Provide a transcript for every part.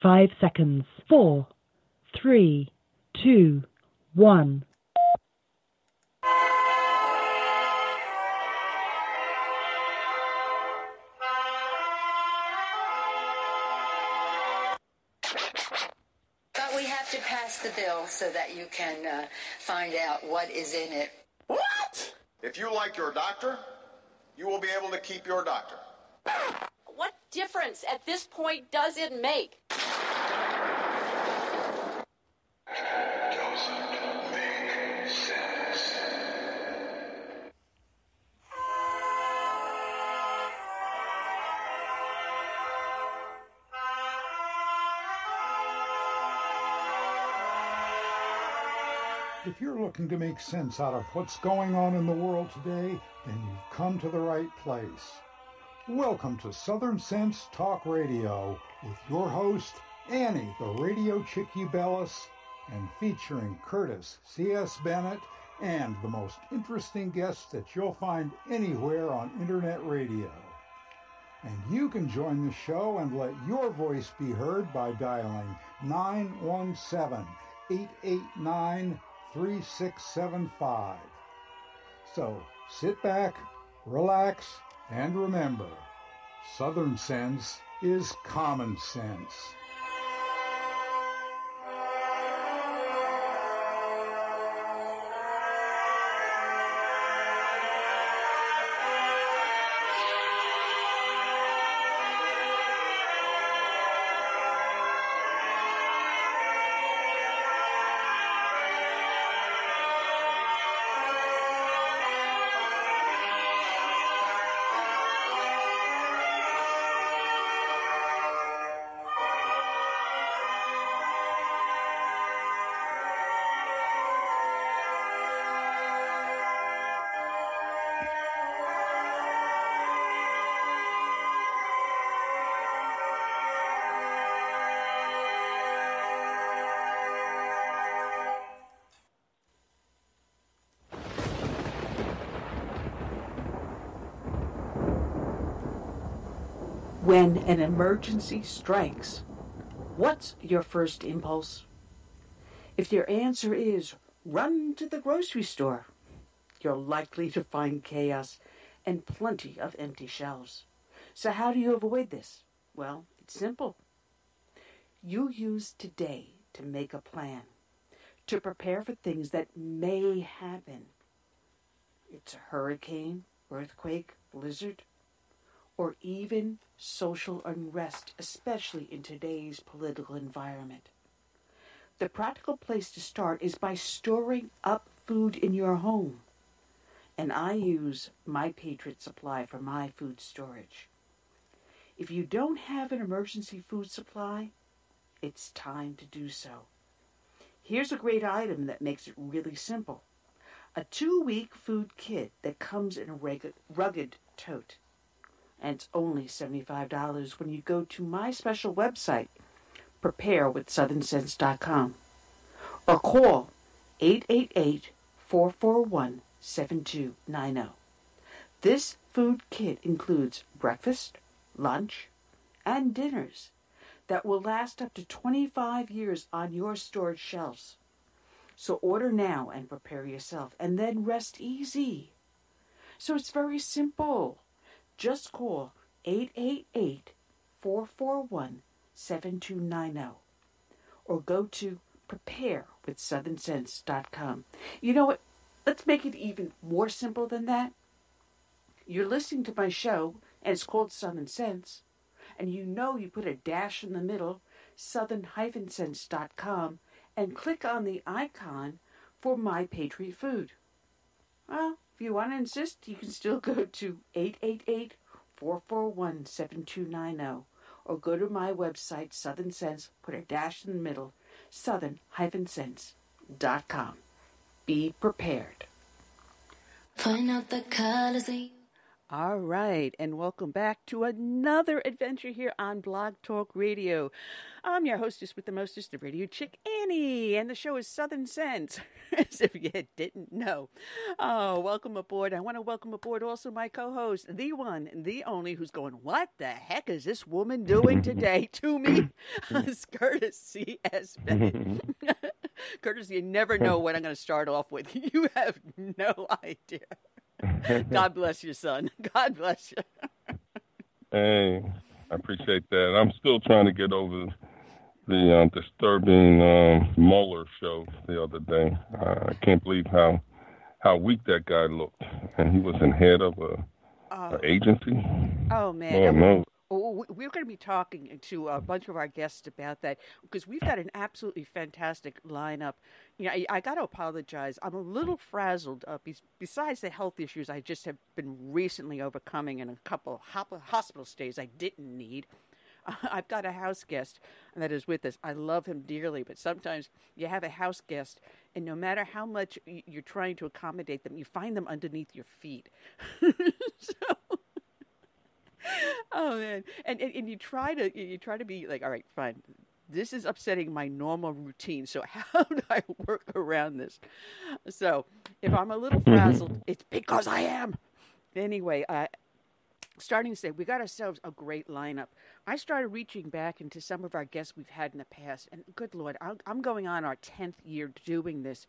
5 seconds. 4, 3, 2, 1. But we have to pass the bill so that you can find out what is in it. What? If you like your doctor, you will be able to keep your doctor. What difference at this point does it make? Doesn't make sense. If you're looking to make sense out of what's going on in the world today, then you've come to the right place. Welcome to Southern Sense Talk Radio with your host, Annie, the Radio Chickie Bellis, and featuring Curtis C.S. Bennett and the most interesting guests that you'll find anywhere on Internet radio. And you can join the show and let your voice be heard by dialing 917-889-3675. So sit back, relax, and remember, Southern Sense is common sense. When an emergency strikes, what's your first impulse? If your answer is run to the grocery store, you're likely to find chaos and plenty of empty shelves. So how do you avoid this? Well, it's simple. You use today to make a plan, to prepare for things that may happen. It's a hurricane, earthquake, blizzard, or even social unrest, especially in today's political environment. The practical place to start is by storing up food in your home. And I use My Patriot Supply for my food storage. If you don't have an emergency food supply, it's time to do so. Here's a great item that makes it really simple. A 2-week food kit that comes in a rugged tote. And it's only $75 when you go to my special website, preparewithsouthernsense.com, or call 888-441-7290. This food kit includes breakfast, lunch, and dinners that will last up to 25 years on your storage shelves. So order now and prepare yourself, and then rest easy. So it's very simple. Just call 888-441-7290 or go to preparewithsouthernsense.com. You know what? Let's make it even more simple than that. You're listening to my show, and it's called Southern Sense, and you know you put a dash in the middle, southern-sense.com, and click on the icon for My Patriot Food. Well, if you want to insist, you can still go to 888-441-7290 or go to my website, Southern Sense, put a dash in the middle, southern-sense.com. Be prepared. Point out the colors in you. All right, and welcome back to another adventure here on Blog Talk Radio. I'm your hostess with the mostest, the radio chick, Annie, and the show is Southern Sense, as if you didn't know. Oh, welcome aboard. I want to welcome aboard also my co-host, the one, the only, who's going, what the heck is this woman doing today to me? Curtis C.S. Bennett. Curtis, you never know what I'm going to start off with. You have no idea. God bless you, son. God bless you. Hey, I appreciate that. I'm still trying to get over the disturbing Mueller show the other day. I can't believe how weak that guy looked. And he was in head of an agency. Oh, man. Lord knows. We're going to be talking to a bunch of our guests about that because we've got an absolutely fantastic lineup. You know, I got to apologize. I'm a little frazzled. Besides the health issues I just have been recently overcoming in a couple hospital stays I didn't need. I've got a house guest that is with us. I love him dearly, but sometimes you have a house guest, and no matter how much you're trying to accommodate them, you find them underneath your feet. Oh man, and you try to be like, all right, fine. This is upsetting my normal routine. So how do I work around this? So if I'm a little frazzled, it's because I am. Anyway, starting to say, we got ourselves a great lineup. I started reaching back into some of our guests we've had in the past, and good Lord, I'm going on our 10th year doing this,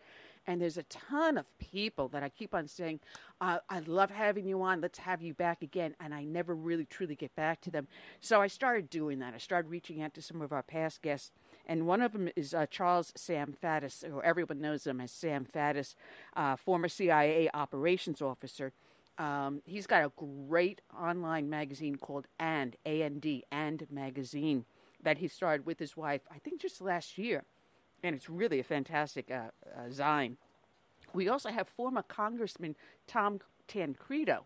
and there's a ton of people that I keep on saying, I love having you on, let's have you back again, and I never really truly get back to them. So I started doing that. I started reaching out to some of our past guests, and one of them is Charles Sam Faddis, or everyone knows him as Sam Faddis, former CIA operations officer. He's got a great online magazine called A&D, And Magazine, that he started with his wife, I think just last year. And it's really a fantastic zine. We also have former Congressman Tom Tancredo.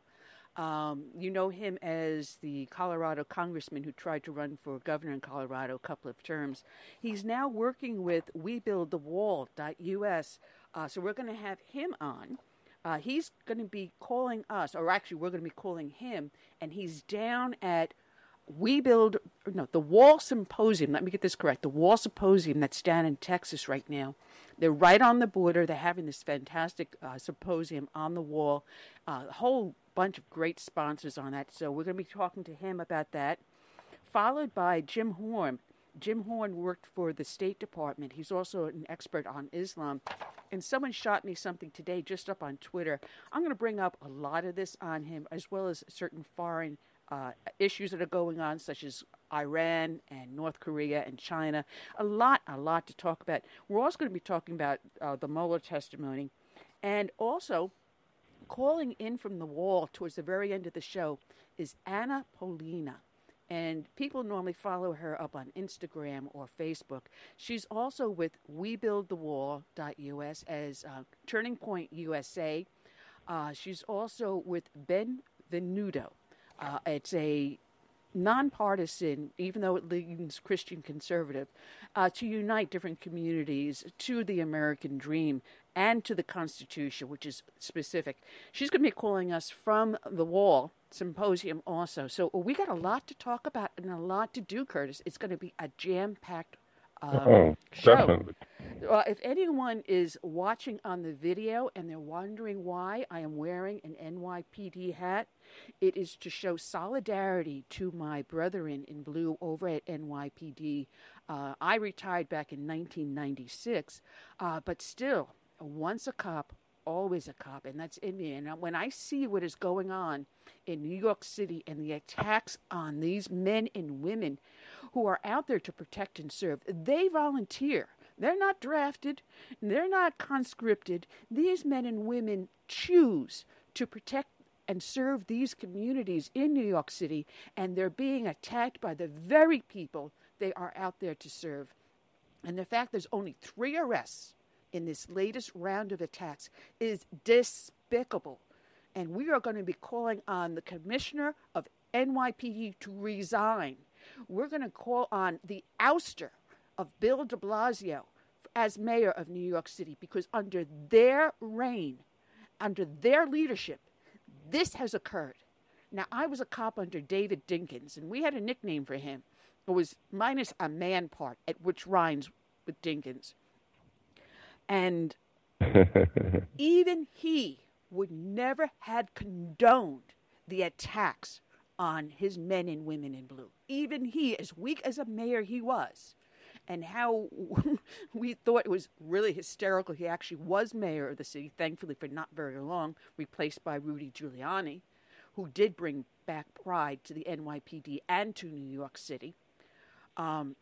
You know him as the Colorado congressman who tried to run for governor in Colorado a couple of terms. He's now working with WeBuildTheWall.us. So we're going to have him on. He's going to be calling us, or actually we're going to be calling him, and he's down at the Wall Symposium. Let me get this correct. The Wall Symposium that's down in Texas right now. They're right on the border. They're having this fantastic symposium on the wall. A whole bunch of great sponsors on that. So we're going to be talking to him about that. Followed by Jim Horn. Jim Horn worked for the State Department. He's also an expert on Islam. And someone shot me something today just up on Twitter. I'm going to bring up a lot of this on him, as well as certain foreign issues that are going on, such as Iran and North Korea and China. A lot to talk about. We're also going to be talking about the Mueller testimony. And also, calling in from the wall towards the very end of the show is Anna Polina. And people normally follow her up on Instagram or Facebook. She's also with WeBuildTheWall.us as Turning Point USA. She's also with Benvenuto. It's a nonpartisan, even though it leans Christian conservative, to unite different communities to the American dream and to the Constitution, which is specific. She's going to be calling us from the Wall Symposium also. So we got a lot to talk about and a lot to do, Curtis. It's going to be a jam-packed show. Definitely. If anyone is watching on the video and they're wondering why I am wearing an NYPD hat, it is to show solidarity to my brethren in blue over at NYPD. I retired back in 1996, but still, once a cop, always a cop, and that's in me. And when I see what is going on in New York City and the attacks on these men and women who are out there to protect and serve, they volunteer. They're not drafted. They're not conscripted. These men and women choose to protect and serve these communities in New York City, and they're being attacked by the very people they are out there to serve. And the fact there's only 3 arrests in this latest round of attacks is despicable. And we are going to be calling on the commissioner of NYPD to resign. We're going to call on the ouster of Bill de Blasio as mayor of New York City, because under their reign, under their leadership, this has occurred. Now, I was a cop under David Dinkins, and we had a nickname for him. It was minus a man part, at which rhymes with Dinkins. And even he would never had condoned the attacks on his men and women in blue. Even he, as weak as a mayor he was, and how we thought it was really hysterical. He actually was mayor of the city, thankfully for not very long, replaced by Rudy Giuliani, who did bring back pride to the NYPD and to New York City. To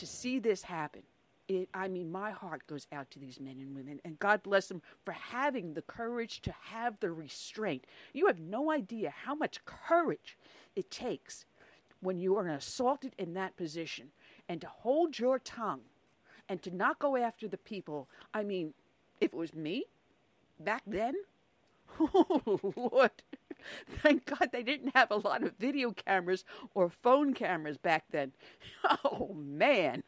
see this happen, my heart goes out to these men and women, and God bless them for having the courage to have the restraint. You have no idea how much courage it takes when you are assaulted in that position, and to hold your tongue and to not go after the people. I mean, if it was me back then, oh, Lord, thank God they didn't have a lot of video cameras or phone cameras back then. Oh, man.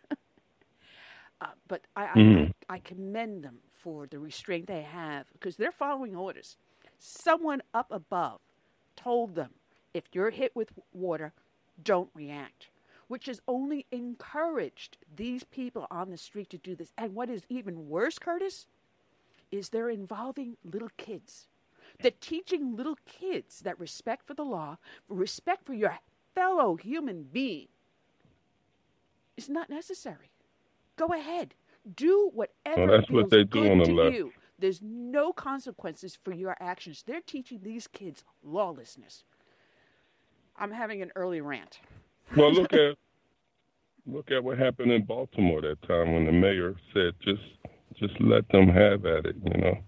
But I commend them for the restraint they have, because they're following orders. Someone up above told them, if you're hit with water, don't react, which has only encouraged these people on the street to do this. And what is even worse, Curtis, is they're involving little kids. They're teaching little kids that respect for the law, respect for your fellow human being is not necessary. Go ahead. Do whatever feels good to you. There's no consequences for your actions. They're teaching these kids lawlessness. I'm having an early rant. Well, look at what happened in Baltimore that time when the mayor said, just let them have at it, you know.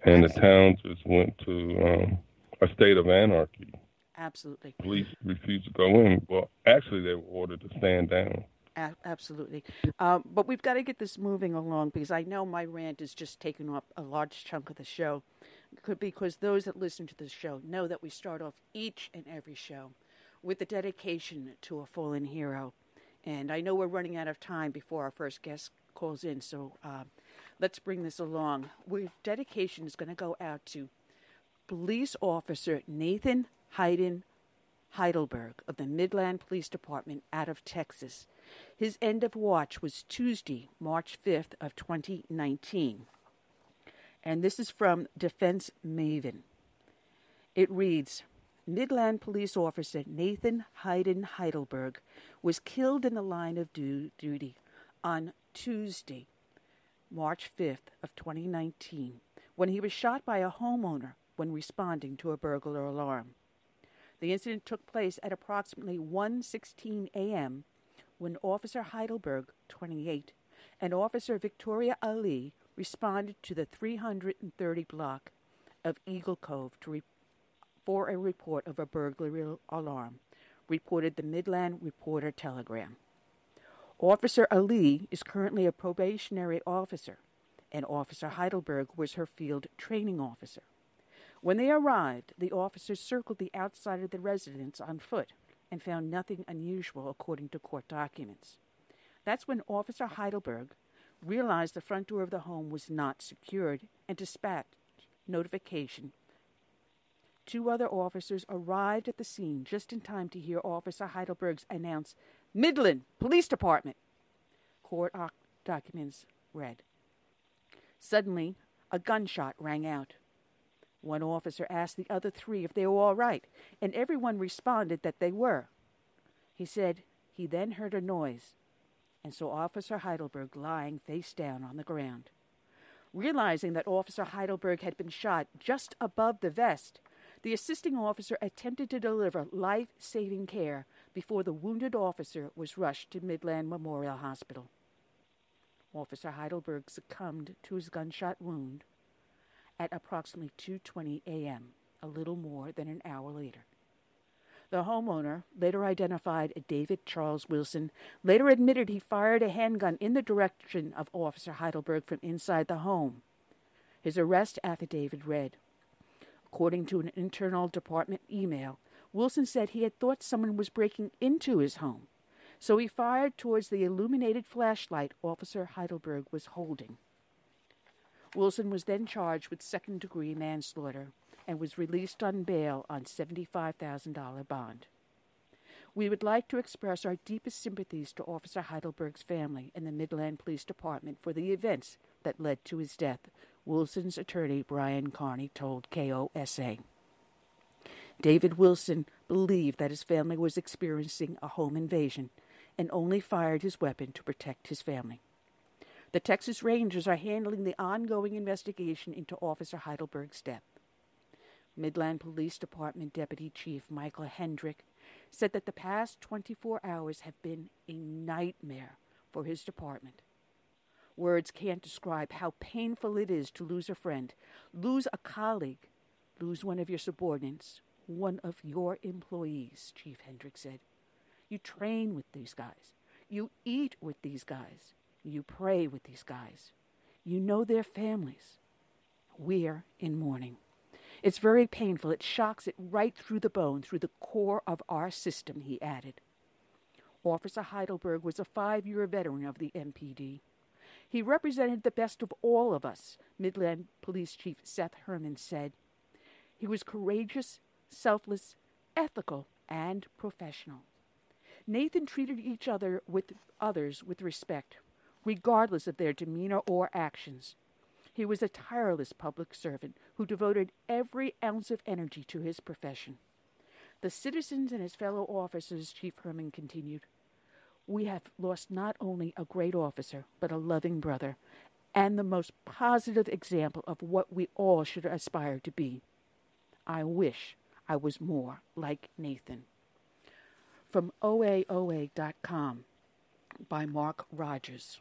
And the town just went to a state of anarchy. Absolutely. Police refused to go in. Well, actually, they were ordered to stand down. Absolutely. But we've got to get this moving along, because I know my rant is just taking up a large chunk of the show. Because those that listen to the show know that we start off each and every show with the dedication to a fallen hero. And I know we're running out of time before our first guest calls in, so let's bring this along. Dedication is going to go out to Police Officer Nathan Hayden Heidelberg of the Midland Police Department out of Texas. His end of watch was Tuesday, March 5th of 2019. And this is from Defense Maven. It reads, Midland Police Officer Nathan Hayden Heidelberg was killed in the line of duty on Tuesday, March 5th of 2019, when he was shot by a homeowner when responding to a burglar alarm. The incident took place at approximately 1:16 a.m. when Officer Heidelberg, 28, and Officer Victoria Ali responded to the 330 block of Eagle Cove for a report of a burglary alarm, reported the Midland Reporter Telegram. Officer Ali is currently a probationary officer, and Officer Heidelberg was her field training officer. When they arrived, the officers circled the outside of the residence on foot and found nothing unusual according to court documents. That's when Officer Heidelberg realized the front door of the home was not secured and dispatched notification. 2 other officers arrived at the scene just in time to hear Officer Heidelberg's announce, Midland Police Department. Court documents read. Suddenly, a gunshot rang out. One officer asked the other 3 if they were all right, and everyone responded that they were. He said he then heard a noise and saw Officer Heidelberg lying face down on the ground. Realizing that Officer Heidelberg had been shot just above the vest, the assisting officer attempted to deliver life-saving care before the wounded officer was rushed to Midland Memorial Hospital. Officer Heidelberg succumbed to his gunshot wound at approximately 2:20 a.m., a little more than an hour later. The homeowner, later identified as David Charles Wilson, later admitted he fired a handgun in the direction of Officer Heidelberg from inside the home. His arrest affidavit read, according to an internal department email, Wilson said he had thought someone was breaking into his home, so he fired towards the illuminated flashlight Officer Heidelberg was holding. Wilson was then charged with second-degree manslaughter and was released on bail on $75,000 bond. We would like to express our deepest sympathies to Officer Heidelberg's family and the Midland Police Department for the events that led to his death, Wilson's attorney Brian Carney told KOSA. David Wilson believed that his family was experiencing a home invasion and only fired his weapon to protect his family. The Texas Rangers are handling the ongoing investigation into Officer Heidelberg's death. Midland Police Department Deputy Chief Michael Hendrick said that the past 24 hours have been a nightmare for his department. Words can't describe how painful it is to lose a friend, lose a colleague, lose one of your subordinates, one of your employees, Chief Hendrick said. You train with these guys. You eat with these guys. You pray with these guys. You know their families. We're in mourning. It's very painful. It shocks it right through the bone, through the core of our system, he added. Officer Heidelberg was a 5-year veteran of the MPD. He represented the best of all of us, Midland Police Chief Seth Herman said. He was courageous, selfless, ethical, and professional. Nathan treated each other with others with respect, regardless of their demeanor or actions. He was a tireless public servant who devoted every ounce of energy to his profession. The citizens and his fellow officers, Chief Herman continued, we have lost not only a great officer, but a loving brother, and the most positive example of what we all should aspire to be. I wish I was more like Nathan. From OAOA.com by Mark Rogers.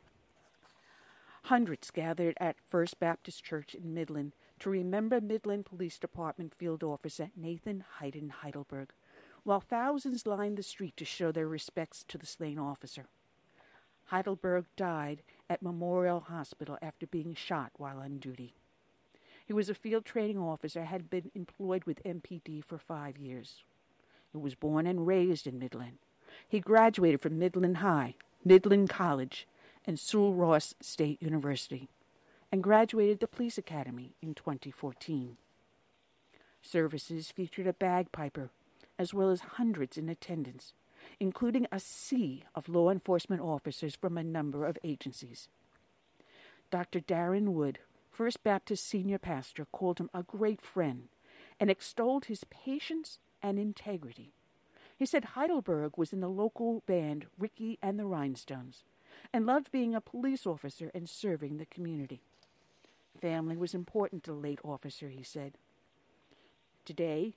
Hundreds gathered at First Baptist Church in Midland to remember Midland Police Department Field Officer Nathan Hayden Heidelberg, while thousands lined the street to show their respects to the slain officer. Heidelberg died at Memorial Hospital after being shot while on duty. He was a field training officer, had been employed with MPD for 5 years. He was born and raised in Midland. He graduated from Midland High, Midland College, and Sul Ross State University, and graduated the Police Academy in 2014. Services featured a bagpiper, as well as hundreds in attendance, including a sea of law enforcement officers from a number of agencies. Dr. Darren Wood, First Baptist senior pastor, called him a great friend and extolled his patience and integrity. He said Heidelberg was in the local band Ricky and the Rhinestones and loved being a police officer and serving the community. Family was important to the late officer, he said. Today,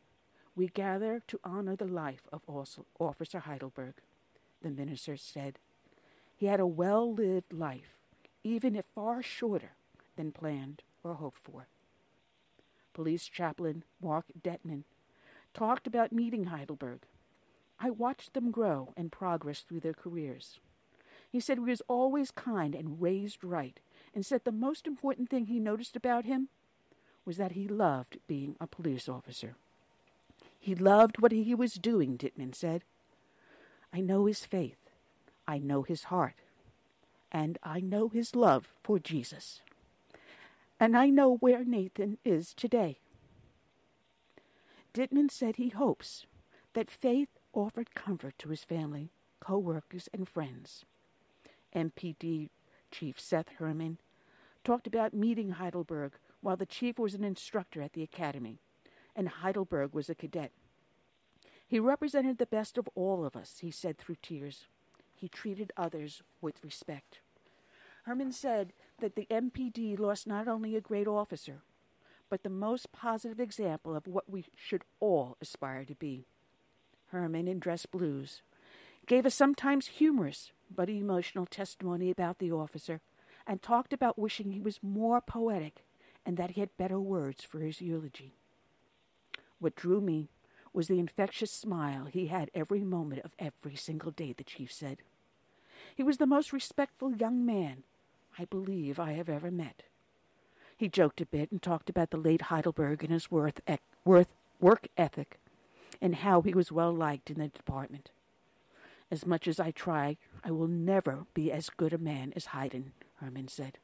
we gather to honor the life of Officer Heidelberg, the minister said. He had a well-lived life, even if far shorter than planned or hoped for. Police chaplain Mark Detman talked about meeting Heidelberg. I watched them grow and progress through their careers. He said he was always kind and raised right, and said the most important thing he noticed about him was that he loved being a police officer. He loved what he was doing, Dittman said. I know his faith, I know his heart, and I know his love for Jesus. And I know where Nathan is today. Dittman said he hopes that faith offered comfort to his family, co-workers, and friends. MPD Chief Seth Herman talked about meeting Heidelberg while the chief was an instructor at the academy, and Heidelberg was a cadet. He represented the best of all of us, he said through tears. He treated others with respect. Herman said that the MPD lost not only a great officer, but the most positive example of what we should all aspire to be. Herman, in dress blues, gave a sometimes humorous but emotional testimony about the officer and talked about wishing he was more poetic and that he had better words for his eulogy. What drew me was the infectious smile he had every moment of every single day, the chief said. He was the most respectful young man I believe I have ever met. He joked a bit and talked about the late Heidelberg and his work ethic and how he was well liked in the department. As much as I try, I will never be as good a man as Hayden, Herman said.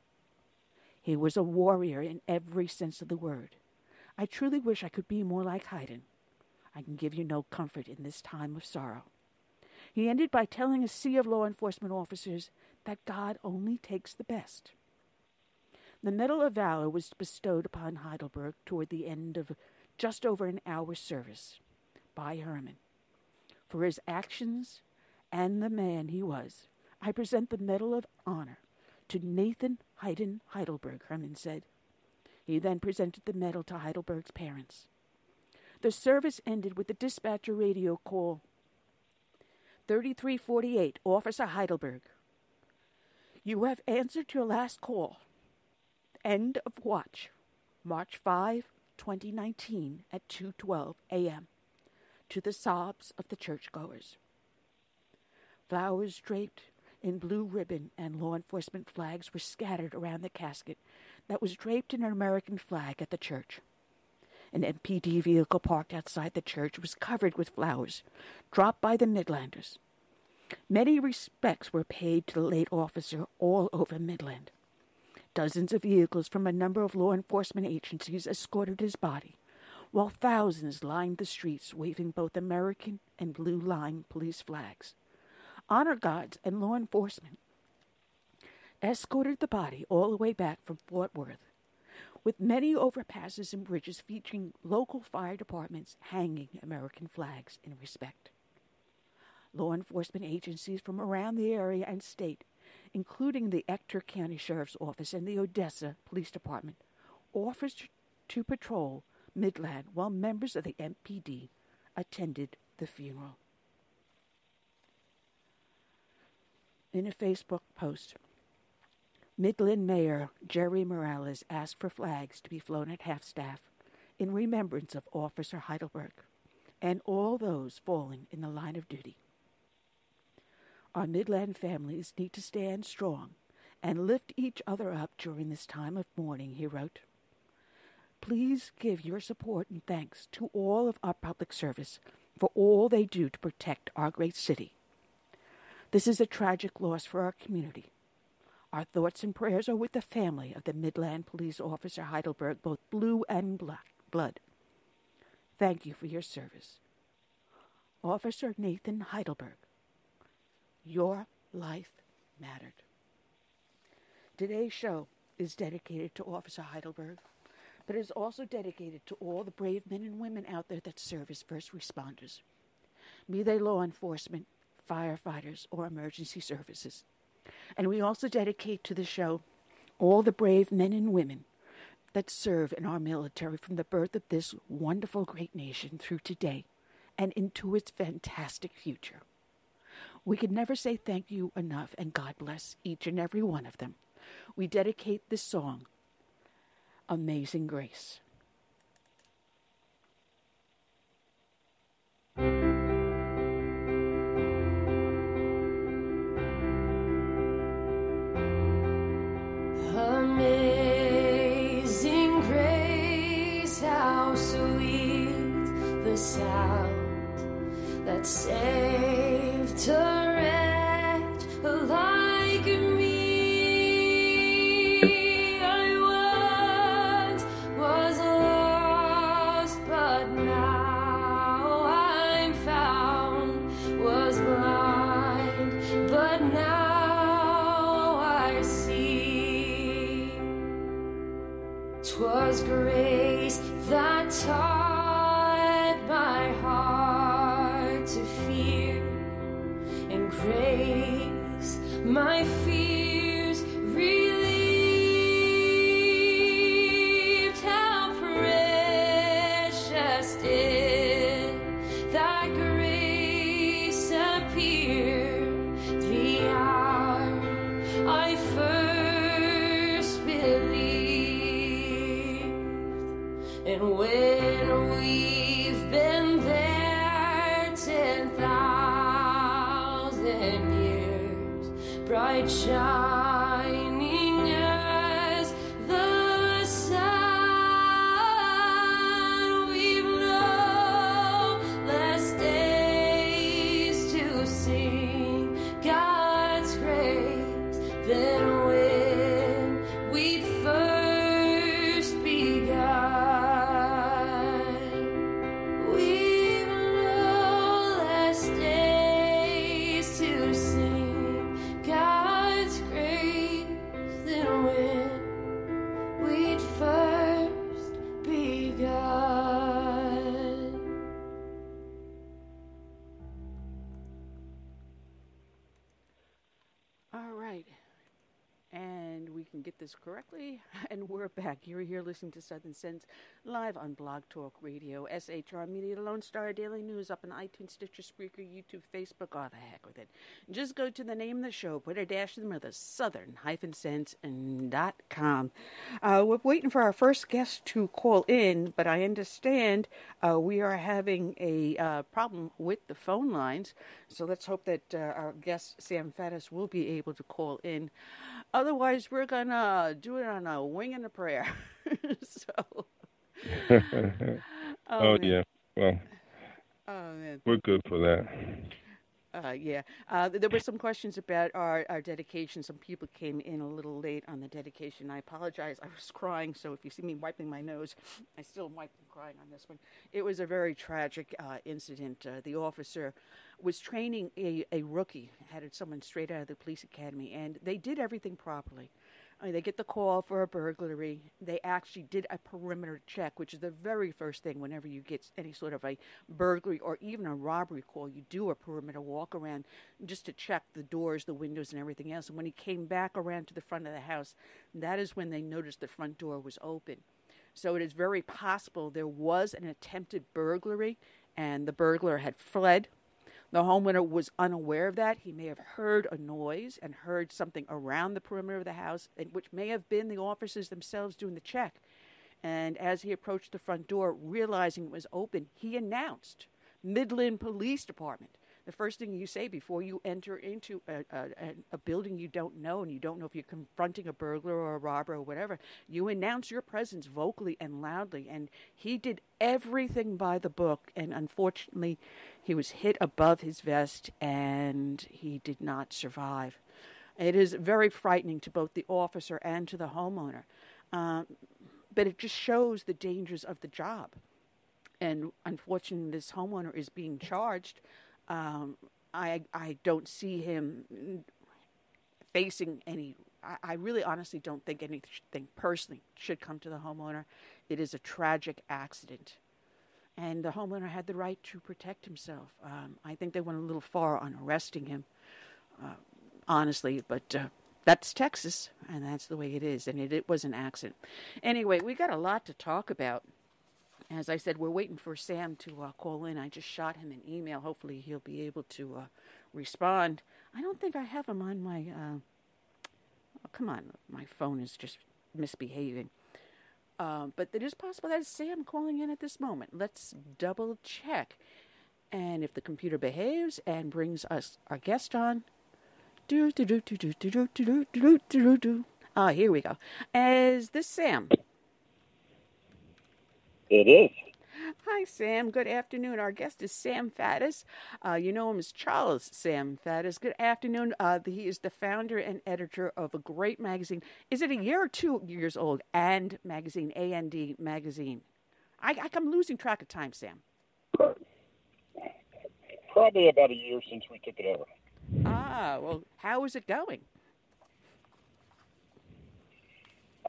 He was a warrior in every sense of the word, I truly wish I could be more like Hayden. I can give you no comfort in this time of sorrow. He ended by telling a sea of law enforcement officers that God only takes the best. The Medal of Valor was bestowed upon Heidelberg toward the end of just over an hour's service by Herman. For his actions and the man he was, I present the Medal of Honor to Nathan Hayden Heidelberg, Herman said. He then presented the medal to Heidelberg's parents. The service ended with the dispatcher radio call. 3348, Officer Heidelberg. You have answered your last call. End of watch. March 5, 2019 at 2:12 a.m. to the sobs of the churchgoers. Flowers draped in blue ribbon and law enforcement flags were scattered around the casket that was draped in an American flag at the church. An MPD vehicle parked outside the church was covered with flowers, dropped by the Midlanders. Many respects were paid to the late officer all over Midland. Dozens of vehicles from a number of law enforcement agencies escorted his body, while thousands lined the streets waving both American and blue line police flags. Honor guards and law enforcement escorted the body all the way back from Fort Worth, with many overpasses and bridges featuring local fire departments hanging American flags in respect. Law enforcement agencies from around the area and state, including the Ector County Sheriff's Office and the Odessa Police Department, offered to patrol Midland while members of the MPD attended the funeral. In a Facebook post, Midland Mayor Jerry Morales asked for flags to be flown at half-staff in remembrance of Officer Heidelberg and all those falling in the line of duty. Our Midland families need to stand strong and lift each other up during this time of mourning, he wrote. Please give your support and thanks to all of our public service for all they do to protect our great city. This is a tragic loss for our community. Our thoughts and prayers are with the family of the Midland police officer Heidelberg, both blue and black blood. Thank you for your service. Officer Nathan Heidelberg, your life mattered. Today's show is dedicated to Officer Heidelberg, but is also dedicated to all the brave men and women out there that serve as first responders, be they law enforcement, firefighters, or emergency services. And we also dedicate to the show all the brave men and women that serve in our military from the birth of this wonderful great nation through today and into its fantastic future. We can never say thank you enough, and God bless each and every one of them. We dedicate this song, Amazing Grace. Amazing grace, how sweet the sound that saved a wretch like me. I once was lost, but now I'm found, was blind, but now I see. 'Twas grace that taught my heart to fear, and grace my fears relieved. How precious did that grace appear the hour I first believed. And when we've been there 10,000 years, bright shining as the sun, we've no less days to sing God's grace than when we first begun. can get this correctly. And we're back. You're here listening to Southern Sense live on Blog Talk Radio, SHR Media, the Lone Star Daily News, up on iTunes, Stitcher, Spreaker, YouTube, Facebook. Oh, the heck with it. Just go to the name of the show, put a dash in the middle, southern-sense.com. We're waiting for our first guest to call in, but I understand we are having a problem with the phone lines. So let's hope that our guest, Sam Faddis, will be able to call in. Otherwise, we're going to do it on a wing and a prayer. So. Yeah. Well, we're good for that. There were some questions about our dedication. Some people came in a little late on the dedication. I apologize. I was crying, so if you see me wiping my nose, I still am wiping crying on this one. It was a very tragic incident. The officer was training a rookie, had someone straight out of the police academy, and they did everything properly. They get the call for a burglary. They actually did a perimeter check, which is the very first thing whenever you get any sort of a burglary or even a robbery call. You do a perimeter walk around just to check the doors, the windows, and everything else. And when he came back around to the front of the house, that is when they noticed the front door was open. So it is very possible there was an attempted burglary, and the burglar had fled. The homeowner was unaware of that. He may have heard a noise and heard something around the perimeter of the house, which may have been the officers themselves doing the check. And as he approached the front door, realizing it was open, he announced, Midland Police Department. The first thing you say before you enter into a building you don't know, and you don't know if you're confronting a burglar or a robber or whatever, you announce your presence vocally and loudly. And he did everything by the book, and unfortunately, he was hit above his vest, and he did not survive. It is very frightening to both the officer and to the homeowner, but it just shows the dangers of the job. And unfortunately, this homeowner is being charged. I don't see him facing any. I really honestly don't think anything personally should come to the homeowner. It is a tragic accident. And the homeowner had the right to protect himself. I think they went a little far on arresting him, honestly, but that's Texas, and that's the way it is, and it was an accident. Anyway, we got a lot to talk about. As I said, we're waiting for Sam to call in. I just shot him an email. Hopefully he'll be able to respond. I don't think I have him on my... come on, my phone is just misbehaving. But it is possible that it's Sam calling in at this moment. Let's double check. And if the computer behaves and brings us our guest on... here we go. Is this Sam? It is. Hi, Sam. Good afternoon. Our guest is Sam Faddis. You know him as Charles Sam Faddis. Good afternoon. He is the founder and editor of a great magazine. Is it a year or 2 years old? And magazine, A&D magazine. I'm losing track of time, Sam. Probably about a year since we took it over. Well, how is it going?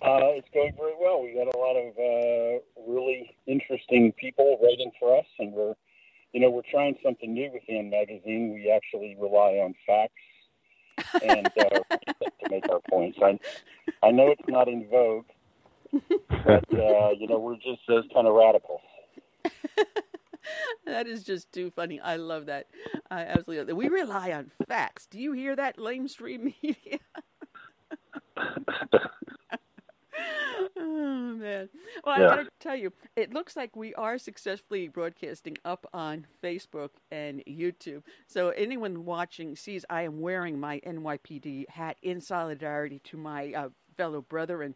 It's going very well. We got a lot of really interesting people writing for us, and we're trying something new with the magazine. We actually rely on facts and to make our points. I know it's not in vogue, but we're just those kind of radicals. That is just too funny. I love that. I absolutely love that. We rely on facts. Do you hear that, lamestream media? Oh, man. Well, yeah. I got to tell you, it looks like we are successfully broadcasting up on Facebook and YouTube. So anyone watching sees I am wearing my NYPD hat in solidarity to my fellow brethren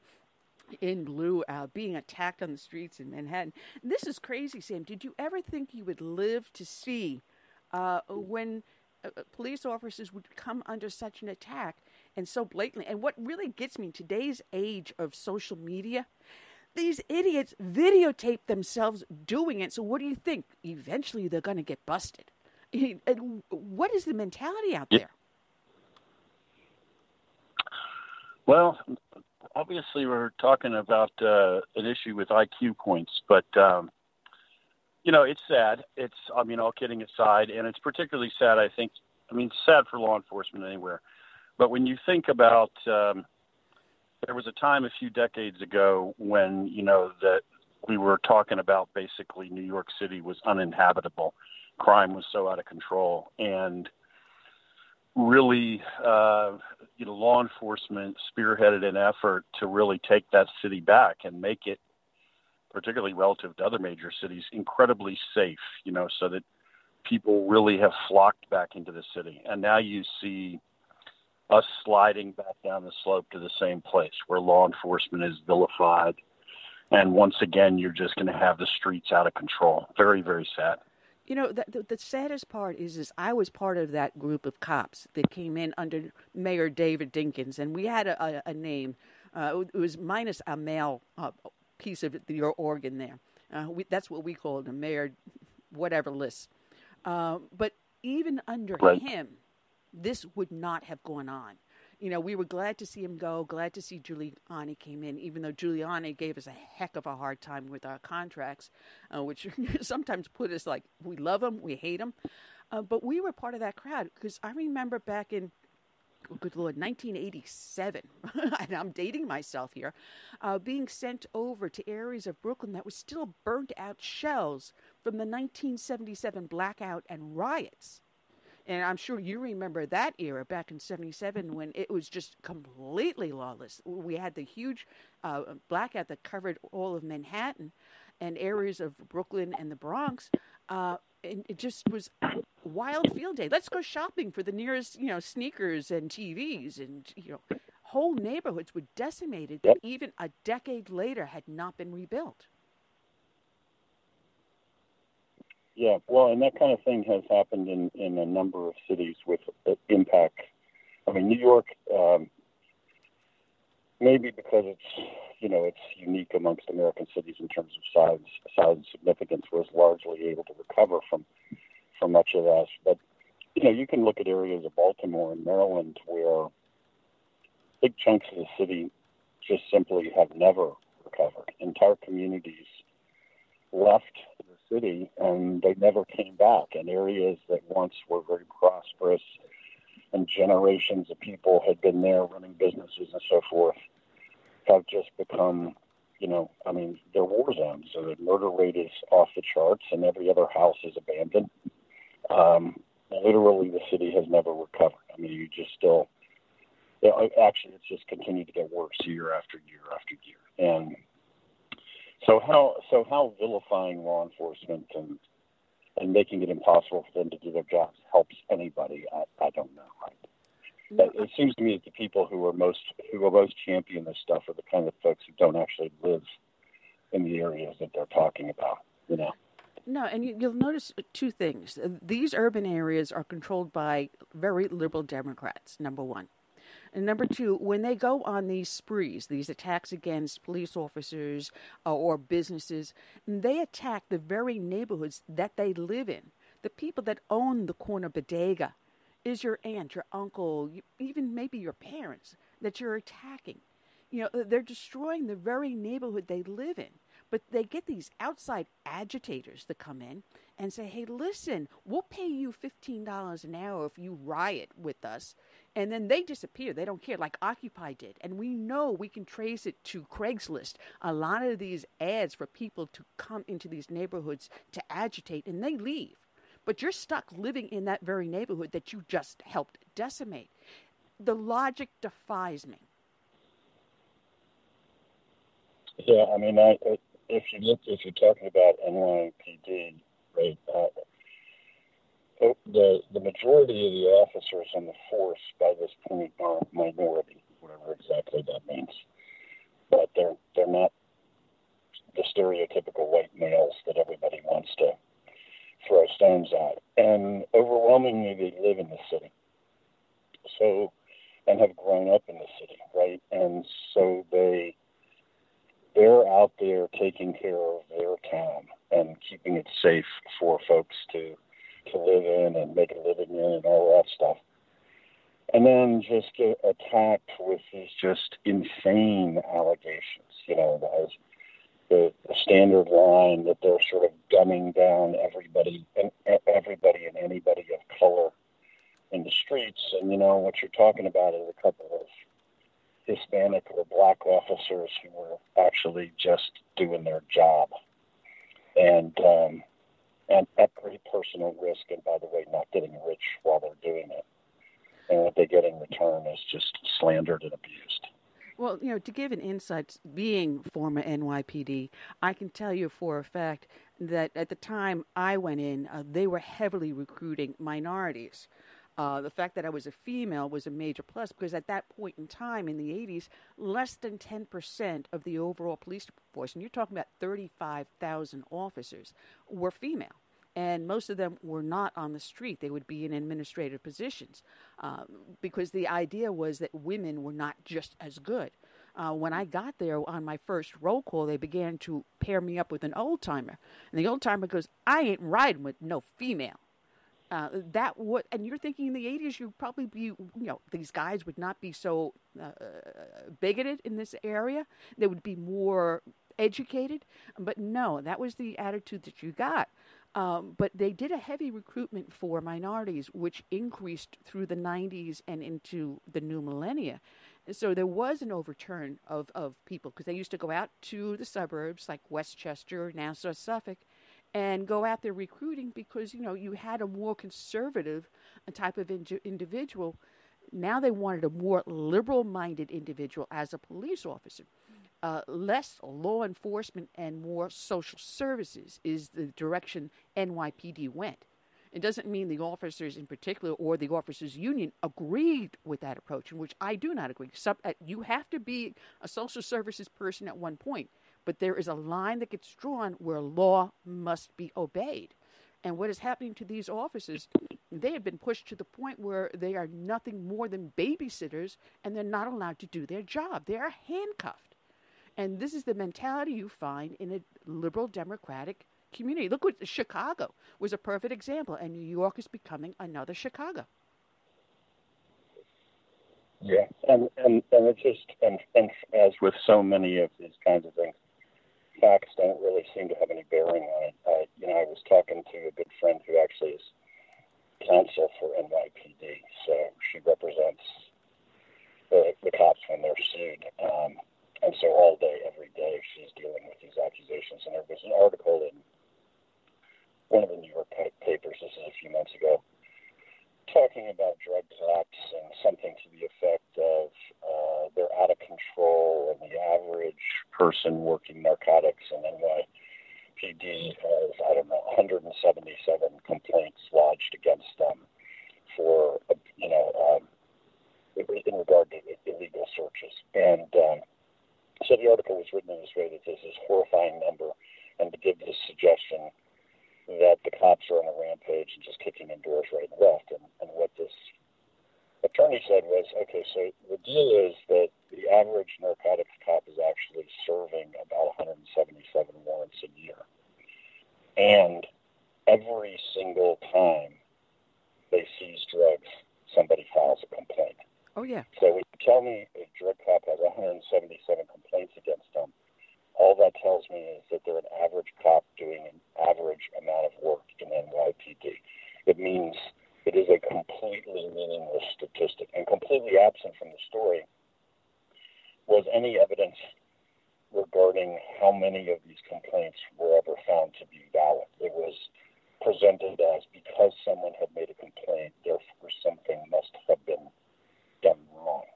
in blue being attacked on the streets in Manhattan. This is crazy, Sam. Did you ever think you would live to see when police officers would come under such an attack and so blatantly? And what really gets me in today's age of social media, these idiots videotape themselves doing it. So what do you think? Eventually they're going to get busted. What is the mentality out there? Well, obviously we're talking about an issue with IQ points, but it's sad. All kidding aside, and it's particularly sad, I think. It's sad for law enforcement anywhere. But when you think about the there was a time a few decades ago when, that we were talking about basically New York City was uninhabitable. Crime was so out of control. And really, law enforcement spearheaded an effort to really take that city back and make it, particularly relative to other major cities, incredibly safe, so that people really have flocked back into the city. And now you see us sliding back down the slope to the same place where law enforcement is vilified. And once again, you're just going to have the streets out of control. Very, very sad. The saddest part is I was part of that group of cops that came in under Mayor David Dinkins, and we had a name. It was minus a male piece of your organ there. That's what we called him, Mayor whatever list. But even under him, this would not have gone on. We were glad to see him go, glad to see Giuliani came in, even though Giuliani gave us a heck of a hard time with our contracts, which sometimes put us like, we love him, we hate him. But we were part of that crowd because I remember back in, good Lord, 1987, and I'm dating myself here, being sent over to areas of Brooklyn that were still burnt out shells from the 1977 blackout and riots. And I'm sure you remember that era back in 77 when it was just completely lawless. We had the huge blackout that covered all of Manhattan and areas of Brooklyn and the Bronx. And it just was a wild field day. Let's go shopping for the nearest, sneakers and TVs. And, whole neighborhoods were decimated that even a decade later had not been rebuilt. Yeah, well, and that kind of thing has happened in a number of cities with impact. I mean, New York, maybe because it's unique amongst American cities in terms of size and significance, was largely able to recover from much of that. But, you can look at areas of Baltimore and Maryland where big chunks of the city just simply have never recovered. Entire communities left the city and they never came back. And areas that once were very prosperous and generations of people had been there running businesses and so forth have just become, they're war zones. So the murder rate is off the charts and every other house is abandoned. Literally, the city has never recovered. I mean, you just still, actually, it's just continued to get worse year after year after year. And So how vilifying law enforcement and making it impossible for them to do their jobs helps anybody, I don't know. Right? It seems to me that the people who most champion this stuff are the kind of folks who don't actually live in the areas that they're talking about. No, and you'll notice two things. These urban areas are controlled by very liberal Democrats, number one. And number two, when they go on these sprees, these attacks against police officers or businesses, they attack the very neighborhoods that they live in. The people that own the corner bodega is your aunt, your uncle, even maybe your parents that you're attacking. They're destroying the very neighborhood they live in. But they get these outside agitators that come in and say, hey, listen, we'll pay you $15 an hour if you riot with us. And then they disappear. They don't care, like Occupy did. And we know we can trace it to Craigslist. A lot of these ads for people to come into these neighborhoods to agitate, and they leave. But you're stuck living in that very neighborhood that you just helped decimate. The logic defies me. Yeah, I mean, if you're talking about NYPD, right, the majority of the officers on the force by this point are minority, whatever exactly that means. But they're not the stereotypical white males that everybody wants to throw stones at. And overwhelmingly, they live in the city. So, and have grown up in the city, right? And so they're out there taking care of their town and keeping it safe for folks to live in and make a living in and all that stuff. And then just get attacked with these just insane allegations, as the standard line that they're sort of gunning down everybody and anybody of color in the streets. And, what you're talking about is a couple of Hispanic or black officers who were actually just doing their job and at great personal risk, and by the way, not getting rich while they're doing it. And what they get in return is just slandered and abused. Well, to give an insight, being former NYPD, I can tell you for a fact that at the time I went in, they were heavily recruiting minorities. The fact that I was a female was a major plus because at that point in time in the 80s, less than 10% of the overall police force, and you're talking about 35,000 officers, were female. And most of them were not on the street. They would be in administrative positions because the idea was that women were not just as good. When I got there on my first roll call, they began to pair me up with an old-timer. And the old-timer goes, I ain't riding with no female. And you're thinking in the 80s, you'd probably be, these guys would not be so bigoted in this area. They would be more educated. But no, that was the attitude that you got. But they did a heavy recruitment for minorities, which increased through the 90s and into the new millennia. So there was an overturn of people because they used to go out to the suburbs like Westchester, Nassau, Suffolk, and go out there recruiting because, you had a more conservative type of individual. Now they wanted a more liberal-minded individual as a police officer. Less law enforcement and more social services is the direction NYPD went. It doesn't mean the officers in particular or the officers union agreed with that approach, in which I do not agree. You have to be a social services person at one point, but there is a line that gets drawn where law must be obeyed. And what is happening to these officers, they have been pushed to the point where they are nothing more than babysitters and they're not allowed to do their job. They are handcuffed. And this is the mentality you find in a liberal democratic community. Look what Chicago was a perfect example, and New York is becoming another Chicago. Yeah, and it just and as with so many of these kinds of things, facts don't really seem to have any bearing on it. I was talking to a good friend who actually is counsel for NYPD, so she represents the cops when they're sued. And so all day, every day, she's dealing with these accusations. And there was an article in one of the New York papers, this is a few months ago, talking about drug cops and something to the effect of they're out of control and the average person working narcotics in NYPD has, 177 complaints lodged against them for, in regard to illegal searches. And so the article was written in this way that this is a horrifying number, and to give this suggestion that the cops are on a rampage and just kicking in doors right and left. And what this attorney said was, okay, so the deal is that the average narcotics cop is actually serving about 177 warrants a year. And every single time they seize drugs, somebody files a complaint. Oh, yeah. So when you tell me a drug cop has 177 complaints against them, all that tells me is that they're an average cop doing an average amount of work in NYPD. It means it is a completely meaningless statistic. And completely absent from the story was any evidence regarding how many of these complaints were ever found to be valid. It was presented as because someone had made a complaint, therefore something must have been done wrong.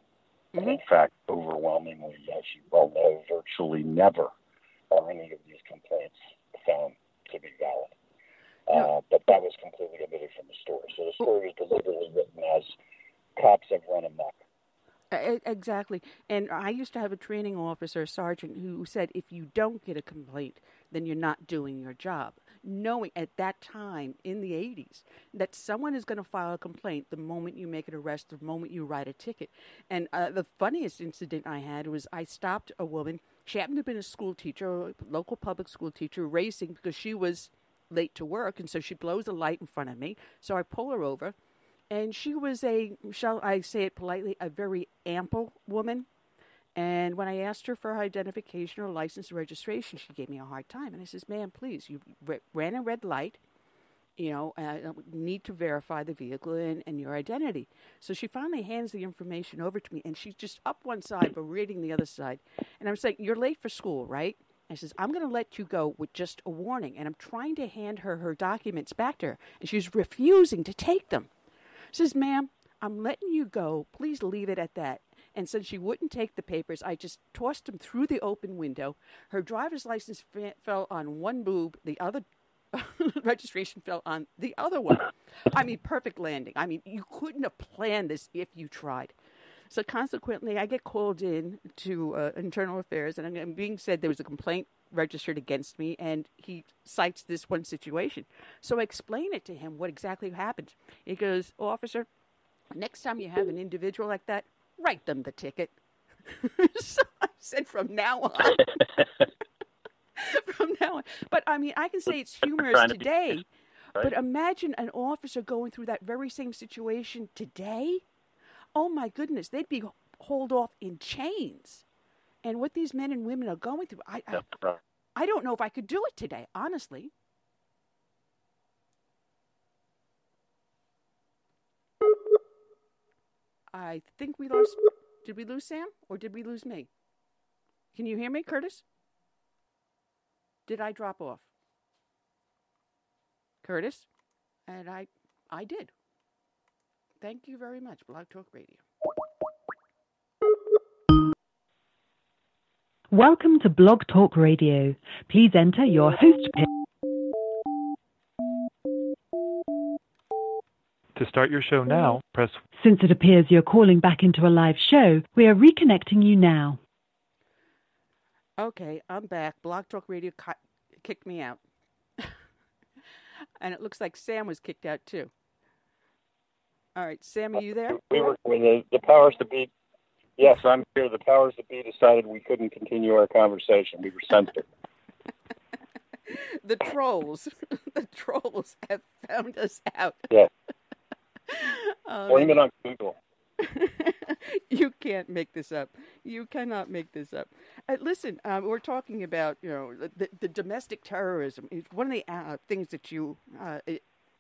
Mm-hmm. And in fact, overwhelmingly, as you well know, virtually never are any of these complaints found to be valid. But that was completely omitted from the story. So the story was deliberately written as cops have run amok. Exactly. And I used to have a training officer, a sergeant, who said if you don't get a complaint, then you're not doing your job. Knowing at that time in the 80s that someone is going to file a complaint the moment you make an arrest, the moment you write a ticket. And the funniest incident I had was I stopped a woman. She happened to have been a school teacher, a local public school teacher, racing because she was late to work. And so she blows a light in front of me. So I pull her over. And she was shall I say it politely, a very ample woman. And when I asked her for her identification or license or registration, she gave me a hard time. And I says, ma'am, please, you ran a red light. need to verify the vehicle and your identity. So she finally hands the information over to me, and she's just up one side but reading the other side. And I'm saying, you're late for school, right? And she says, I'm going to let you go with just a warning. And I'm trying to hand her documents back to her, and she's refusing to take them. She says, ma'am, I'm letting you go. Please leave it at that. And since she wouldn't take the papers, I just tossed them through the open window. Her driver's license fell on one boob. The other registration fell on the other one. I mean, perfect landing. I mean, you couldn't have planned this if you tried. So consequently, I get called in to Internal Affairs, and I'm being said there was a complaint registered against me, and he cites this one situation. So I explain it to him what exactly happened. He goes, officer, next time you have an individual like that, write them the ticket. So I said from now on. From now on. But I mean, I can say it's humorous today, but imagine an officer going through that very same situation today. Oh my goodness, they'd be hauled off in chains. And what these men and women are going through, I don't know if I could do it today, honestly. I think we lost. Did we lose Sam or did we lose me? Can you hear me, Curtis? Did I drop off? Curtis? And I did. Thank you very much, Blog Talk Radio. Welcome to Blog Talk Radio. Please enter your host PIN. To start your show now, press... Since it appears you're calling back into a live show, we are reconnecting you now. Okay, I'm back. Blog Talk Radio kicked me out. And it looks like Sam was kicked out too. All right, Sam, are you there? We were when the powers that be. Yes, I'm here. The powers that be decided we couldn't continue our conversation. We were censored. The trolls have found us out. Yeah. Blame it on Google. You can't make this up. You cannot make this up. Listen, we're talking about the domestic terrorism. It's one of the things that you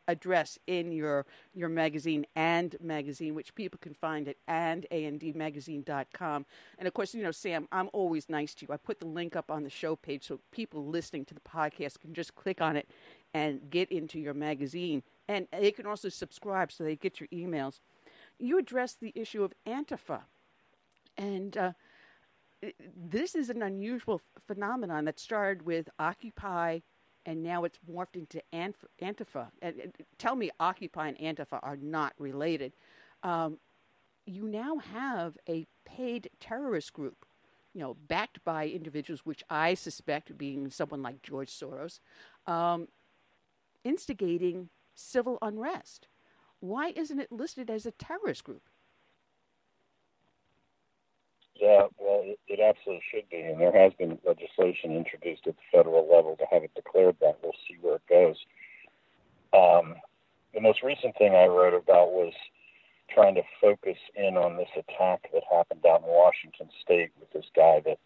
address in your magazine, And Magazine, which people can find at andmagazine.com. And of course, Sam, I'm always nice to you. I put the link up on the show page so people listening to the podcast can just click on it and get into your magazine. And they can also subscribe so they get your emails. You address the issue of Antifa. And this is an unusual phenomenon that started with Occupy, and now it's morphed into Antifa. And tell me Occupy and Antifa are not related. You now have a paid terrorist group, backed by individuals, which I suspect being someone like George Soros, instigating civil unrest. Why isn't it listed as a terrorist group? Yeah, well, it absolutely should be, and there has been legislation introduced at the federal level to have it declared that. We'll see where it goes. The most recent thing I wrote about was trying to focus in on this attack that happened down in Washington State with this guy that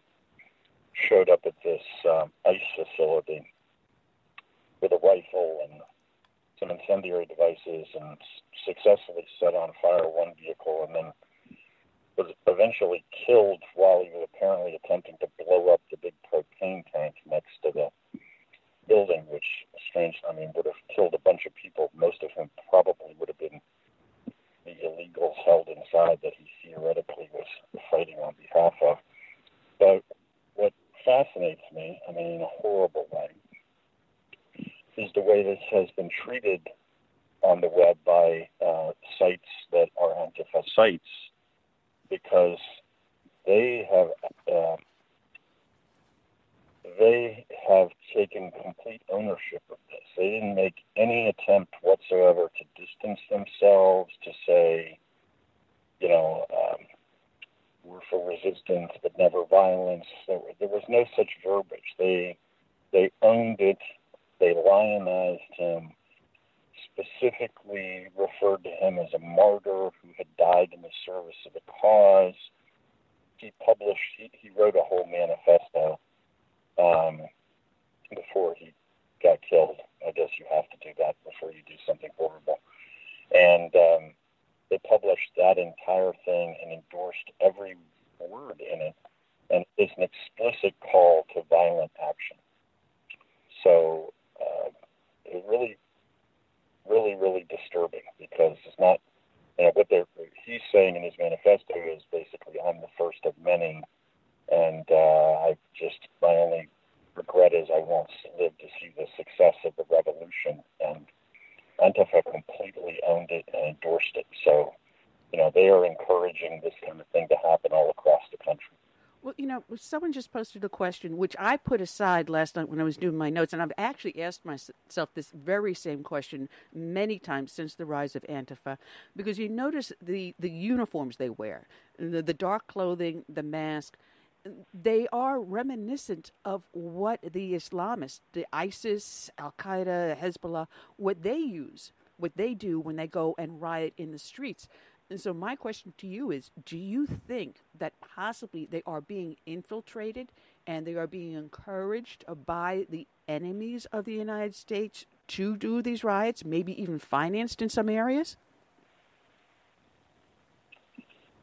showed up at this ICE facility with a rifle and some incendiary devices and successfully set on fire one vehicle and then was eventually killed while he was apparently attempting to blow up the big propane tank next to the building, which, would have killed a bunch of people, most of whom probably would have been the illegals held inside that he theoretically was fighting on behalf of. But what fascinates me, in a horrible way, is the way this has been treated on the web by sites that are Antifa sites, because they have taken complete ownership of this. They didn't make any attempt whatsoever to distance themselves, to say, we're for resistance but never violence. There was no such verbiage. They owned it. They lionized him, specifically referred to him as a martyr who had died in the service of the cause. He wrote a whole manifesto before he got killed. I guess you have to do that before you do something horrible. And they published that entire thing and endorsed every word in it, and it's an explicit call to violent action. So it's really, really, really disturbing, because it's not, what he's saying in his manifesto is basically, I'm the first of many, and my only regret is I won't live to see the success of the revolution. And Antifa completely owned it and endorsed it. So, they are encouraging this kind of thing to happen all across the country. Well, someone just posted a question, which I put aside last night when I was doing my notes, and I've actually asked myself this very same question many times since the rise of Antifa, because you notice the uniforms they wear, the dark clothing, the mask, they are reminiscent of what the Islamists, the ISIS, Al-Qaeda, Hezbollah, what they use, what they do when they go and riot in the streets. And so my question to you is, do you think that possibly they are being infiltrated and they are being encouraged by the enemies of the United States to do these riots, maybe even financed in some areas?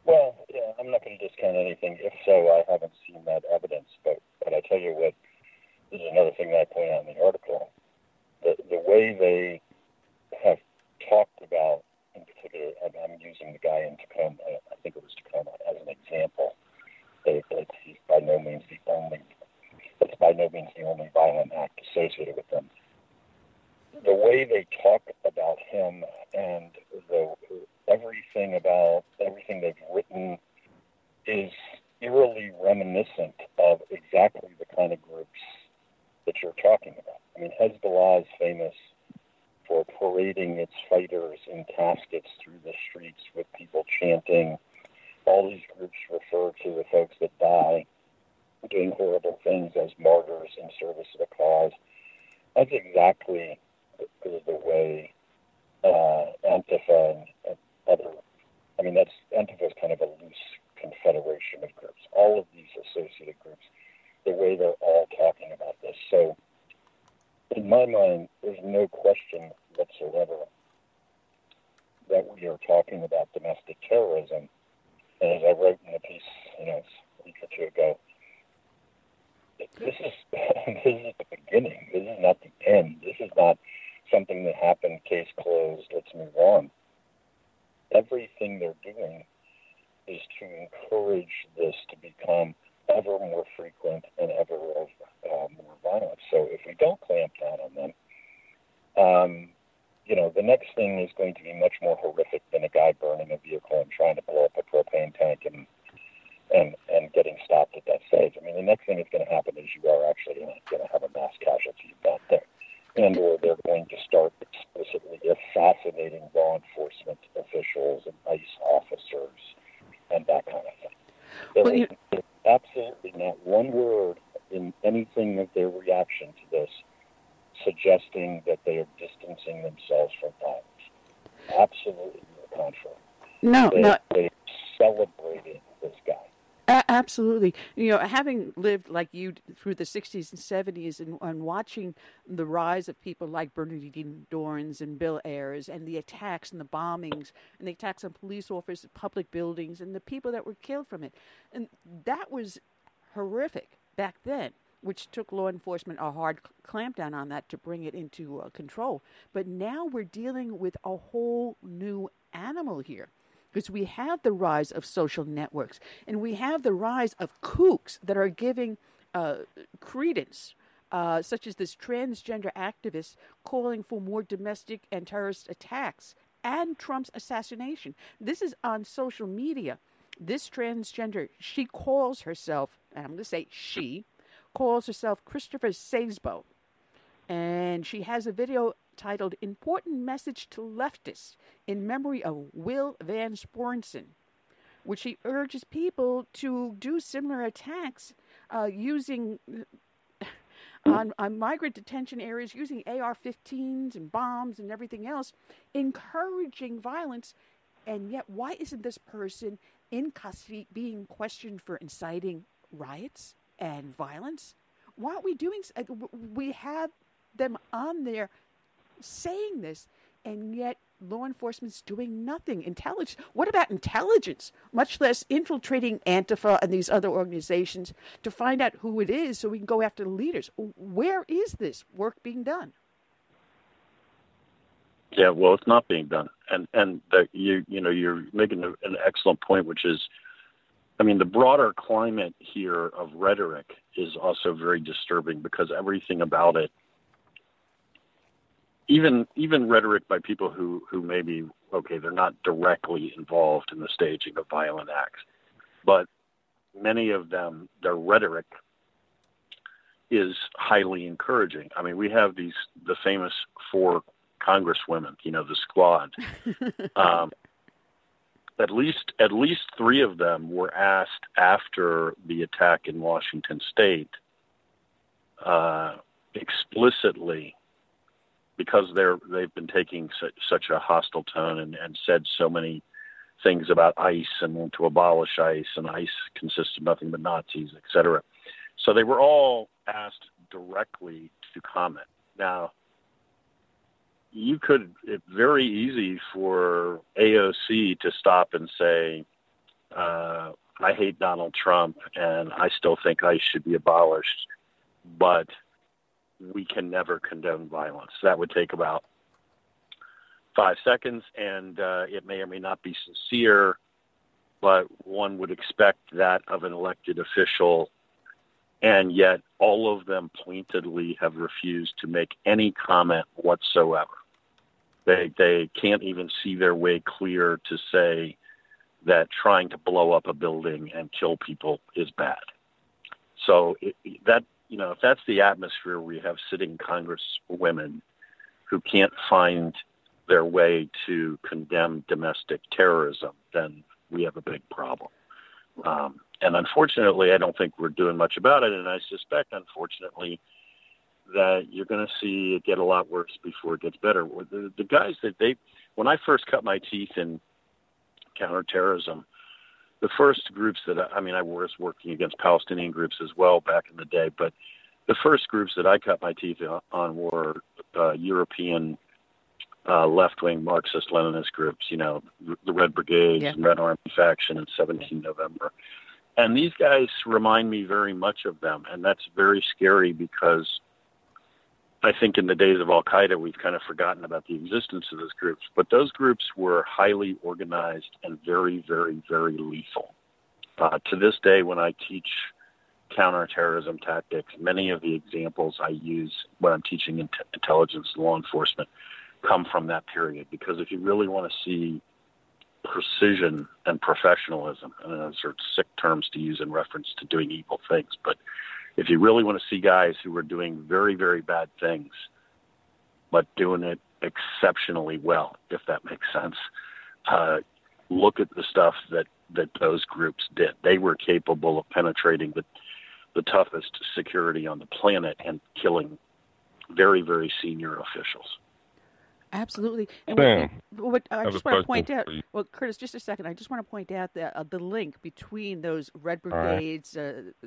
Well, yeah, I'm not going to discount anything. If so, I haven't seen that evidence. But I tell you what, this is another thing that I point out in the article. The way they have talked about, in particular, I'm using the guy in Tacoma, I think it was Tacoma, as an example. He's by no means the only violent act associated with them. The way they talk about him and everything they've written is eerily reminiscent of exactly the kind of groups that you're talking about. I mean, Hezbollah is famous for parading its fighters in caskets through the streets with people chanting. All these groups refer to the folks that die doing horrible things as martyrs in service of the cause. That's exactly the way Antifa and other, Antifa's kind of a loose confederation of groups. All of these associated groups, the way they're all talking about this. So, in my mind, there's no question whatsoever that we are talking about domestic terrorism. And as I wrote in a piece, a week or two ago, this is the beginning. This is not the end. This is not something that happened, case closed, let's move on. Everything they're doing is to encourage this to become ever more frequent and ever more violent. So if we don't clamp down on them, the next thing is going to be much more horrific than a guy burning a vehicle and trying to blow up a propane tank and getting stopped at that stage. I mean, the next thing that's going to happen is you are actually going to have a mass casualty event there. And or they're going to start explicitly assassinating law enforcement officials and ICE officers and that kind of thing. There's absolutely not one word in anything of their reaction to this suggesting that they are distancing themselves from violence. Absolutely the contrary. They're celebrating this guy. Absolutely. Having lived like you through the 60s and 70s and watching the rise of people like Bernardine Dorns and Bill Ayers and the attacks and the bombings and the attacks on police officers, public buildings, and the people that were killed from it. And that was horrific back then, which took law enforcement a hard clampdown on that to bring it into control. But now we're dealing with a whole new animal here. Because we have the rise of social networks, and we have the rise of kooks that are giving credence, such as this transgender activist calling for more domestic and terrorist attacks and Trump's assassination. This is on social media. This transgender, she calls herself, and I'm going to say she, calls herself Christopher Sazebo. And she has a video titled Important Message to Leftists in memory of Will Van Spornson, which she urges people to do similar attacks using on migrant detention areas, using AR-15s and bombs and everything else, encouraging violence. And yet, why isn't this person in custody being questioned for inciting riots and violence? Why aren't we doing? We have them on there saying this, and yet law enforcement's doing nothing. What about intelligence? Much less infiltrating Antifa and these other organizations to find out who it is so we can go after the leaders. Where is this work being done? Yeah, well, it's not being done, and you're making an excellent point, which is, I mean, the broader climate here of rhetoric is also very disturbing because everything about it, even rhetoric by people who maybe, okay, they're not directly involved in the staging of violent acts, but many of them, their rhetoric is highly encouraging. I mean, we have the famous 4 congresswomen, the squad. At least 3 of them were asked after the attack in Washington State explicitly, because they've been taking such a hostile tone and said so many things about ICE and want to abolish ICE, and ICE consists of nothing but Nazis, etc. So they were all asked directly to comment. Now, it's very easy for AOC to stop and say, I hate Donald Trump and I still think ICE should be abolished, but we can never condone violence. That would take about 5 seconds, and it may or may not be sincere, but one would expect that of an elected official, and yet all of them pointedly have refused to make any comment whatsoever. They can't even see their way clear to say that trying to blow up a building and kill people is bad. So if that's the atmosphere we have sitting congresswomen who can't find their way to condemn domestic terrorism, then we have a big problem. And unfortunately, I don't think we're doing much about it. And I suspect, unfortunately, that you're going to see it get a lot worse before it gets better. The guys when I first cut my teeth in counterterrorism, the first groups I was working against Palestinian groups as well back in the day, but the first groups that I cut my teeth on were European left-wing Marxist-Leninist groups, the Red Brigades and Red Army faction and 17 November. And these guys remind me very much of them, and that's very scary because I think in the days of Al-Qaeda, we've kind of forgotten about the existence of those groups. But those groups were highly organized and very, very, very lethal. To this day, when I teach counterterrorism tactics, many of the examples I use when I'm teaching intelligence and law enforcement come from that period. Because if you really want to see precision and professionalism, and those are sick terms to use in reference to doing evil things, but if you really want to see guys who are doing very, very bad things, but doing it exceptionally well, if that makes sense, look at the stuff that those groups did. They were capable of penetrating the toughest security on the planet and killing very, very senior officials. Absolutely. And what I just want to point out, well, Curtis, just a second. I just want to point out the link between those Red Brigades,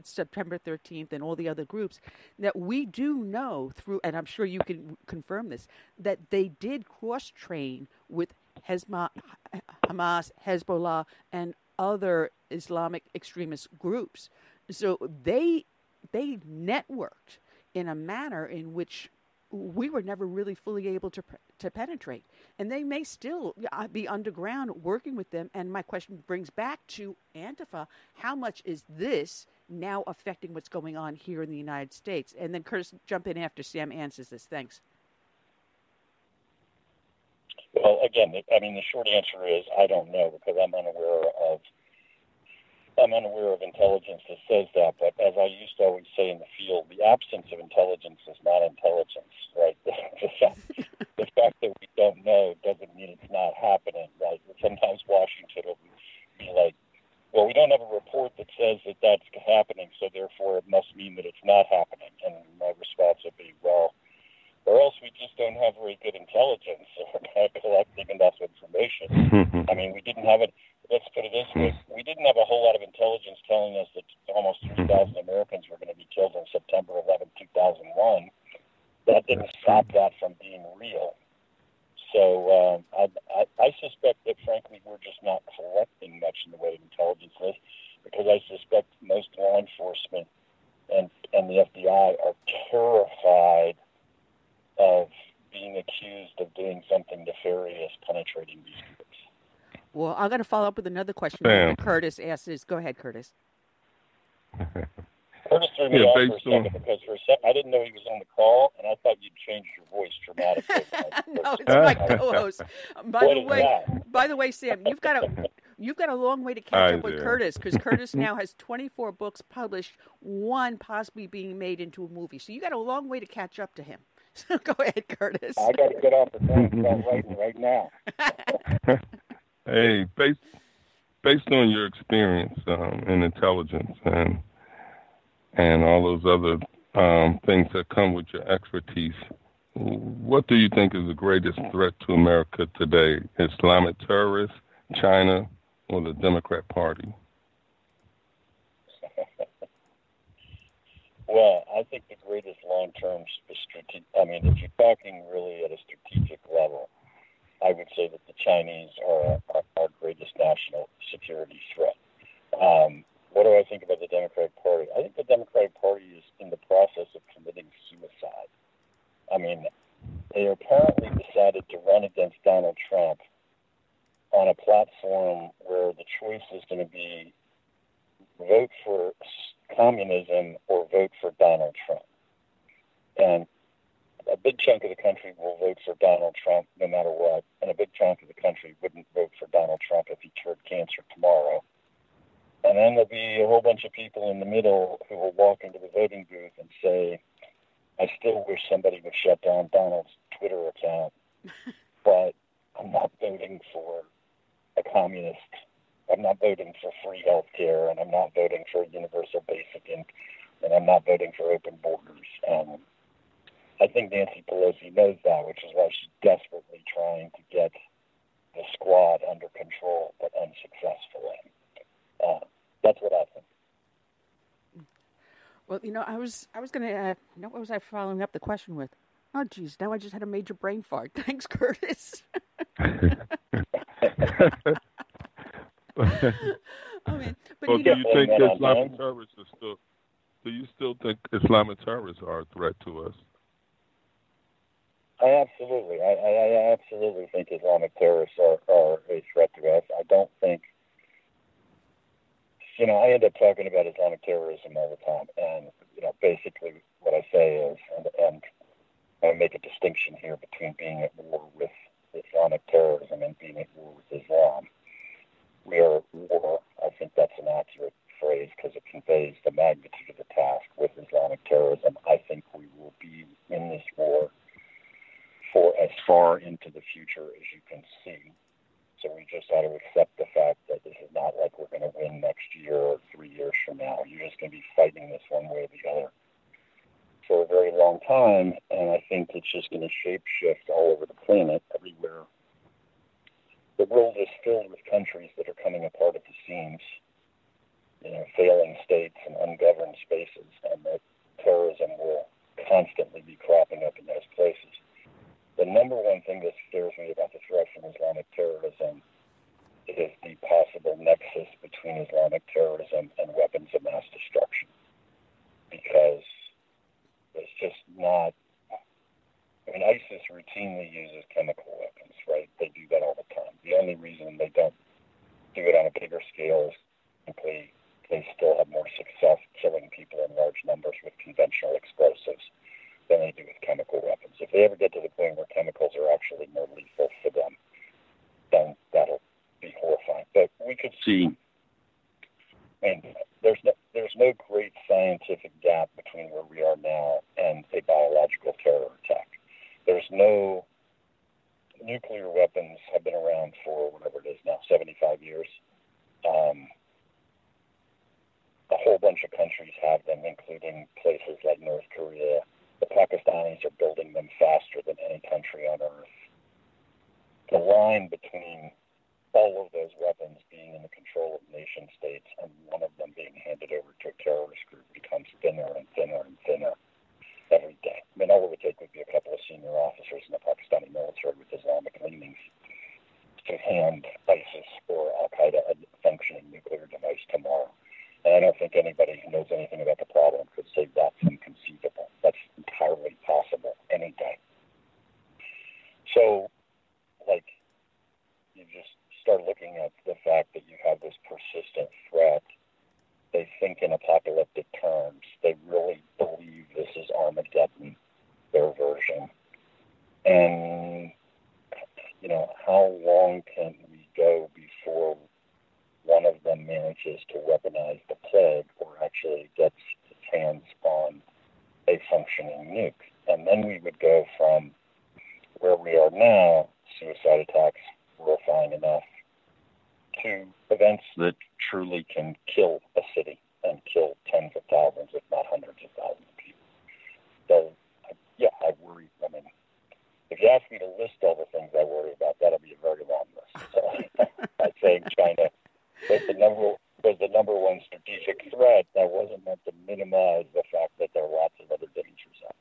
September 13th, and all the other groups that we do know through, and I'm sure you can confirm this, that they did cross-train with Hamas, Hezbollah, and other Islamic extremist groups. So they networked in a manner in which we were never really fully able to penetrate. And they may still be underground working with them. And my question brings back to Antifa, how much is this now affecting what's going on here in the United States? And then Curtis, jump in after Sam answers this. Thanks. Well, again, the short answer is I don't know, because I'm unaware of intelligence that says that. But as I used to always say in the field, the absence of intelligence is not intelligence, right? The fact that we don't know doesn't mean it's not happening, right? Sometimes Washington will be like, well, we don't have a report that says that that's happening, so therefore it must mean that it's not happening. And my response would be, well, or else we just don't have very good intelligence or collecting enough information. I mean, we didn't have it. Let's put it this way. We didn't have a whole lot of intelligence telling us that almost 3,000 Americans were going to be killed on September 11, 2001. That didn't stop that from being real. So I suspect that, frankly, we're just not collecting much in the way of intelligence list, because I suspect most law enforcement and the FBI are terrified of being accused of doing something nefarious, penetrating these groups. Well, I'm going to follow up with another question that Curtis asked. Go ahead, Curtis. Curtis threw me off for a second because I didn't know he was on the call, and I thought you'd changed your voice dramatically. No, it's my co-host. By the way, Sam, you've got a long way to catch up with Curtis, because Curtis now has 24 books published, one possibly being made into a movie. So you got a long way to catch up to him. So go ahead, Curtis. I got to get off the phone and start writing right now. Hey, based on your experience in intelligence and all those other things that come with your expertise, what do you think is the greatest threat to America today? Islamic terrorists, China, or the Democrat Party? Well, I think the greatest long-term if you're talking really at a strategic level, I would say that the Chinese are our greatest national security threat. What do I think about the Democratic Party? I think the Democratic Party is in the process of committing suicide. I mean, they apparently decided to run against Donald Trump on a platform where the choice is going to be vote for communism or vote for Donald Trump. And a big chunk of the country will vote for Donald Trump no matter what, and a big chunk of the country wouldn't vote for Donald Trump if he cured cancer tomorrow. And then there'll be a whole bunch of people in the middle who will walk into the voting booth and say, I still wish somebody would shut down Donald's Twitter account, but I'm not voting for a communist. I'm not voting for free health care, and I'm not voting for universal basic income, and I'm not voting for open borders. I think Nancy Pelosi knows that, which is why she's desperately trying to get the squad under control, but unsuccessfully. That's what I think. Well, I was going to, what was I following up the question with? Oh, geez, now I just had a major brain fart. Thanks, Curtis. Do you think Islamic terrorists are still? Do you still think Islamic terrorists are a threat to us? I absolutely think Islamic terrorists are a threat to us. I don't think. I end up talking about Islamic terrorism all the time, and basically what I say is, and I make a distinction here between being at war with Islamic terrorism and being at war with Islam. We are at war. I think that's an accurate phrase because it conveys the magnitude of the task with Islamic terrorism. I think we will be in this war for as far into the future as you can see. So we just ought to accept the fact that this is not like we're going to win next year or 3 years from now. You're just going to be fighting this one way or the other for a very long time, and I think it's just going to shape-shift all over the planet, everywhere. The world is filled with countries that are coming apart at the seams, failing states and ungoverned spaces, and that terrorism will constantly be cropping up in those places. The number one thing that scares me about the threat from Islamic terrorism is the possible nexus between Islamic terrorism and weapons of mass destruction. Because it's just not... ISIS routinely uses chemical weapons, right? They do that all the time. The only reason they don't do it on a bigger scale is simply they still have more success killing people in large numbers with conventional explosives than they do with chemical weapons. If they ever get to the point where chemicals are actually more lethal for them, then that'll be horrifying. But we could see, there's no great scientific gap between where we are now and a biological terror attack. There's no nuclear weapons have been around for whatever it is now, 75 years. A whole bunch of countries have them, including places like North Korea. The Pakistanis are building them faster than any country on earth. The line between all of those weapons being in the control of nation states and one of them being handed over to a terrorist group becomes thinner and thinner and thinner every day. All it would take would be a couple of senior officers in the Pakistani military with Islamic nuke. And then we would go from where we are now, suicide attacks horrifying enough, to events that truly can kill a city and kill tens of thousands, if not hundreds of thousands of people. So, yeah, I worry. I mean, if you ask me to list all the things I worry about, that'll be a very long list. So I'd say China was the number one strategic threat. That wasn't meant to minimize the fact that there are lots of other dangers out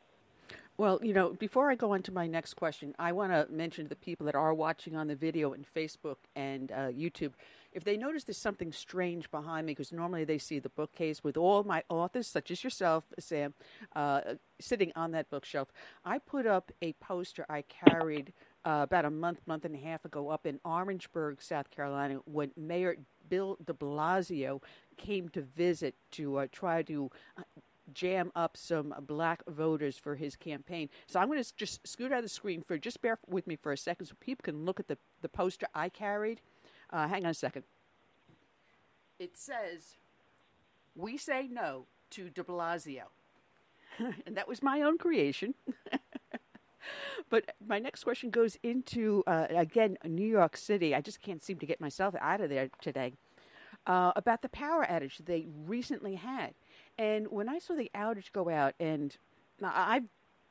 there. Well, you know, before I go on to my next question, I want to mention to the people that are watching on the video in Facebook and YouTube, if they notice there's something strange behind me, because normally they see the bookcase with all my authors, such as yourself, Sam, sitting on that bookshelf. I put up a poster I carried about a month and a half ago up in Orangeburg, South Carolina, when Mayor Bill de Blasio came to visit to try to jam up some black voters for his campaign. So I'm going to just scoot out of the screen just bear with me for a second so people can look at the poster I carried. Hang on a second. It says, "We say no to de Blasio." And that was my own creation. But my next question goes into, again, New York City. I just can't seem to get myself out of there today. About the power outage they recently had. And when I saw the outage go out, and I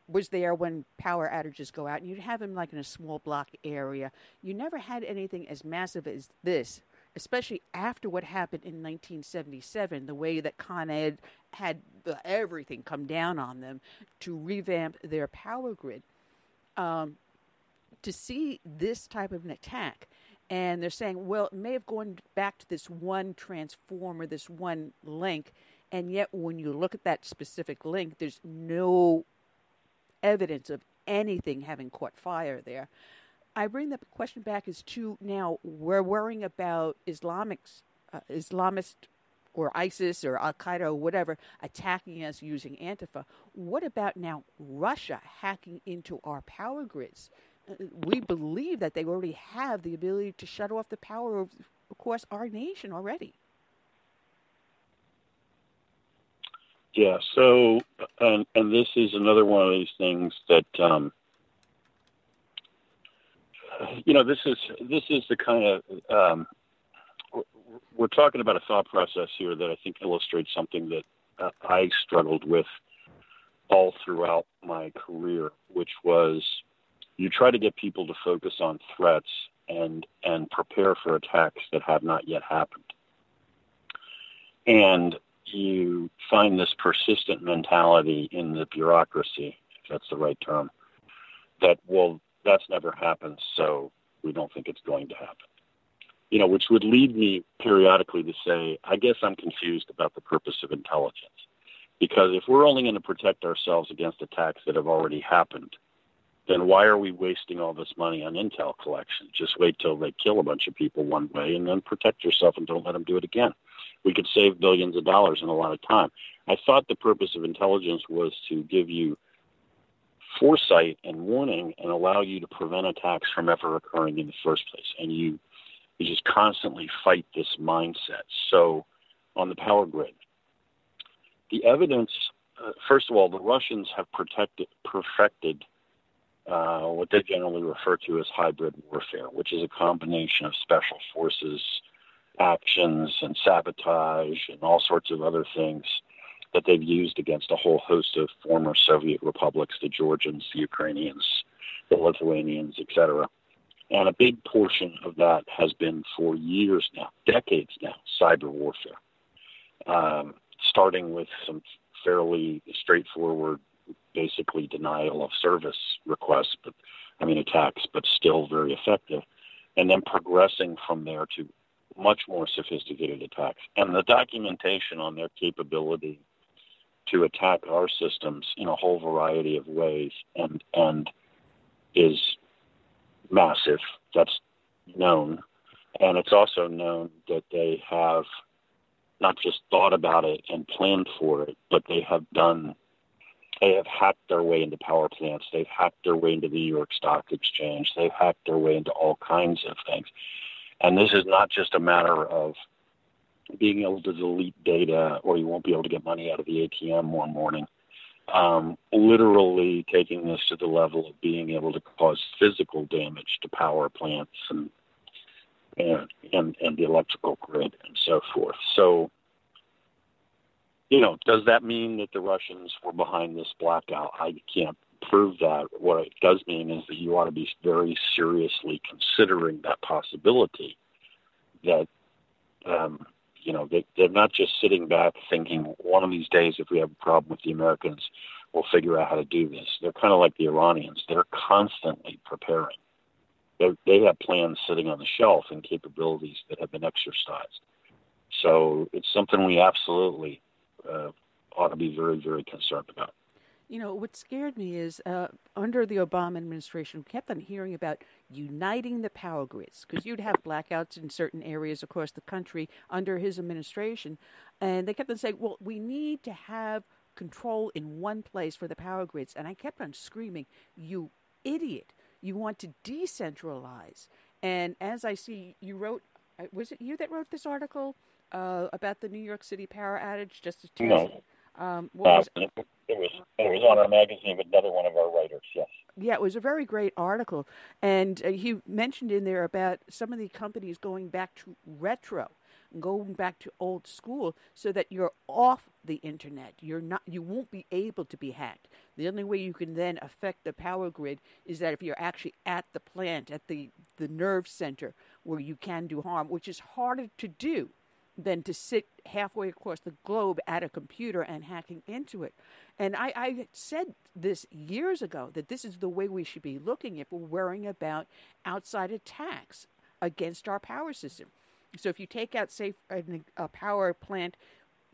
was there when power outages go out, and you'd have them like in a small block area. You never had anything as massive as this, especially after what happened in 1977, the way that Con Ed had everything come down on them to revamp their power grid. To see this type of an attack, and they're saying, well, it may have gone back to this one transformer, this one link, and yet when you look at that specific link, there's no evidence of anything having caught fire there. I bring the question back as to now we're worrying about Islamist or ISIS or Al-Qaeda or whatever attacking us using Antifa. What about now Russia hacking into our power grids? We believe that they already have the ability to shut off the power of course, our nation already. Yeah, so, and this is another one of these things that, this is the kind of, we're talking about a thought process here that I think illustrates something that I struggled with all throughout my career, which was you try to get people to focus on threats and prepare for attacks that have not yet happened. And you find this persistent mentality in the bureaucracy, if that's the right term, that, well, that's never happened, so we don't think it's going to happen. Which would lead me periodically to say, I guess I'm confused about the purpose of intelligence. Because if we're only going to protect ourselves against attacks that have already happened, then why are we wasting all this money on intel collection? Just wait till they kill a bunch of people one way and then protect yourself and don't let them do it again. We could save billions of dollars in a lot of time. I thought the purpose of intelligence was to give you foresight and warning and allow you to prevent attacks from ever occurring in the first place. And you just constantly fight this mindset. So on the power grid, the evidence, first of all, the Russians have perfected what they generally refer to as hybrid warfare, which is a combination of special forces actions and sabotage and all sorts of other things that they've used against a whole host of former Soviet republics, the Georgians, the Ukrainians, the Lithuanians, etc. And a big portion of that has been for years now, decades now, cyber warfare, starting with some fairly straightforward, basically denial of service requests, attacks, but still very effective, and then progressing from there to much more sophisticated attacks. And the documentation on their capability to attack our systems in a whole variety of ways and is massive. That's known. And it's also known that they have not just thought about it and planned for it, but they have hacked their way into power plants. They've hacked their way into the New York Stock Exchange. They've hacked their way into all kinds of things. And this is not just a matter of being able to delete data or you won't be able to get money out of the ATM one morning. literally taking this to the level of being able to cause physical damage to power plants and the electrical grid and so forth. So, does that mean that the Russians were behind this blackout? I can't prove that. What it does mean is that you ought to be very seriously considering that possibility, that, they're not just sitting back thinking one of these days if we have a problem with the Americans, we'll figure out how to do this. They're kind of like the Iranians. They're constantly preparing. They have plans sitting on the shelf and capabilities that have been exercised. So it's something we absolutely ought to be very, very concerned about. What scared me is under the Obama administration, we kept on hearing about uniting the power grids, because you'd have blackouts in certain areas across the country under his administration. And they kept on saying, well, we need to have control in one place for the power grids. And I kept on screaming, you idiot. You want to decentralize. And as I see, you wrote, was it you that wrote this article about the New York City power outage? Just to No. It was on our magazine, but another one of our writers, yes. Yeah, it was a very great article. And he mentioned in there about some of the companies going back to retro, going back to old school, so that you're off the internet. You won't be able to be hacked. The only way you can then affect the power grid is that if you're actually at the plant, at the nerve center where you can do harm, which is harder to do than to sit halfway across the globe at a computer and hacking into it. And I said this years ago, that this is the way we should be looking if we're worrying about outside attacks against our power system. So if you take out, say, a power plant,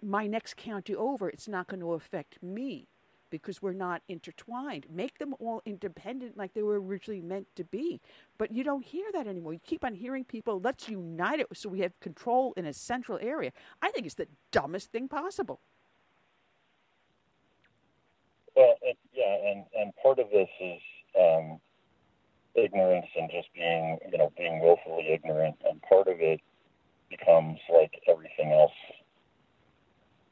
my next county over, it's not going to affect me because we're not intertwined. Make them all independent like they were originally meant to be. But you don't hear that anymore. You keep on hearing people, let's unite it so we have control in a central area. I think it's the dumbest thing possible. Well, and part of this is ignorance and just being willfully ignorant, and part of it becomes like everything else,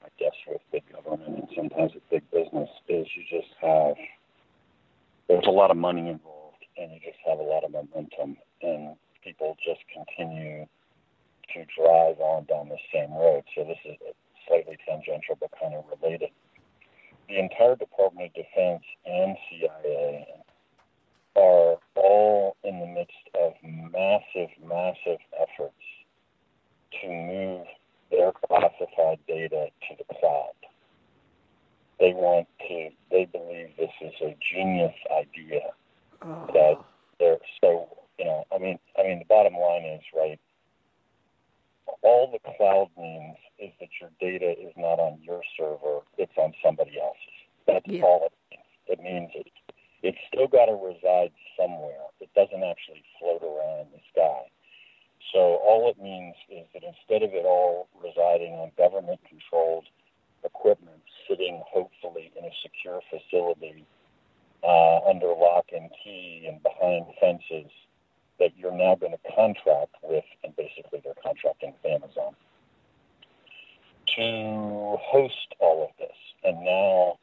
I guess, with big government and sometimes with big business, is there's a lot of money involved, and you just have a lot of momentum, and people just continue to drive on down the same road. So this is slightly tangential but kind of related. The entire Department of Defense and CIA are all in the midst of massive, massive efforts to move their classified data to the cloud. They believe this is a genius idea. That they're so, the bottom line is, right, all the cloud means is that your data is not on your server, it's on somebody else's. That's all it means. It means it's still got to reside somewhere. It doesn't actually float around in the sky. So all it means is that instead of it all residing on government-controlled equipment sitting hopefully in a secure facility under lock and key and behind fences, that you're now going to contract with, and basically they're contracting with Amazon, to host all of this. And now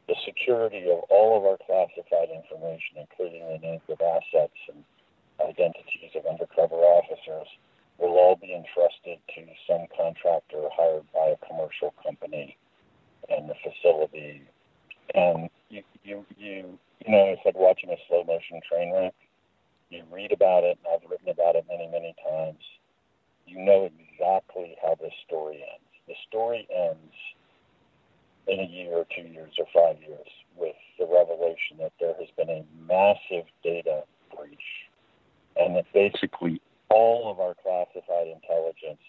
the security of all of our classified information, including the names of assets and identities of undercover officers, will all be entrusted to some contractor hired by a commercial company and the facility. And it's like watching a slow motion train wreck. You read about it, and I've written about it many, many times. You know exactly how this story ends. The story ends in a year or 2 years or 5 years with the revelation that there has been a massive data breach, and that basically all of our classified intelligence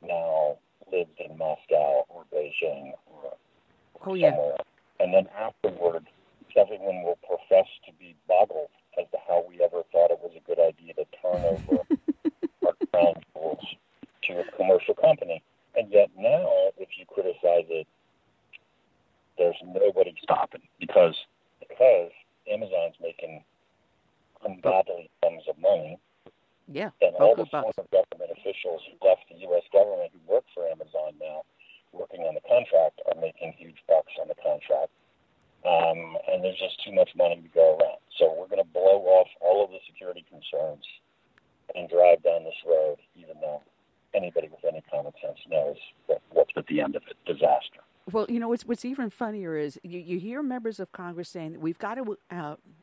now lives in Moscow or Beijing or somewhere else. And then afterward, everyone will profess to be boggled as to how we ever thought it was a good idea to turn over our crown jewels to a commercial company. And yet now, if you criticize it, there's nobody stopping because Amazon's making ungodly sums of money. Yeah, and all the former government officials who left the U.S. government who work for Amazon now, working on the contract, are making huge bucks on the contract. what's even funnier is you hear members of Congress saying that we've got to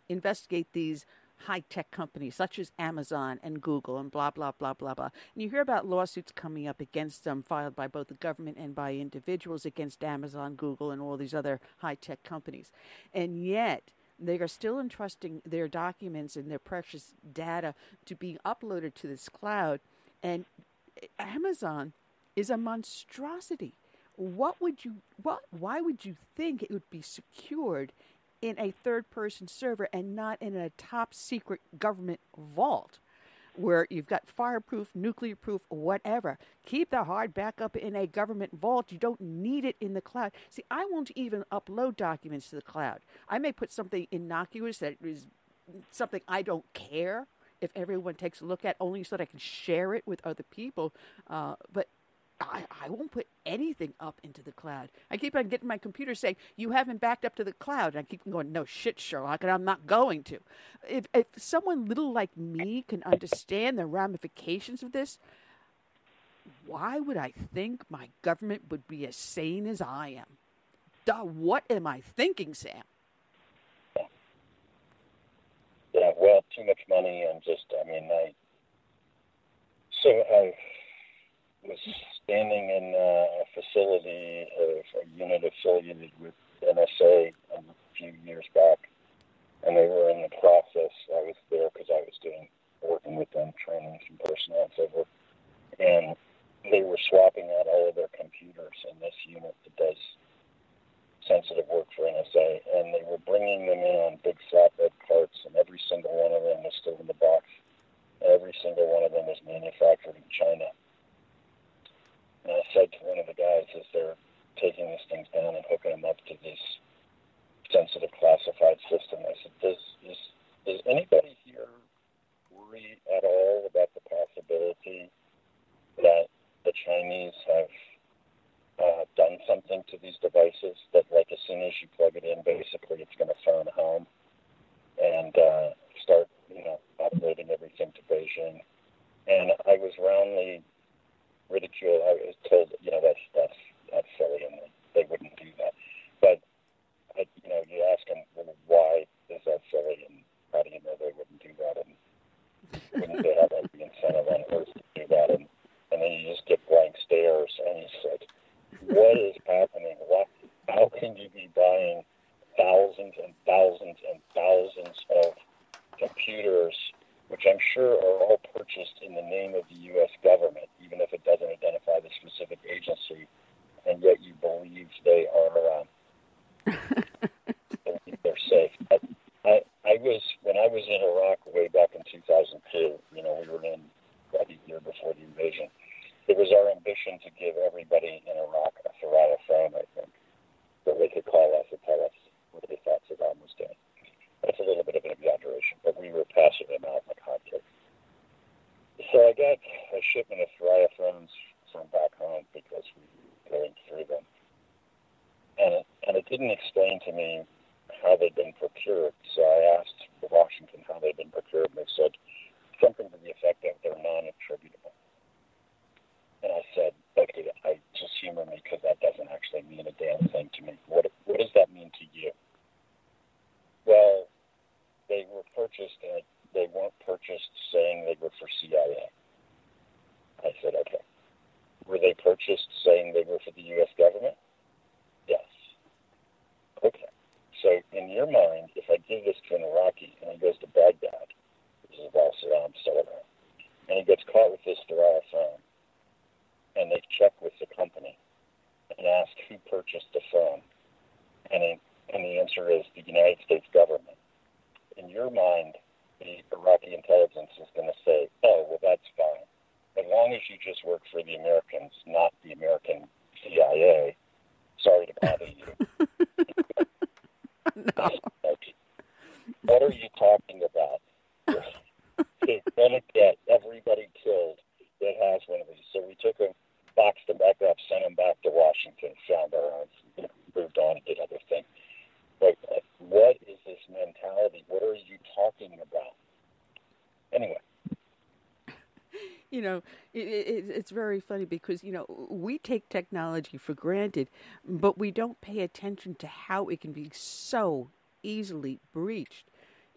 investigate these high-tech companies such as Amazon and Google and blah, blah, blah, blah, blah. And you hear about lawsuits coming up against them filed by both the government and by individuals against Amazon, Google, and all these other high-tech companies. And yet they are still entrusting their documents and their precious data to be uploaded to this cloud. And Amazon is a monstrosity. Why would you think it would be secured in a third-person server and not in a top-secret government vault where you've got fireproof, nuclear-proof, whatever? Keep the hard backup in a government vault. You don't need it in the cloud. See, I won't even upload documents to the cloud. I may put something innocuous that is something I don't care if everyone takes a look at, only so that I can share it with other people. But I won't put anything up into the cloud. I keep on getting my computer saying, you haven't backed up to the cloud. And I keep going, no shit, Sherlock, and I'm not going to. If someone little like me can understand the ramifications of this, why would I think my government would be as sane as I am? Duh, what am I thinking, Sam? Yeah, well, too much money and I was standing in a facility of a unit affiliated with NSA a few years back, and they were in the process. I was there because I was working with them, training some personnel and so forth, and they were swapping out all of their computers in this unit that does sensitive work for NSA, and they were bringing them in on big flatbed carts, and every single one of them was still in the box. Every single one of them was manufactured in China. And I said to one of the guys as they're taking these things down and hooking them up to this sensitive classified system, I said, does anybody here worry at all about the possibility that the Chinese have done something to these devices, that like as soon as you plug it in, basically it's going to phone home and start, uploading everything to Beijing? And I was roundly ridiculed. I was told, that's silly, and they wouldn't do that. But you ask them, well, why is that silly, and how do you know they wouldn't do that, and wouldn't they have every incentive on earth to do that? And then you just get blank stares, and you said, what is happening? How can you be buying thousands and thousands and thousands of computers, which I'm sure are all purchased in the name of the U.S. government, even if it doesn't identify the specific agency, and yet you believe they are they're safe? When I was in Iraq way back in 2002, we were in about a year before the invasion. It was our ambition to give everybody in Iraq a Thuraya phone, I think, so they could call us and tell us what they thought Saddam was doing. That's a little bit of an exaggeration, but we were passing them out like hotcakes. So I got a shipment of Thuraya phones from back home because we were going through them. And it didn't explain to me how they'd been procured. So I asked Washington how they'd been procured, and they said something to the effect of they're non-attributable. And I said, okay, just humor me, because that doesn't actually mean a damn thing to me. What does that mean to you? Well, they were purchased, and they weren't purchased saying they were for CIA. I said, okay. Were they purchased saying they were for the U.S. government? Yes. Okay. So in your mind, if I give this to an Iraqi and he goes to Baghdad, which is while Saddam's still around, and he gets caught with this Thuraya phone, and they check with the company and ask who purchased the phone, and the answer is the United States government. In your mind, the Iraqi intelligence is going to say, oh, well, that's fine. As long as you just work for the Americans, not the American CIA, sorry to bother you. No. What are you talking about? You're going to get everybody killed that has one of these. So we took them, boxed them back up, sent them back to Washington, found our own, moved on and did other things. But what is this mentality? What are you talking about? Anyway. It's very funny because, we take technology for granted, but we don't pay attention to how it can be so easily breached.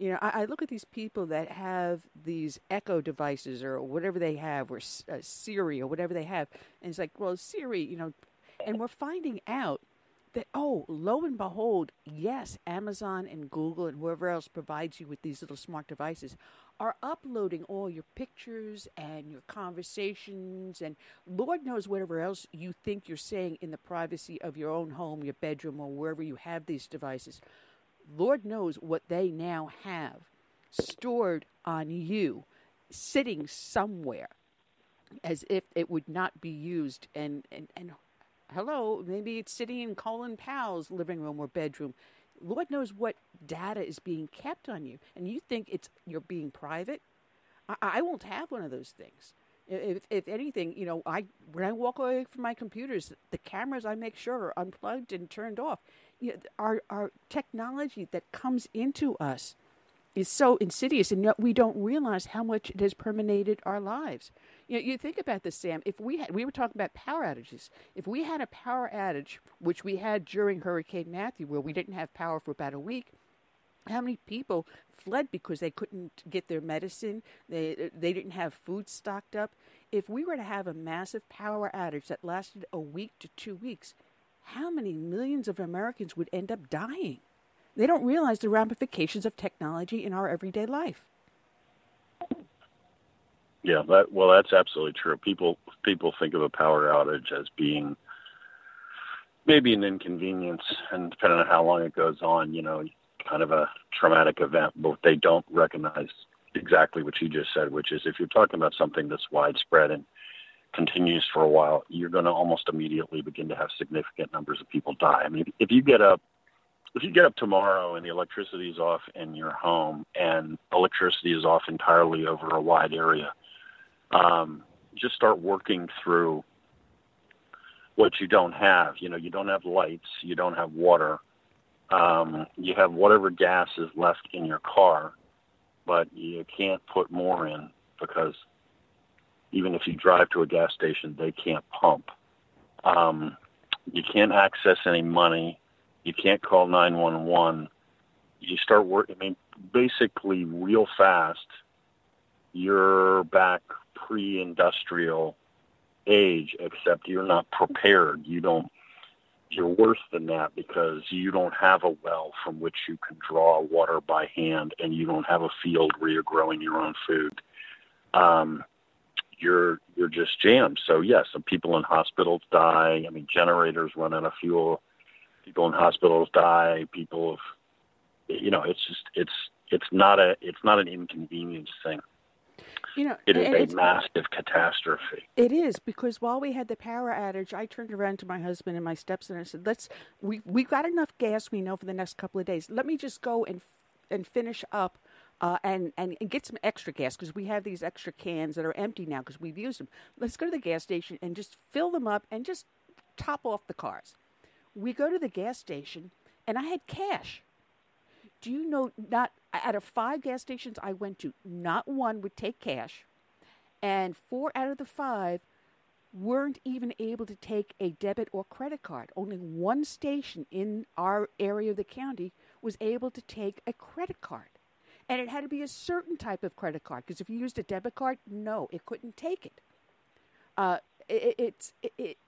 I look at these people that have these Echo devices or whatever they have, or Siri or whatever they have, and it's like, well, Siri, and we're finding out that, lo and behold, yes, Amazon and Google and whoever else provides you with these little smart devices are uploading all your pictures and your conversations and Lord knows whatever else you think you're saying in the privacy of your own home, your bedroom, or wherever you have these devices. Lord knows what they now have stored on you, sitting somewhere as if it would not be used. And hello, maybe it's sitting in Colin Powell's living room or bedroom. Lord knows what data is being kept on you. And you think you're being private? I won't have one of those things. If anything, when I walk away from my computers, the cameras I make sure are unplugged and turned off. Our technology that comes into us is so insidious, and yet we don't realize how much it has permeated our lives. You think about this, Sam. If we were talking about power outages. If we had a power outage, which we had during Hurricane Matthew, where we didn't have power for about a week, how many people fled because they couldn't get their medicine? They didn't have food stocked up. If we were to have a massive power outage that lasted a week to 2 weeks, how many millions of Americans would end up dying? They don't realize the ramifications of technology in our everyday life. Yeah, that's absolutely true. People think of a power outage as being maybe an inconvenience, and depending on how long it goes on, kind of a traumatic event, but they don't recognize exactly what you just said, which is if you're talking about something that's widespread and continues for a while, you're going to almost immediately begin to have significant numbers of people die. I mean, if you get up tomorrow and the electricity is off in your home and electricity is off entirely over a wide area, just start working through what you don't have. You don't have lights, you don't have water, you have whatever gas is left in your car, but you can't put more in because even if you drive to a gas station, they can't pump. You can't access any money. You can't call 911. You start working. I mean, basically, real fast, you're back pre-industrial age, except you're not prepared. You're worse than that because you don't have a well from which you can draw water by hand, and you don't have a field where you're growing your own food. You're just jammed. So yes, some people in hospitals die. I mean, generators run out of fuel. People in hospitals die. It's not an inconvenience thing. It is a massive catastrophe. It is, because while we had the power outage, I turned around to my husband and my stepson and I said, we've got enough gas, we know, for the next couple of days. Let me just go and finish up and get some extra gas, because we have these extra cans that are empty now because we've used them. Let's go to the gas station and just fill them up and just top off the cars. We go to the gas station and I had cash. Do you know, not out of 5 gas stations I went to, not one would take cash, and 4 out of the 5 weren't even able to take a debit or credit card. Only one station in our area of the county was able to take a credit card. And it had to be a certain type of credit card, because if you used a debit card, no, it couldn't take it. It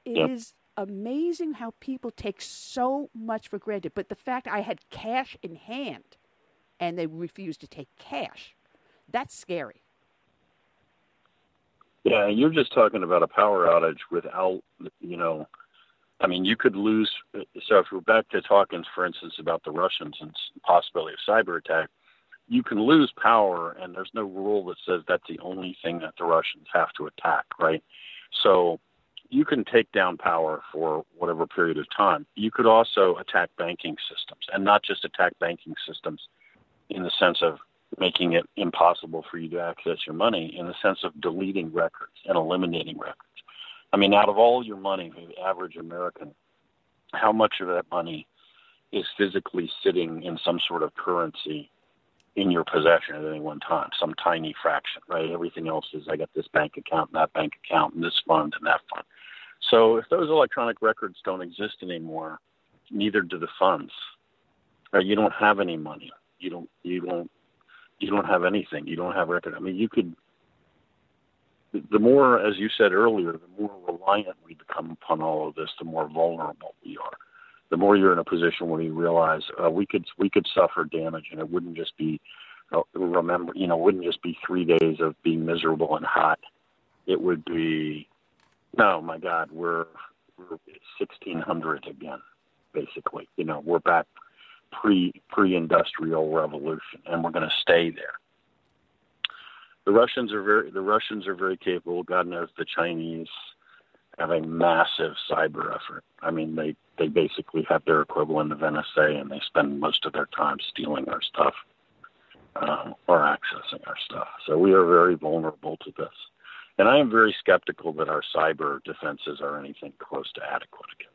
is amazing how people take so much for granted. But the fact I had cash in hand and they refused to take cash, that's scary. Yeah, you're just talking about a power outage without, I mean, you could lose. So if we're back to talking, for instance, about the Russians and the possibility of cyber attack, you can lose power, and there's no rule that says that's the only thing that the Russians have to attack, right? So you can take down power for whatever period of time. You could also attack banking systems, and not just attack banking systems in the sense of making it impossible for you to access your money, in the sense of deleting records and eliminating records. I mean, out of all your money, the average American, how much of that money is physically sitting in some sort of currency in your possession at any one time, some tiny fraction, right? Everything else is, I got this bank account and that bank account and this fund and that fund. So if those electronic records don't exist anymore, neither do the funds. Right? You don't have any money. You don't have anything. You don't have record. I mean, you could. The more, as you said earlier, the more reliant we become upon all of this, the more vulnerable we are. The more you're in a position where you realize we could suffer damage, and it wouldn't just be wouldn't just be 3 days of being miserable and hot. It would be, no, my God, we're 1600 again, basically. We're back pre-industrial revolution, and we're going to stay there. The Russians are very capable. God knows the Chinese have a massive cyber effort. I mean, they basically have their equivalent of NSA, and they spend most of their time stealing our stuff or accessing our stuff. So we are very vulnerable to this. And I am very skeptical that our cyber defenses are anything close to adequate against.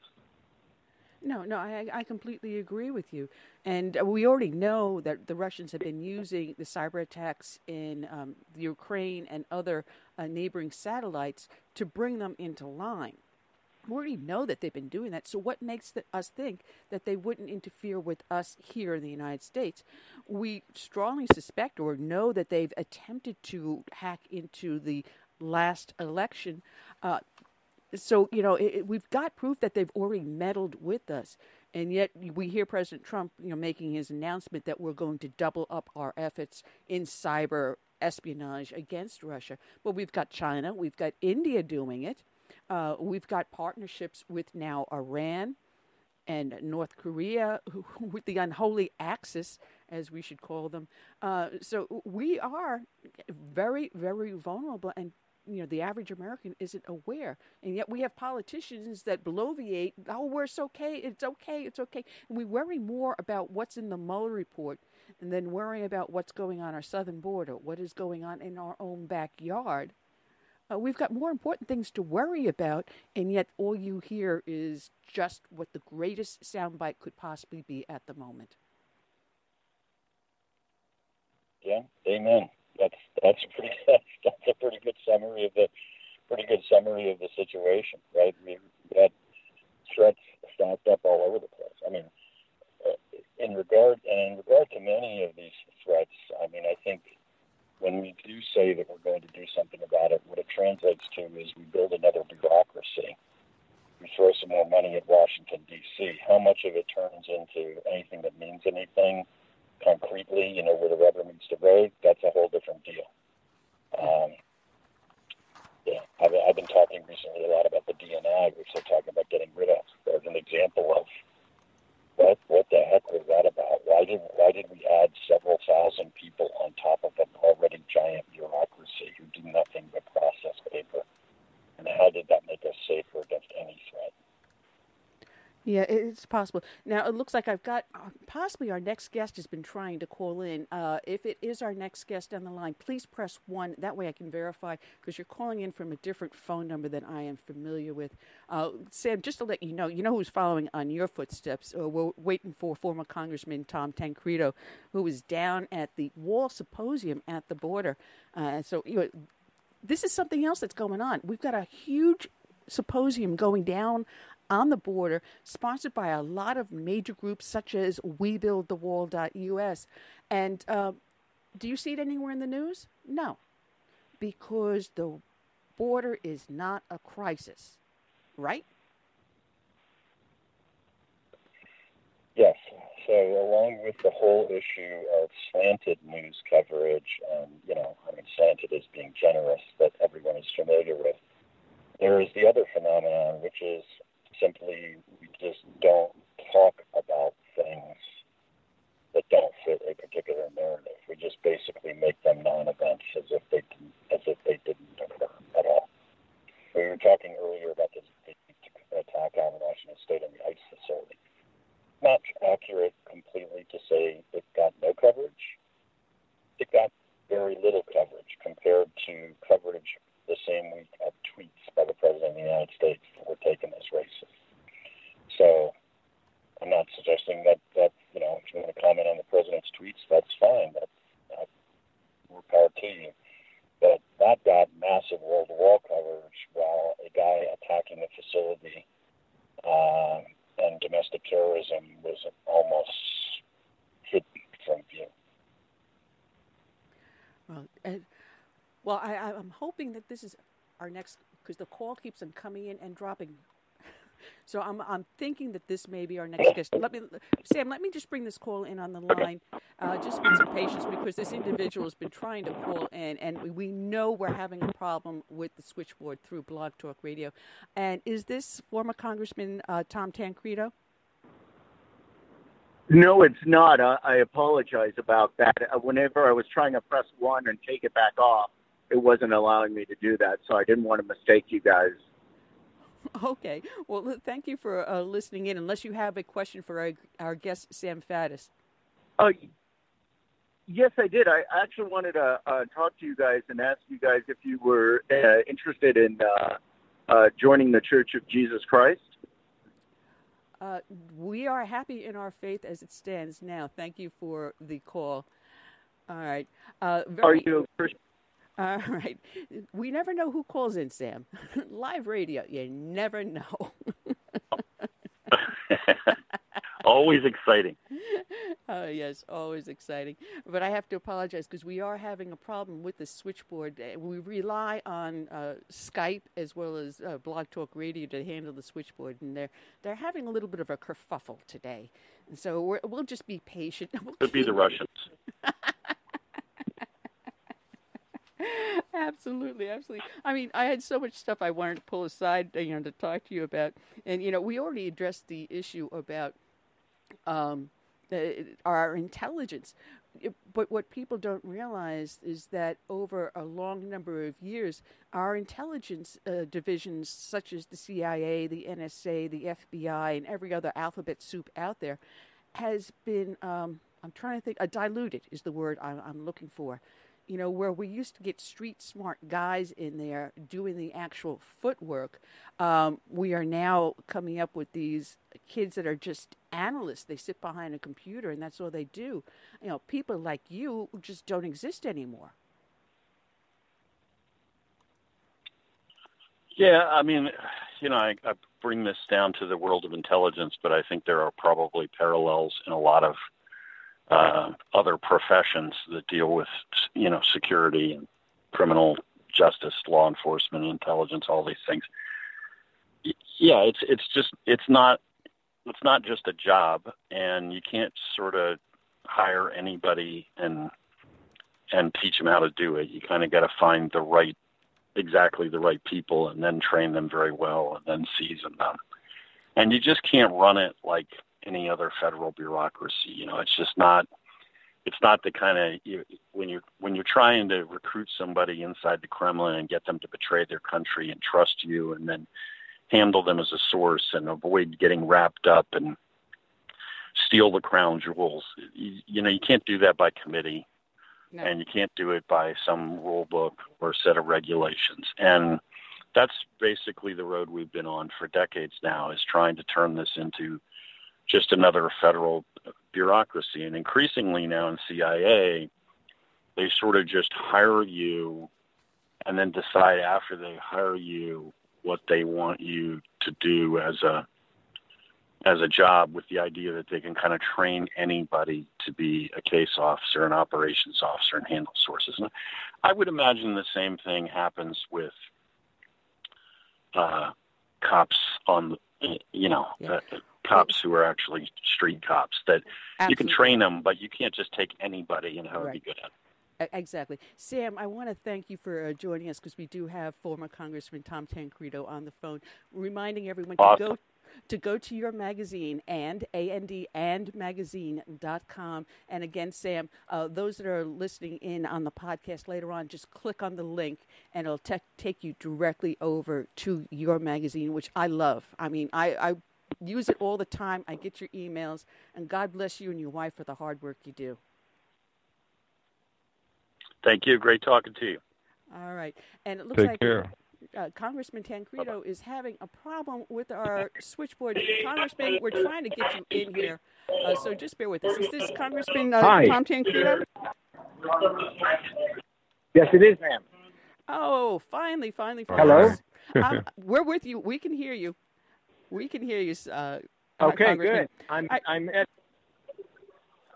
No, I completely agree with you. And we already know that the Russians have been using the cyber attacks in Ukraine and other neighboring satellites to bring them into line. We already know that they've been doing that. So what makes us think that they wouldn't interfere with us here in the United States? We strongly suspect or know that they've attempted to hack into the last election. So, we've got proof that they've already meddled with us. And yet we hear President Trump, making his announcement that we're going to double up our efforts in cyber espionage against Russia. Well, we've got China. We've got India doing it. We've got partnerships with now Iran and North Korea, with the unholy axis, as we should call them. So we are very, very vulnerable, and the average American isn't aware. And yet we have politicians that bloviate, it's okay. And we worry more about what's in the Mueller report and then worry about what's going on our southern border, what is going on in our own backyard. We've got more important things to worry about, and yet all you hear is just what the greatest soundbite could possibly be at the moment. Yeah, amen. That's a pretty good summary of the situation, right? We've got threats stacked up all over the place. I mean, in regard to many of these threats, I mean, I think when we do say that we're going to do something about it, what it translates to is we build another bureaucracy. We throw some more money at Washington, D.C. How much of it turns into anything that means anything concretely, where the rubber meets the road, that's a whole different deal. I've been talking recently a lot about the DNI, which they're talking about getting rid of. As an example of what the heck was that about? Why did we add several thousand people on top of an already giant bureaucracy who do nothing but process paper? And how did that make us safer against any threat? Yeah, it's possible. Now, it looks like I've got possibly our next guest has been trying to call in. If it is our next guest on the line, please press 1. That way I can verify, because you're calling in from a different phone number than I am familiar with. Sam, just to let you know who's following on your footsteps. We're waiting for former Congressman Tom Tancredo, who is down at the Wall Symposium at the border. So this is something else that's going on. We've got a huge symposium going down on the border, sponsored by a lot of major groups such as WeBuildTheWall.us. And do you see it anywhere in the news? No, because the border is not a crisis, right? Yes. So along with the whole issue of slanted news coverage, and, slanted is being generous, that everyone is familiar with, there is the other phenomenon, which is simply we just don't talk about things that don't fit a particular narrative. We just basically make them non-events as if they didn't occur at all. We were talking earlier about the attack on Washington State and the ICE facility. Not accurate completely to say it got no coverage. It got very little coverage compared to coverage the same week of tweets by the President of the United States that were taken as racist. So I'm not suggesting that if you want to comment on the President's tweets, that's fine. power to you. But that got massive wall-to-wall coverage while a guy attacking a facility and domestic terrorism was almost hidden from view. Well, I'm hoping that this is our next, because the call keeps on coming in and dropping. So I'm thinking that this may be our next guest. Sam, let me just bring this call in on the line. Just with some patience, because this individual has been trying to call in, and we know we're having a problem with the switchboard through Blog Talk Radio. And is this former Congressman Tom Tancredo? No, it's not. I apologize about that. Whenever I was trying to press 1 and take it back off, it wasn't allowing me to do that, so I didn't want to mistake you guys. Okay. Well, thank you for listening in, unless you have a question for our guest, Sam Faddis. Yes, I did. I actually wanted to talk to you guys and ask you guys if you were interested in joining the Church of Jesus Christ. We are happy in our faith as it stands now. Thank you for the call. All right. Are you a Christian? All right. We never know who calls in, Sam. Live radio, you never know. Always exciting. Yes, always exciting. But I have to apologize because we are having a problem with the switchboard. We rely on Skype as well as Blog Talk Radio to handle the switchboard, and they're having a little bit of a kerfuffle today. And so we'll just be patient. Could be the Russians. Absolutely. I mean, I had so much stuff I wanted to pull aside, to talk to you about. And, we already addressed the issue about our intelligence. But what people don't realize is that over a long number of years, our intelligence divisions, such as the CIA, the NSA, the FBI, and every other alphabet soup out there, has been, I'm trying to think, diluted is the word I'm looking for. Where we used to get street smart guys in there doing the actual footwork, we are now coming up with these kids that are just analysts. They sit behind a computer and that's all they do. People like you just don't exist anymore. Yeah, I mean, I bring this down to the world of intelligence, but I think there are probably parallels in a lot of other professions that deal with, security and criminal justice, law enforcement, intelligence, all these things. Yeah, it's not just a job, and you can't sort of hire anybody and teach them how to do it. You kind of got to find exactly the right people, and then train them very well, and then season them. And you just can't run it like any other federal bureaucracy. It's not the kind of, when you're trying to recruit somebody inside the Kremlin and get them to betray their country and trust you, and then handle them as a source and avoid getting wrapped up and steal the crown jewels. You can't do that by committee. No. And you can't do it by some rule book or set of regulations. And that's basically the road we've been on for decades now, is trying to turn this into just another federal bureaucracy. And increasingly now in CIA, they sort of just hire you and then decide after they hire you what they want you to do as a job, with the idea that they can kind of train anybody to be a case officer, an operations officer, and handle sources. And I would imagine the same thing happens with cops on, cops who are actually street cops, that Absolutely. You can train them, but you can't just take anybody and have them be good at it. Exactly. Sam, I want to thank you for joining us, because we do have former Congressman Tom Tancredo on the phone, reminding everyone to go to your magazine, andmagazine.com. And again, Sam, those that are listening in on the podcast later on, just click on the link and it'll take you directly over to your magazine, which I love. I mean, I use it all the time. I get your emails, and God bless you and your wife for the hard work you do. Thank you. Great talking to you. All right. And it looks Take care. Congressman Tancredo is having a problem with our switchboard. Congressman, we're trying to get you in here, so just bear with us. Is this Congressman Tom Tancredo? Yes, it is, ma'am. Oh, finally. Hello? We're with you. We can hear you. We can hear you. Okay, Congressman. good. I'm at.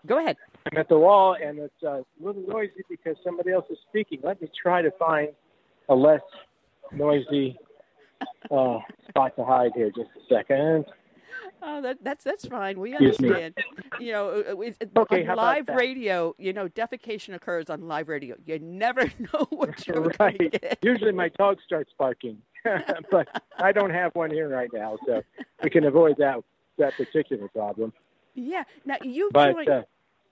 Go ahead. I'm at the wall, and it's a little noisy because somebody else is speaking. Let me try to find a less noisy spot to hide here. Just a second. Oh, that's fine. We Excuse me. understand. Okay, on how about live that? radio, defecation occurs on live radio. You never know what you're going Right. to get. Usually my dog starts barking, but I don't have one here right now, so we can avoid that particular problem. Yeah. Now you But joined.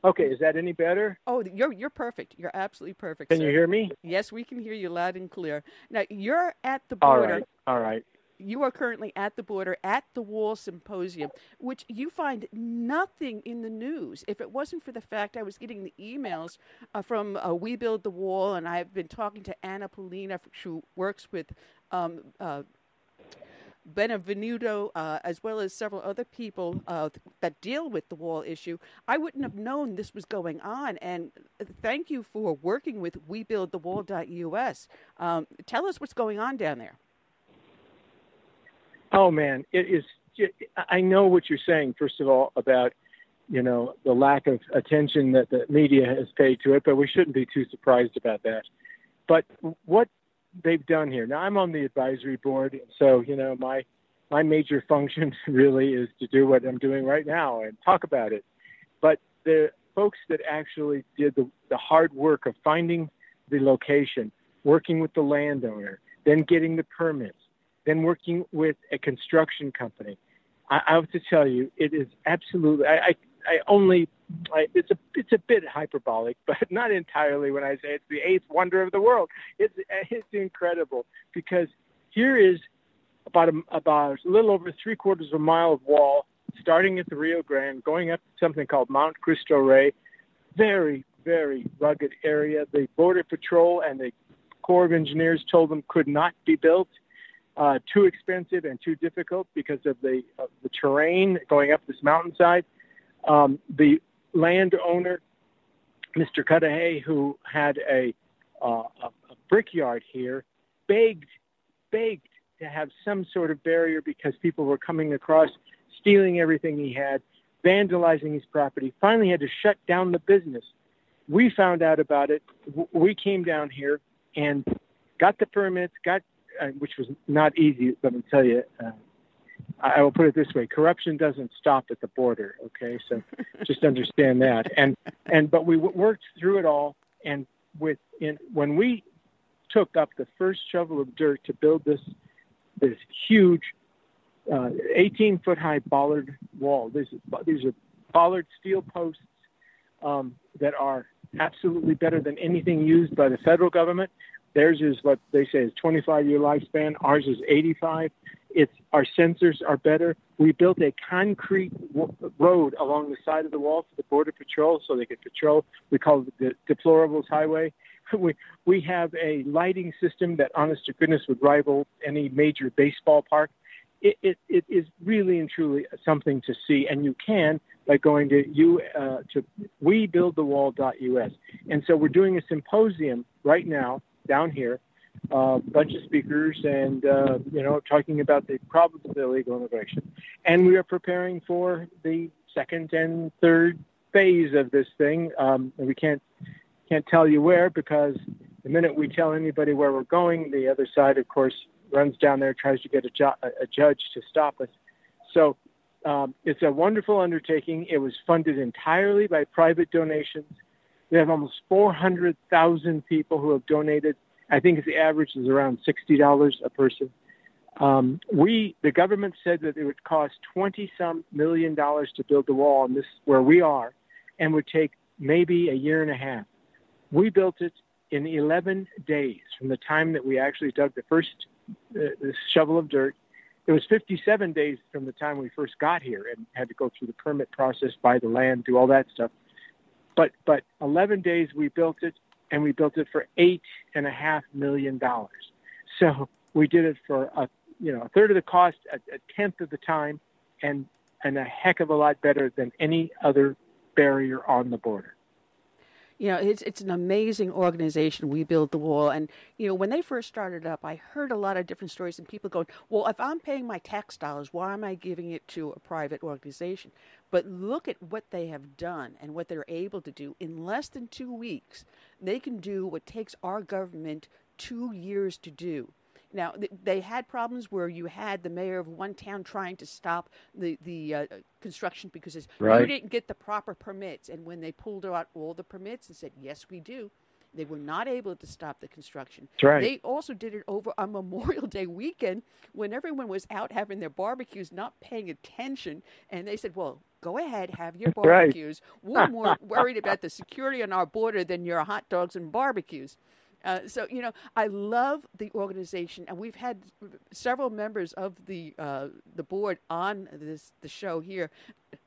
okay, is that any better? Oh, you're perfect. You're absolutely perfect. Can sir. you hear me? Yes, we can hear you loud and clear. Now you're at the All border. right. You are currently at the border at the Wall Symposium, which you find nothing in the news. If it wasn't for the fact I was getting the emails from We Build the Wall, and I've been talking to Anna Polina, who works with Benevenuto, as well as several other people that deal with the wall issue, I wouldn't have known this was going on. And thank you for working with WeBuildTheWall.us. Tell us what's going on down there. Oh man, it is. I know what you're saying. First of all, about the lack of attention that the media has paid to it, but we shouldn't be too surprised about that. But what they've done here. Now, I'm on the advisory board, and so my major function really is to do what I'm doing right now and talk about it. But the folks that actually did the hard work of finding the location, working with the landowner, then getting the permits, then working with a construction company, I have to tell you, it is absolutely. It's a bit hyperbolic, but not entirely when I say it's the eighth wonder of the world. It's incredible because here is about a little over 3/4 of a mile of wall, starting at the Rio Grande, going up to something called Mount Cristo Rey. Very, very rugged area. The Border Patrol and the Corps of Engineers told them could not be built. Too expensive and too difficult because of the terrain going up this mountainside. The landowner, Mr. Cudahy, who had a brickyard here, begged to have some sort of barrier because people were coming across, stealing everything he had, vandalizing his property. Finally had to shut down the business. We found out about it. We came down here and got the permits, which was not easy, let me tell you. I will put it this way: corruption doesn't stop at the border. Okay, so just understand that. But we worked through it all, and when we took up the first shovel of dirt to build this huge 18-foot high bollard wall. These are bollard steel posts that are absolutely better than anything used by the federal government. Theirs is what they say is 25-year lifespan. Ours is 85. Our sensors are better. We built a concrete road along the side of the wall for the Border Patrol so they could patrol. We call it the Deplorables Highway. We have a lighting system that, honest to goodness, would rival any major baseball park. It is really and truly something to see, and you can by going to WeBuildTheWall.us. And so we're doing a symposium right now down here, a bunch of speakers, and talking about the problems of illegal immigration. And we are preparing for the second and third phase of this thing. We can't tell you where, because the minute we tell anybody where we're going, the other side, of course, runs down there, tries to get a judge to stop us. So it's a wonderful undertaking. It was funded entirely by private donations. We have almost 400,000 people who have donated. I think the average is around $60 a person. The government said that it would cost $20-some million to build the wall on this where we are, and would take maybe a year and a half. We built it in 11 days from the time that we actually dug the first shovel of dirt. It was 57 days from the time we first got here and had to go through the permit process, buy the land, do all that stuff. But 11 days we built it, and we built it for $8.5 million. So we did it for a third of the cost, a tenth of the time, and a heck of a lot better than any other barrier on the border. It's an amazing organization, We Build the Wall. And, when they first started up, I heard a lot of different stories and people going, well, if I'm paying my tax dollars, why am I giving it to a private organization? But look at what they have done and what they're able to do. In less than 2 weeks, they can do what takes our government 2 years to do. Now, they had problems where you had the mayor of one town trying to stop the construction because you didn't get the proper permits. And when they pulled out all the permits and said, yes, we do, they were not able to stop the construction. That's right. They also did it over on Memorial Day weekend when everyone was out having their barbecues, not paying attention. And they said, well, go ahead, have your barbecues. We're more worried about the security on our border than your hot dogs and barbecues. So, I love the organization, and we've had several members of the board on the show here.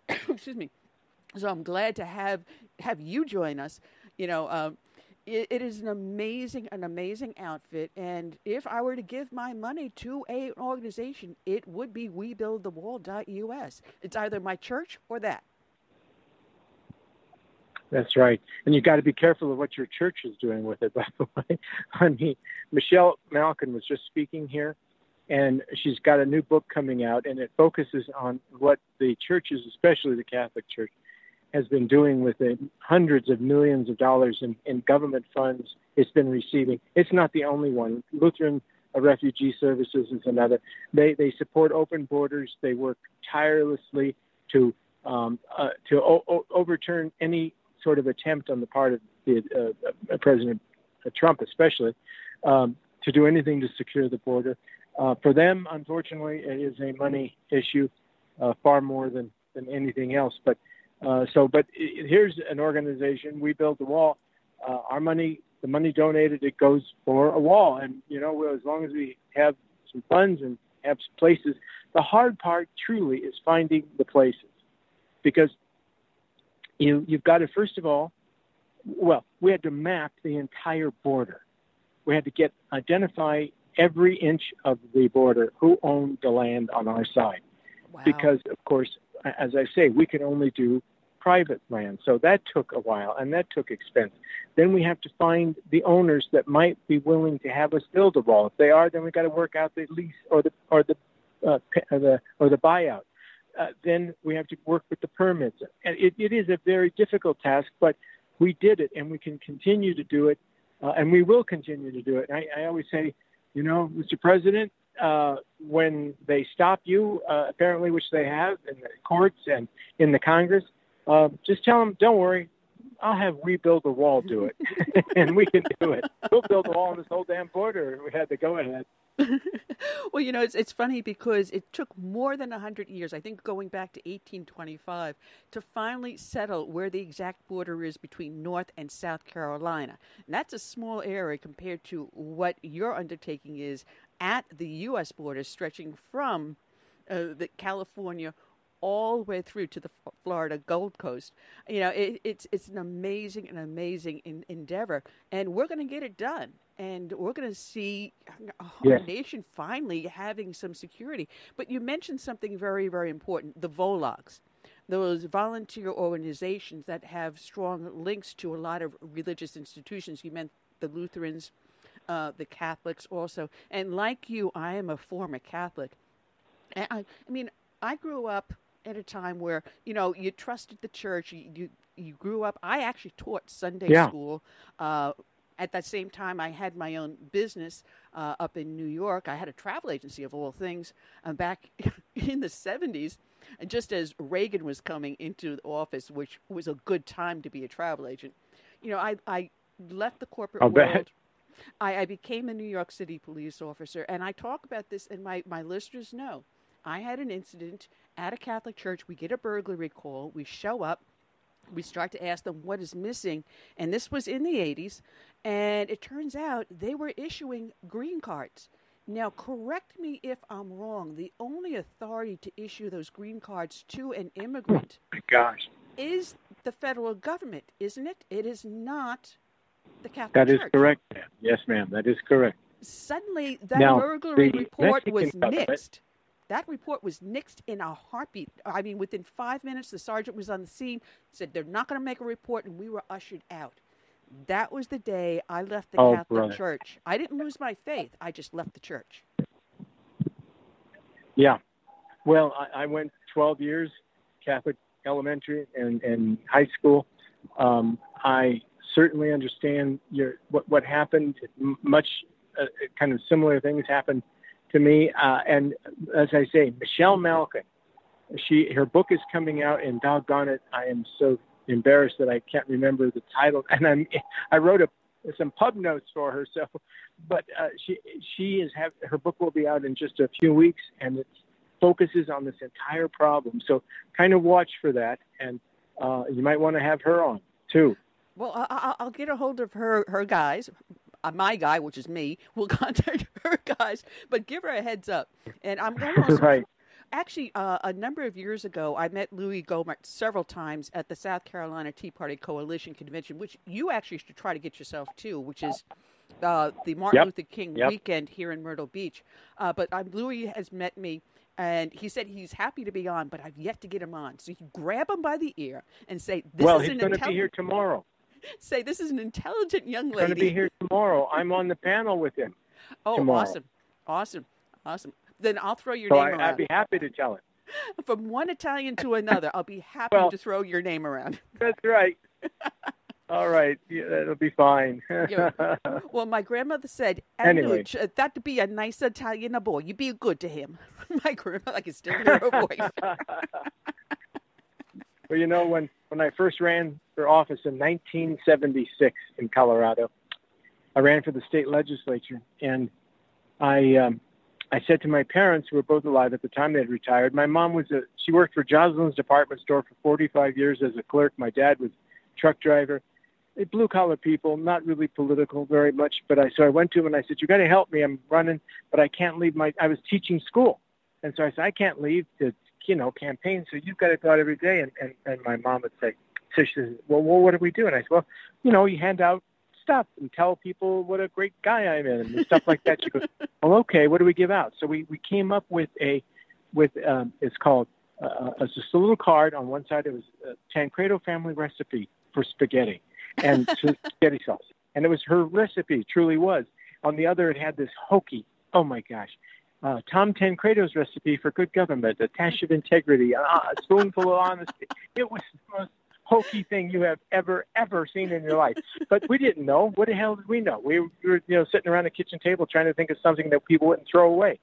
Excuse me. So I'm glad to have you join us. It is an amazing outfit, and if I were to give my money to an organization, it would be WeBuildTheWall.us. It's either my church or that. That's right. And you've got to be careful of what your church is doing with it, by the way. I mean, Michelle Malkin was just speaking here, and she's got a new book coming out, and it focuses on what the churches, especially the Catholic Church, has been doing with the hundreds of millions of dollars in government funds it's been receiving. It's not the only one. Lutheran Refugee Services is another. They support open borders. They work tirelessly to overturn any sort of attempt on the part of the, President Trump, especially, to do anything to secure the border. For them, unfortunately, it is a money issue, far more than anything else. But here's an organization, We Build the Wall. Our money, the money donated, it goes for a wall. And, as long as we have some funds and have some places, the hard part truly is finding the places. Because you've got to, first of all, we had to map the entire border. We had to identify every inch of the border, who owned the land on our side. Wow. Because, of course, as I say, we can only do private land. So that took a while, and that took expense. Then we have to find the owners that might be willing to have us build a wall. If they are, then we've got to work out the lease or the buyout. Then we have to work with the permits. And it is a very difficult task, but we did it, and we can continue to do it, and we will continue to do it. And I always say, Mr. President, when they stop you, apparently, which they have in the courts and in the Congress, just tell them, don't worry, I'll have We Build the Wall do it, and we can do it. We'll build the wall on this whole damn border. We had to go ahead. Well, it's funny because it took more than 100 years, I think going back to 1825, to finally settle where the exact border is between North and South Carolina. And that's a small area compared to what your undertaking is at the U.S. border, stretching from the California all the way through to the Florida Gold Coast. It's an amazing endeavor, and we're going to get it done. And we're going to see our nation finally having some security. But you mentioned something very, very important, the VOLOGs, those volunteer organizations that have strong links to a lot of religious institutions. You meant the Lutherans, the Catholics also. And like you, I am a former Catholic. And I grew up at a time where, you trusted the church. You grew up. I actually taught Sunday school. At that same time, I had my own business up in New York. I had a travel agency, of all things, back in the 70s. And just as Reagan was coming into the office, which was a good time to be a travel agent, I left the corporate world. I became a New York City police officer. And I talk about this, and my listeners know. I had an incident at a Catholic church. We get a burglary call. We show up. We start to ask them what is missing. And this was in the 80s. And it turns out they were issuing green cards. Now, correct me if I'm wrong. The only authority to issue those green cards to an immigrant is the federal government, isn't it? It is not the Catholic Church. That is correct, ma'am. Yes, ma'am. That is correct. Suddenly, that burglary report was nixed. That report was nixed in a heartbeat. I mean, within 5 minutes, the sergeant was on the scene, said they're not going to make a report, and we were ushered out. That was the day I left the Oh, Catholic brother. Church. I didn't lose my faith. I just left the church. Yeah. Well, I went 12 years Catholic elementary and high school. I certainly understand what happened. Much kind of similar things happened to me. And as I say, Michelle Malkin, her book is coming out, and doggone it, I am so embarrassed that I can't remember the title. And I wrote some pub notes for her. So, but her book will be out in just a few weeks, and it focuses on this entire problem. So, kind of watch for that, and you might want to have her on too. Well, I'll get a hold of her guys. My guy, which is me, will contact her guys, but give her a heads up. And I'm going to also, right. Actually, a number of years ago, I met Louis Gohmert several times at the South Carolina Tea Party Coalition Convention, which you actually should try to get yourself to, which is the Martin Luther King weekend here in Myrtle Beach. But Louis has met me, and he said he's happy to be on, but I've yet to get him on. So you grab him by the ear and say, "This is he's going to be here tomorrow." Say, "This is an intelligent young lady." He's going to be here tomorrow. I'm on the panel with him. Oh, tomorrow. Awesome. Then I'll throw your So name around. I'd be happy to tell him. From one Italian to another, I'll be happy to throw your name around. That's right. All right. Yeah, that'll be fine. Well, my grandmother said, Anyway. that'd be a nice Italian boy. You be good to him. My grandmother, I can still hear her voice. Well, you know, when I first ran for office in 1976 in Colorado, I ran for the state legislature, and I said to my parents, who were both alive at the time, they had retired. My mom she worked for Jocelyn's department store for 45 years as a clerk. My dad was a truck driver. Blue collar people, not really political very much. But so I went to him and I said, "You got to help me. I'm running, but I can't leave I was teaching school." And so I said, "I can't leave to, campaign. So you've got to go out every day." And my mom would say, so she says, well, what do we do? And I said, well, you hand out stuff and tell people what a great guy I'm in and stuff like that. She goes, well, okay, what do we give out? So we came up with it's called, it's just a little card. On one side, it was a Tancredo family recipe for spaghetti and spaghetti sauce. And it was her recipe, truly was. On the other, it had this hokey, oh my gosh, Tom Tancredo's recipe for good government, a dash of integrity, a spoonful of honesty. It was the most hokey thing you have ever seen in your life. But we didn't know. What the hell did we know? We were sitting around the kitchen table trying to think of something that people wouldn't throw away.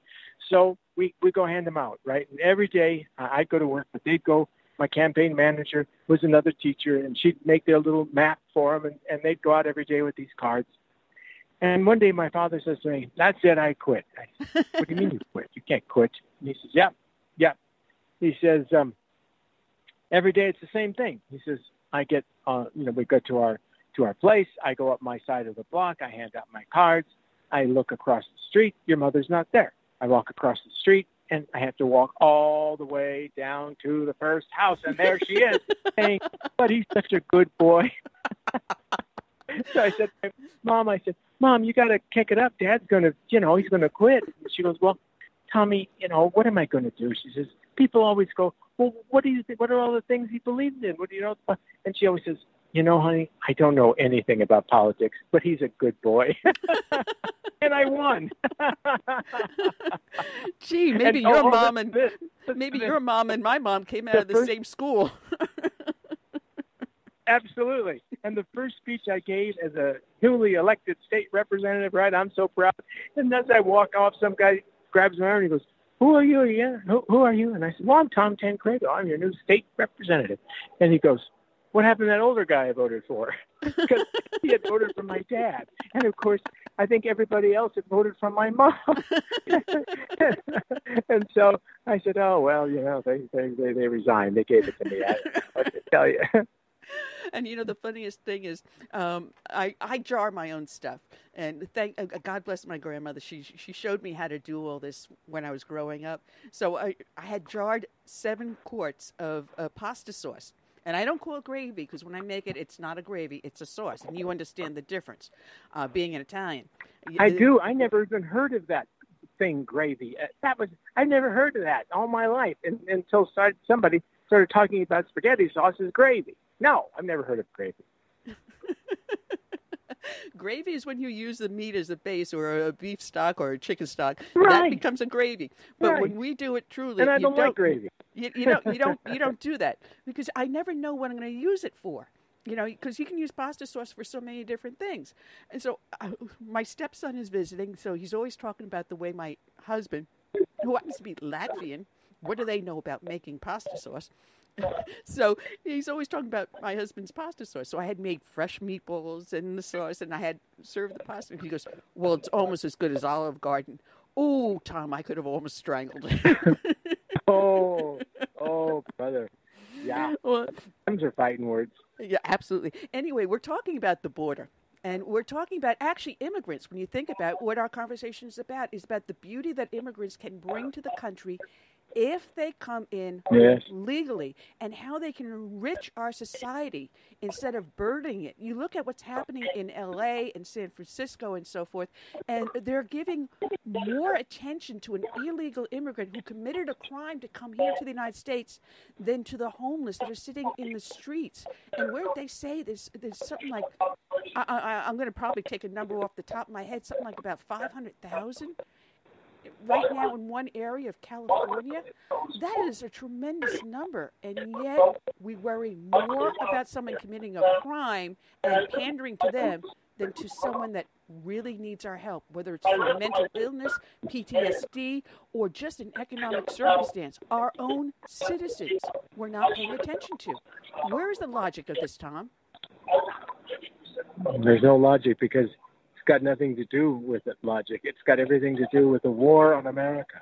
So we go hand them out, right? And every day I'd go to work, but they'd go. My campaign manager was another teacher, and she'd make their little map for them, and they'd go out every day with these cards. And one day my father says to me, "That's it, I quit." I said, "What do you mean you quit? You can't quit." And he says, yeah. He says, every day it's the same thing. He says, I get, we go to our place. I go up my side of the block. I hand out my cards. I look across the street. Your mother's not there. I walk across the street, and I have to walk all the way down to the first house, and there she is, saying, "But he's such a good boy." So I said, Mom, you got to kick it up. Dad's going to, he's going to quit. And she goes, "Well, Tommy, what am I going to do?" She says, "People always go, well, what are all the things he believed in? What do you know?" And she always says, "Honey, I don't know anything about politics, but he's a good boy." And I won. Gee, maybe your mom and my mom came out of the same school. Absolutely. And the first speech I gave as a newly elected state representative, right? I'm so proud. And as I walk off, some guy grabs my arm and he goes, "Who are you? Yeah, who are you?" And I said, "Well, I'm Tom Tancredo. I'm your new state representative." And he goes, "What happened to that older guy I voted for?" Because he had voted for my dad. And, of course, I think everybody else had voted for my mom. And so I said, "Oh, well, they resigned. They gave it to me. I don't know what to tell you." And the funniest thing is, I jar my own stuff, and God bless my grandmother. She showed me how to do all this when I was growing up. So I had jarred 7 quarts of pasta sauce, and I don't call it gravy because when I make it, it's not a gravy; it's a sauce, and you understand the difference, being an Italian. I do. I never even heard of that thing, gravy. I never heard of that all my life until somebody started talking about spaghetti sauce as gravy. No, I've never heard of gravy. Gravy is when you use the meat as a base, or a beef stock, or a chicken stock. Right. That becomes a gravy. But Right. when we do it truly, And I you don't like gravy. You don't do that, because I never know what I'm going to use it for. Because you can use pasta sauce for so many different things. And so my stepson is visiting, so he's always talking about the way my husband, who happens to be Latvian, what do they know about making pasta sauce? So he's always talking about my husband's pasta sauce. So I had made fresh meatballs and the sauce, and I had served the pasta. And he goes, well, it's almost as good as Olive Garden. Oh, Tom, I could have almost strangled him. Oh, brother. Yeah. Well, Those are fighting words. Yeah, absolutely. Anyway, we're talking about the border. And we're talking about actually immigrants. When you think about what our conversation is about the beauty that immigrants can bring to the country if they come in legally, and how they can enrich our society instead of burdening it. You look at what's happening in L.A. and San Francisco and so forth, and they're giving more attention to an illegal immigrant who committed a crime to come here to the United States than to the homeless that are sitting in the streets. And where they say there's something like, I'm going to probably take a number off the top of my head, something like about 500,000 right now in one area of California. That is a tremendous number, and yet we worry more about someone committing a crime and pandering to them than to someone that really needs our help, whether it's for mental illness, PTSD, or just an economic circumstance. Our own citizens we're not paying attention to. Where is the logic of this, Tom? There's no logic, because it's got nothing to do with logic. It's got everything to do with the war on America.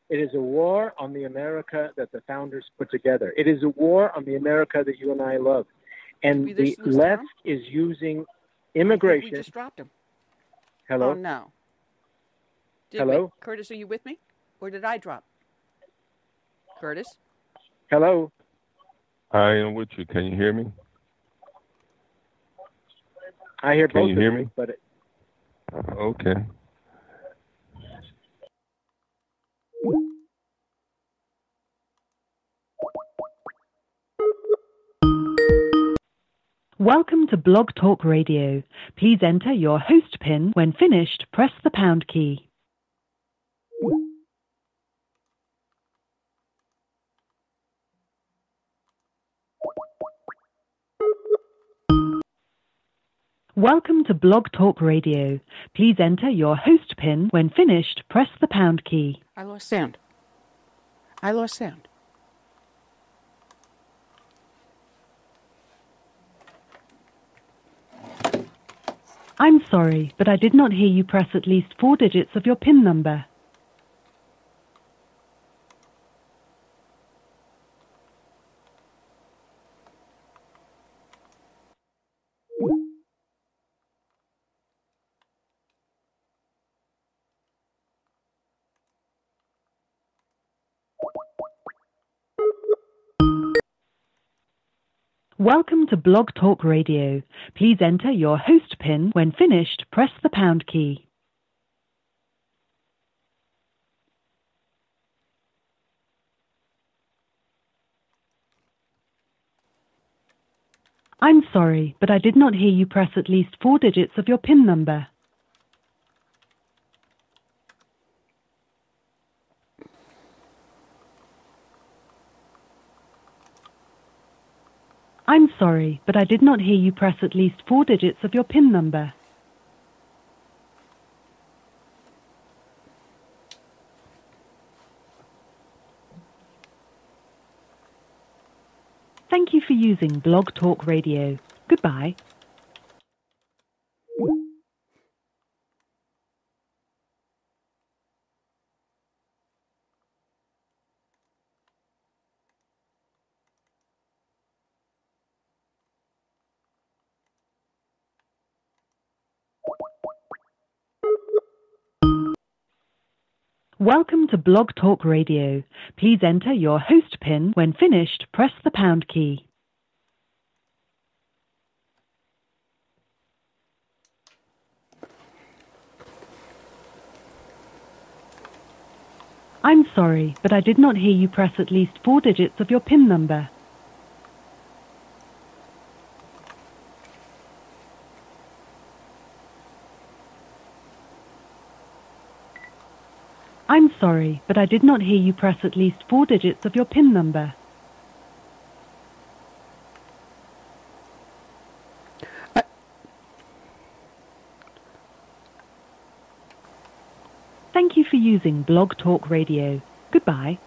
It is a war on the America that the founders put together. It is a war on the America that you and I love. And the left is using immigration. We just dropped him. Hello? Oh, no. Hello? Curtis, are you with me? Or did I drop? Curtis? Hello? I am with you. Can you hear me? I hear both Can you hear of you, me? but Okay. Welcome to Blog Talk Radio. Please enter your host PIN. When finished, press the pound key. Welcome to Blog Talk Radio. Please enter your host PIN. When finished, press the pound key. I lost sound. I'm sorry, but I did not hear you press at least 4 digits of your PIN number. Welcome to Blog Talk Radio. Please enter your host PIN. When finished, press the pound key. I'm sorry, but I did not hear you press at least 4 digits of your PIN number. I'm sorry, but I did not hear you press at least 4 digits of your PIN number. Thank you for using Blog Talk Radio. Goodbye. Welcome to Blog Talk Radio. Please enter your host PIN. When finished, press the pound key. I'm sorry, but I did not hear you press at least 4 digits of your PIN number. I'm sorry, but I did not hear you press at least 4 digits of your PIN number. Thank you for using Blog Talk Radio. Goodbye.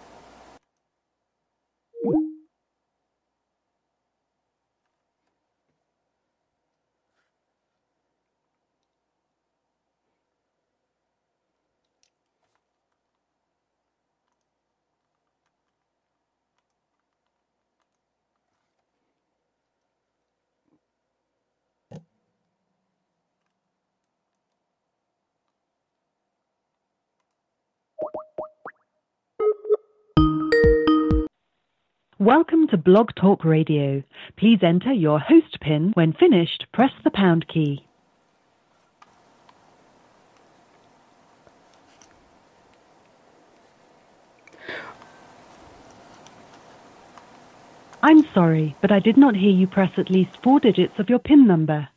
Welcome to Blog Talk Radio. Please enter your host PIN. When finished, press the pound key. I'm sorry, but I did not hear you press at least 4 digits of your PIN number.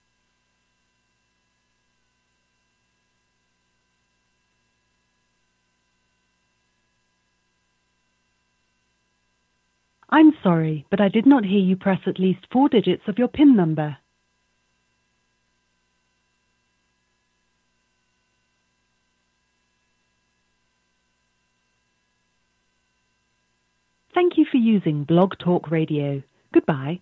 I'm sorry, but I did not hear you press at least 4 digits of your PIN number. Thank you for using Blog Talk Radio. Goodbye.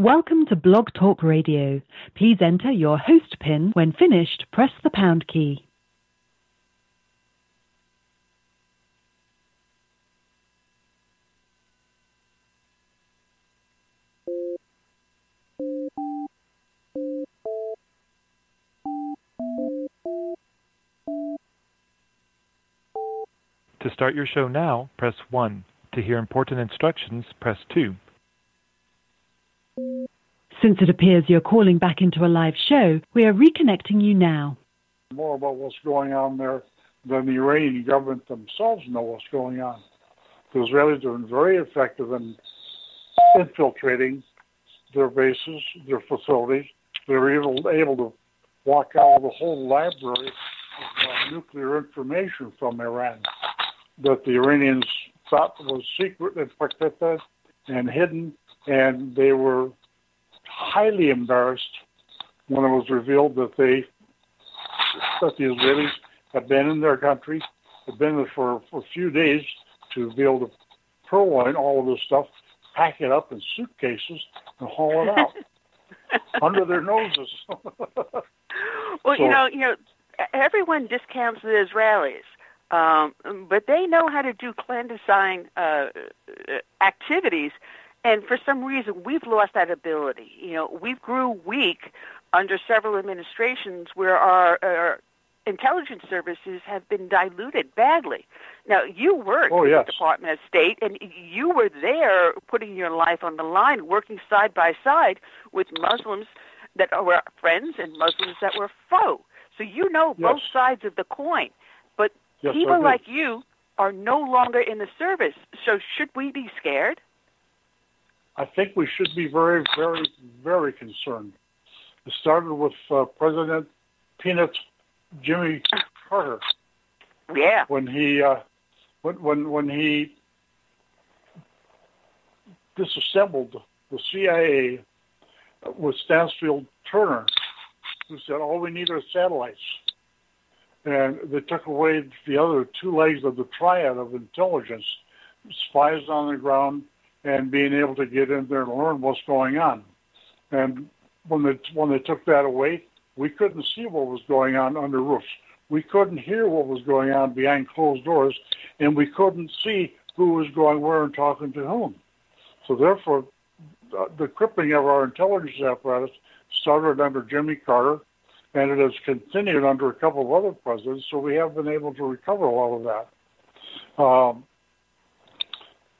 Welcome to Blog Talk Radio. Please enter your host PIN. When finished, press the pound key. To start your show now, press 1. To hear important instructions, press 2. Since it appears you're calling back into a live show, we are reconnecting you now. More about what's going on there than the Iranian government themselves know what's going on. The Israelis have been very effective in infiltrating their bases, their facilities. They were able to walk out of the whole library of nuclear information from Iran that the Iranians thought was secret and protected and hidden, and they were highly embarrassed when it was revealed that the Israelis had been in their country, had been there for a few days to be able to purloin all of this stuff, pack it up in suitcases, and haul it out under their noses. Well, so, everyone discounts the Israelis, but they know how to do clandestine activities. And for some reason, we've lost that ability. We grew weak under several administrations where our intelligence services have been diluted badly. Now, you worked in the Department of State, and you were there putting your life on the line, working side by side with Muslims that were friends and Muslims that were foe. So you know both sides of the coin. But people like you are no longer in the service. So should we be scared? I think we should be very, very, very concerned. It started with President Peanuts Jimmy Carter. Yeah. When he when he disassembled the CIA with Stansfield Turner, who said all we need are satellites, and they took away the other two legs of the triad of intelligence: spies on the ground and being able to get in there and learn what's going on. And when they took that away, we couldn't see what was going on under roofs. We couldn't hear what was going on behind closed doors, and we couldn't see who was going where and talking to whom. So therefore, the crippling of our intelligence apparatus started under Jimmy Carter, and it has continued under a couple of other presidents, so we have been able to recover a lot of that.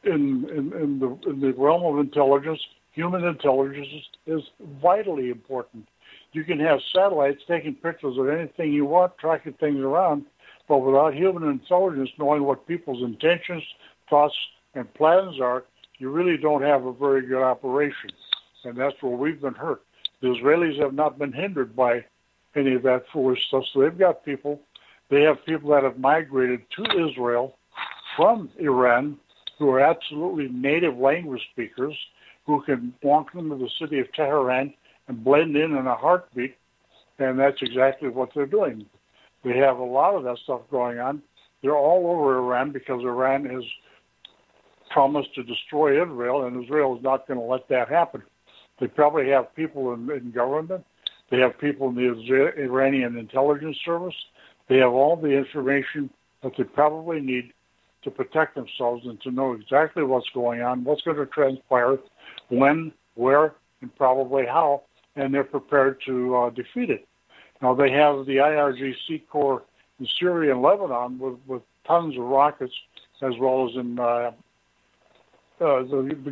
In the realm of intelligence, human intelligence is vitally important. You can have satellites taking pictures of anything you want, tracking things around, but without human intelligence knowing what people's intentions, thoughts, and plans are, you really don't have a very good operation. And that's where we've been hurt. The Israelis have not been hindered by any of that foolish stuff. So they've got people, they have people that have migrated to Israel from Iran who are absolutely native language speakers, who can walk into the city of Tehran and blend in a heartbeat, and that's exactly what they're doing. They have a lot of that stuff going on. They're all over Iran because Iran has promised to destroy Israel, and Israel is not going to let that happen. They probably have people in government. They have people in the Iranian intelligence service. They have all the information that they probably need to protect themselves and to know exactly what's going on, what's going to transpire, when, where, and probably how, and they're prepared to defeat it. Now, they have the IRGC Corps in Syria and Lebanon with tons of rockets, as well as in the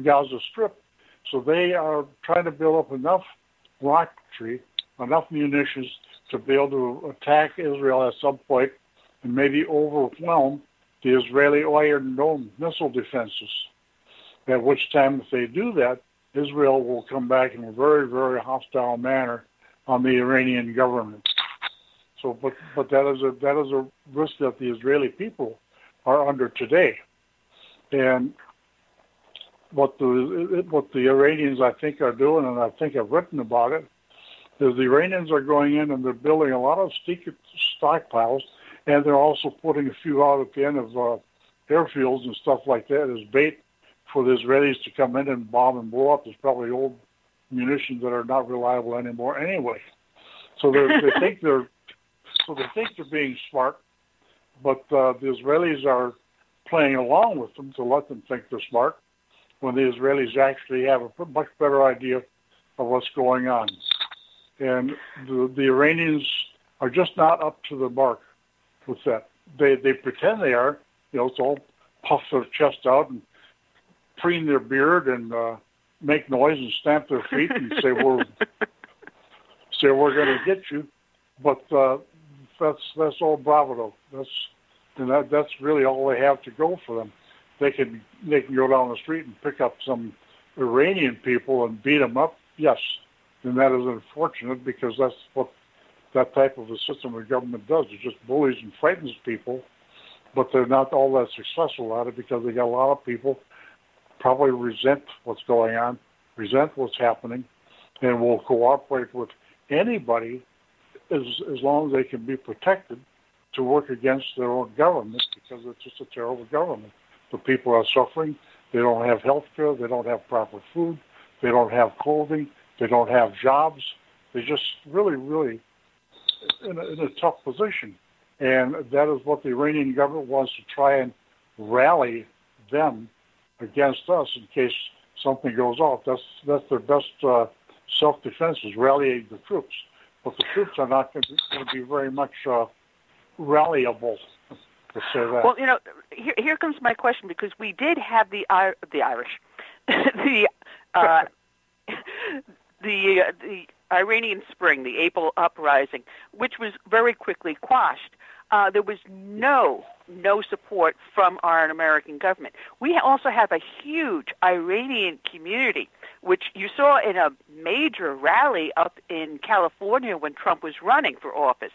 Gaza Strip. So they are trying to build up enough rocketry, enough munitions to be able to attack Israel at some point and maybe overwhelm the Israeli Iron Dome missile defenses. At which time, if they do that, Israel will come back in a very, very hostile manner on the Iranian government. So, but that is a risk that the Israeli people are under today. And what the Iranians, I think, are doing, and I think I've written about it, is the Iranians are going in and they're building a lot of secret stockpiles, and they're also putting a few out at the end of airfields and stuff like that as bait for the Israelis to come in and bomb and blow up. There's probably old munitions that are not reliable anymore anyway. So they think they're being smart, but the Israelis are playing along with them to let them think they're smart, when the Israelis actually have a much better idea of what's going on. And the Iranians are just not up to the mark with that. They pretend they are, so all puff their chest out and preen their beard and make noise and stamp their feet and say we're going to get you, but that's all bravado. That's really all they have to go for them. They can go down the street and pick up some Iranian people and beat them up. Yes, and that is unfortunate because that's what that type of a system of government does. It just bullies and frightens people, but they're not all that successful at it because they got a lot of people probably resent what's going on, resent what's happening, and will cooperate with anybody as long as they can be protected to work against their own government because it's just a terrible government. The people are suffering. They don't have health care. They don't have proper food. They don't have clothing. They don't have jobs. They're just really, really in a tough position. And that is what the Iranian government wants to try and rally them against us in case something goes off. That's their best self-defense is rallying the troops. But the troops are not going to be very much rallyable, to say that. Well, here comes my question, because we did have the Irish, the Iranian Spring, the April uprising, which was very quickly quashed. There was no support from our American government. We also have a huge Iranian community, which you saw in a major rally up in California when Trump was running for office,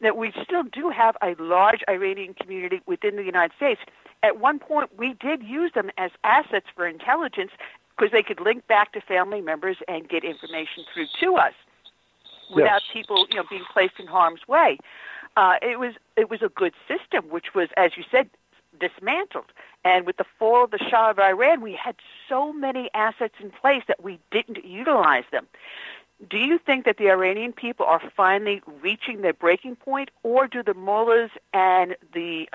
that we still do have a large Iranian community within the United States. At one point, we did use them as assets for intelligence because they could link back to family members and get information through to us without people, being placed in harm's way. It was a good system, which was, as you said, dismantled. And with the fall of the Shah of Iran, we had so many assets in place that we didn't utilize them. Do you think that the Iranian people are finally reaching their breaking point, or do the mullahs and the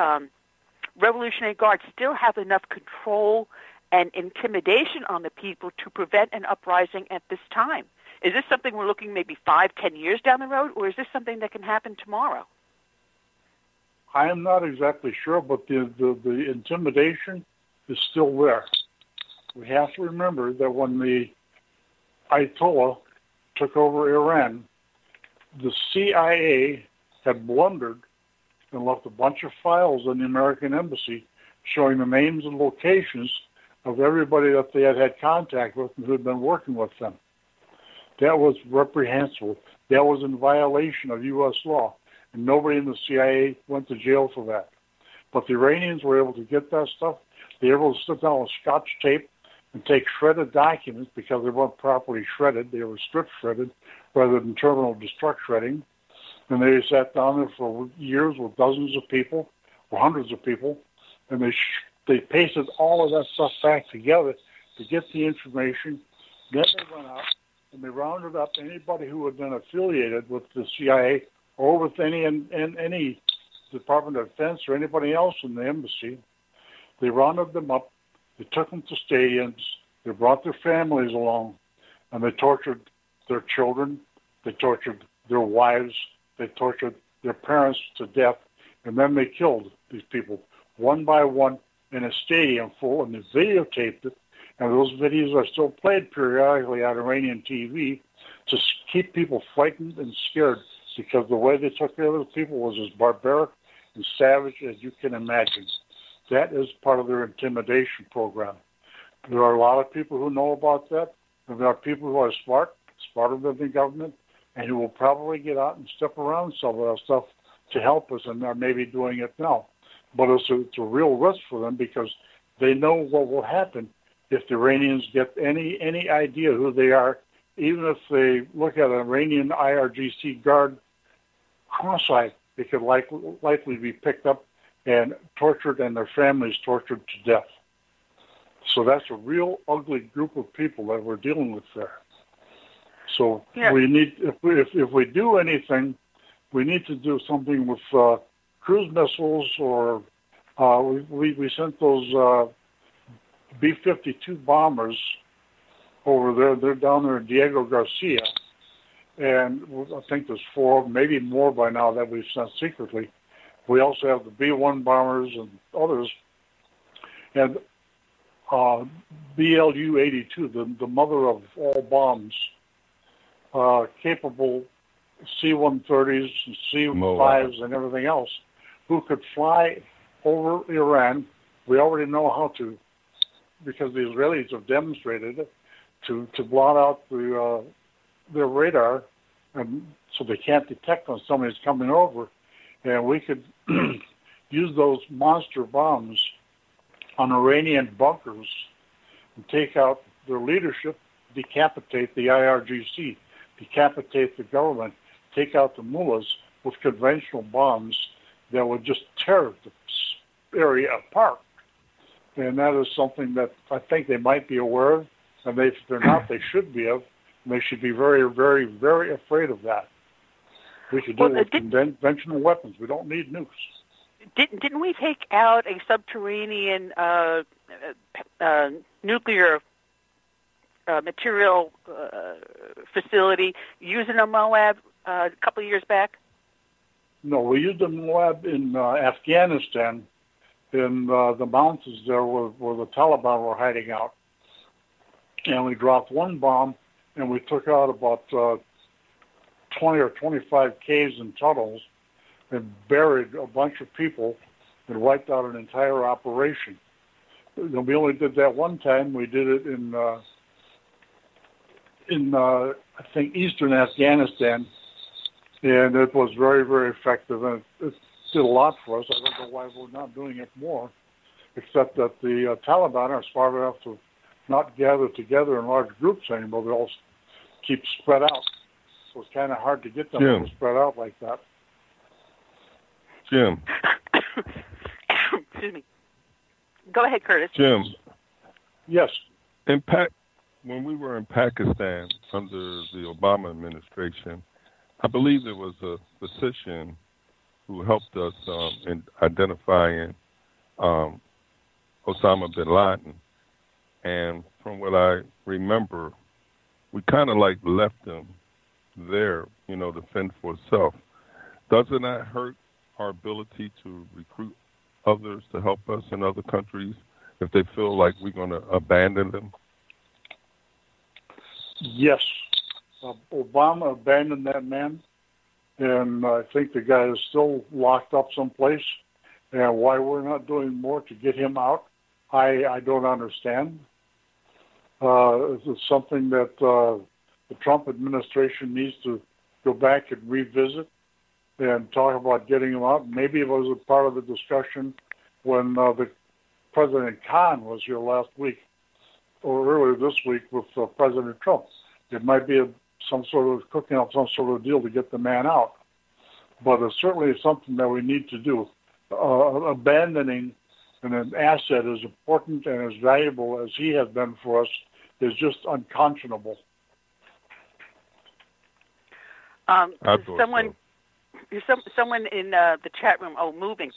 Revolutionary Guard still have enough control and intimidation on the people to prevent an uprising at this time? Is this something we're looking maybe 5-10 years down the road, or is this something that can happen tomorrow? I am not exactly sure, but the intimidation is still there. We have to remember that when the Ayatollah took over Iran, the CIA had blundered and left a bunch of files in the American embassy showing the names and locations of everybody that they had had contact with and who had been working with them. That was reprehensible. That was in violation of U.S. law, and nobody in the CIA went to jail for that. But the Iranians were able to get that stuff. They were able to sit down with Scotch tape and take shredded documents because they weren't properly shredded. They were strip shredded rather than terminal destruct shredding. And they sat down there for years with dozens of people or hundreds of people, and they pasted all of that stuff back together to get the information. Then they went out and they rounded up anybody who had been affiliated with the CIA or with any Department of Defense or anybody else in the embassy. They rounded them up. They took them to stadiums. They brought their families along, and they tortured their children. They tortured their wives. They tortured their parents to death, and then they killed these people one by one in a stadium full, and they videotaped it. And those videos are still played periodically on Iranian TV to keep people frightened and scared, because the way they took care of the people was as barbaric and savage as you can imagine. That is part of their intimidation program. There are a lot of people who know about that, and there are people who are smarter than the government, and who will probably get out and step around some of that stuff to help us, and they're maybe doing it now. But it's a real risk for them because they know what will happen if the Iranians get any idea who they are. Even if they look at an Iranian IRGC guard cross-eyed, they could likely be picked up and tortured, and their families tortured to death. So that's a real ugly group of people that we're dealing with there. So Yeah. we need, if we do anything, we need to do something with cruise missiles, or we sent those B-52 bombers over there. They're down there in Diego Garcia, and I think there's 4, maybe more by now that we've sent secretly. We also have the B-1 bombers and others, and BLU-82, the mother of all bombs, capable C-130s, and C-5s, and everything else, who could fly over Iran. We already know how to, because the Israelis have demonstrated it, to blot out their radar, and so they can't detect when somebody's coming over. And we could use those monster bombs on Iranian bunkers and take out their leadership, decapitate the IRGC, decapitate the government, take out the mullahs with conventional bombs that would just tear the area apart. And that is something that I think they might be aware of, and if they're not, they should be of, and they should be very, very, very afraid of that. We should do it with conventional weapons. We don't need nukes. Didn't we take out a subterranean nuclear material facility using a Moab a couple of years back? No, we used a Moab in Afghanistan, in the mountains there where the Taliban were hiding out. And we dropped one bomb, and we took out about 20 or 25 caves and tunnels and buried a bunch of people and wiped out an entire operation. And we only did that one time. We did it in I think, eastern Afghanistan, and it was very, very effective, and it did a lot for us. I don't know why we're not doing it more, except that the Taliban are smart enough to not gather together in large groups anymore. They all keep spread out. So it's kind of hard to get them to spread out like that. Jim. Excuse me. Go ahead, Curtis. Jim. Yes. When we were in Pakistan under the Obama administration, I believe there was a physician who helped us in identifying Osama bin Laden. And from what I remember, we kind of like left him there, to fend for itself. Doesn't that hurt our ability to recruit others to help us in other countries if they feel like we're going to abandon them? Yes. Obama abandoned that man, and I think the guy is still locked up someplace. And why we're not doing more to get him out, I don't understand. It's something that the Trump administration needs to go back and revisit and talk about getting him out. Maybe it was a part of the discussion when the President Khan was here last week or earlier this week with President Trump. It might be some sort of cooking up some sort of deal to get the man out. But it's certainly something that we need to do. Abandoning an asset as important and as valuable as he has been for us is just unconscionable. Someone in the chat room, moving,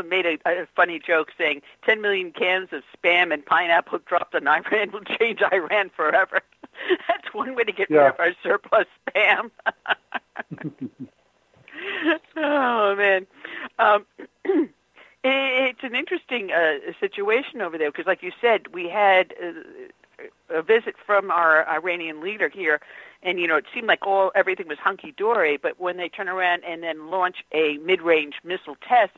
made a funny joke saying 10 million cans of Spam and pineapple dropped on Iran will change Iran forever. That's one way to get rid of our surplus Spam. Oh, man. It's an interesting situation over there because, like you said, we had a visit from our Iranian leader here, and, it seemed like everything was hunky-dory, but when they turn around and then launch a mid-range missile test,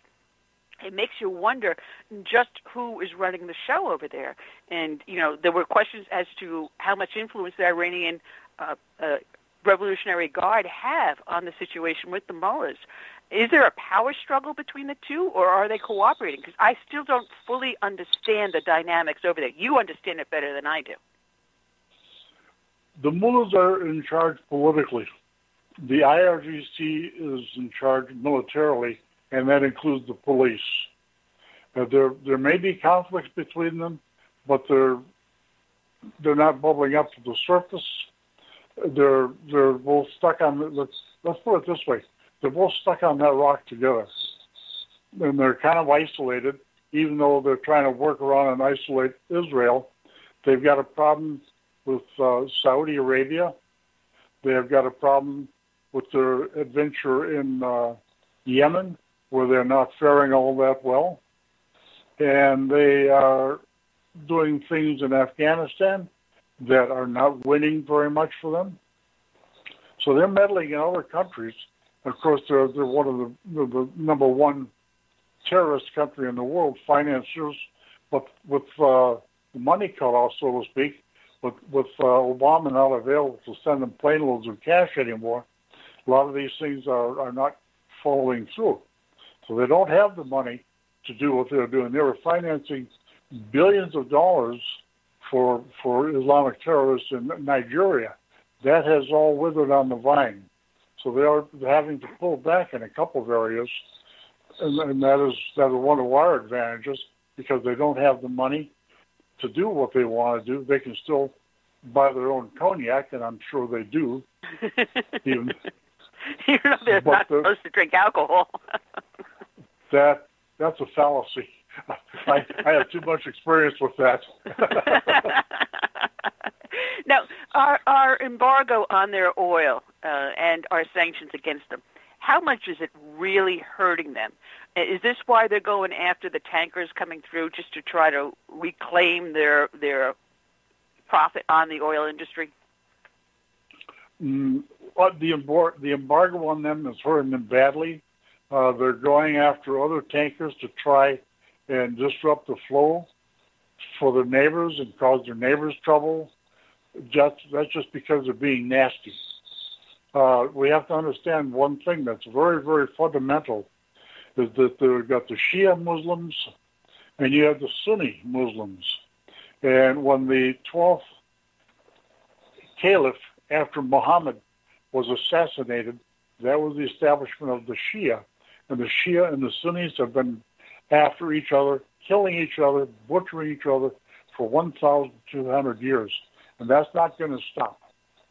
it makes you wonder just who is running the show over there. And, there were questions as to how much influence the Iranian Revolutionary Guard have on the situation with the mullahs. Is there a power struggle between the two, or are they cooperating? Because I still don't fully understand the dynamics over there. You understand it better than I do. The mullahs are in charge politically. The IRGC is in charge militarily, and that includes the police. There may be conflicts between them, but they're not bubbling up to the surface. they're both stuck on. Let's put it this way: they're both stuck on that rock together, and they're kind of isolated. Even though they're trying to work around and isolate Israel, they've got a problem with Saudi Arabia. They've got a problem with their adventure in Yemen, where they're not faring all that well. And they are doing things in Afghanistan that are not winning very much for them. So they're meddling in other countries. Of course, they're one of the number one terrorist country in the world, financiers, but with the money cut off, so to speak, with Obama not available to send them plane loads of cash anymore, a lot of these things are not following through. So they don't have the money to do what they're doing. They were financing billions of dollars for Islamic terrorists in Nigeria. That has all withered on the vine. So they are having to pull back in a couple of areas, and that is one of our advantages, because they don't have the money to do what they want to do. They can still buy their own cognac, and I'm sure they do. Even, they're not supposed to drink alcohol. That's a fallacy. I have too much experience with that. Now, our embargo on their oil and our sanctions against them, how much is it really hurting them? Is this why they're going after the tankers coming through, just to try to reclaim their profit on the oil industry? The embargo on them is hurting them badly. They're going after other tankers to try and disrupt the flow for their neighbors and cause their neighbors trouble. That's just because they're being nasty. We have to understand one thing that's very, very fundamental, is that they've got the Shia Muslims and you have the Sunni Muslims. And when the 12th caliph, after Muhammad was assassinated, that was the establishment of the Shia. And the Shia and the Sunnis have been after each other, killing each other, butchering each other for 1,200 years. And that's not going to stop.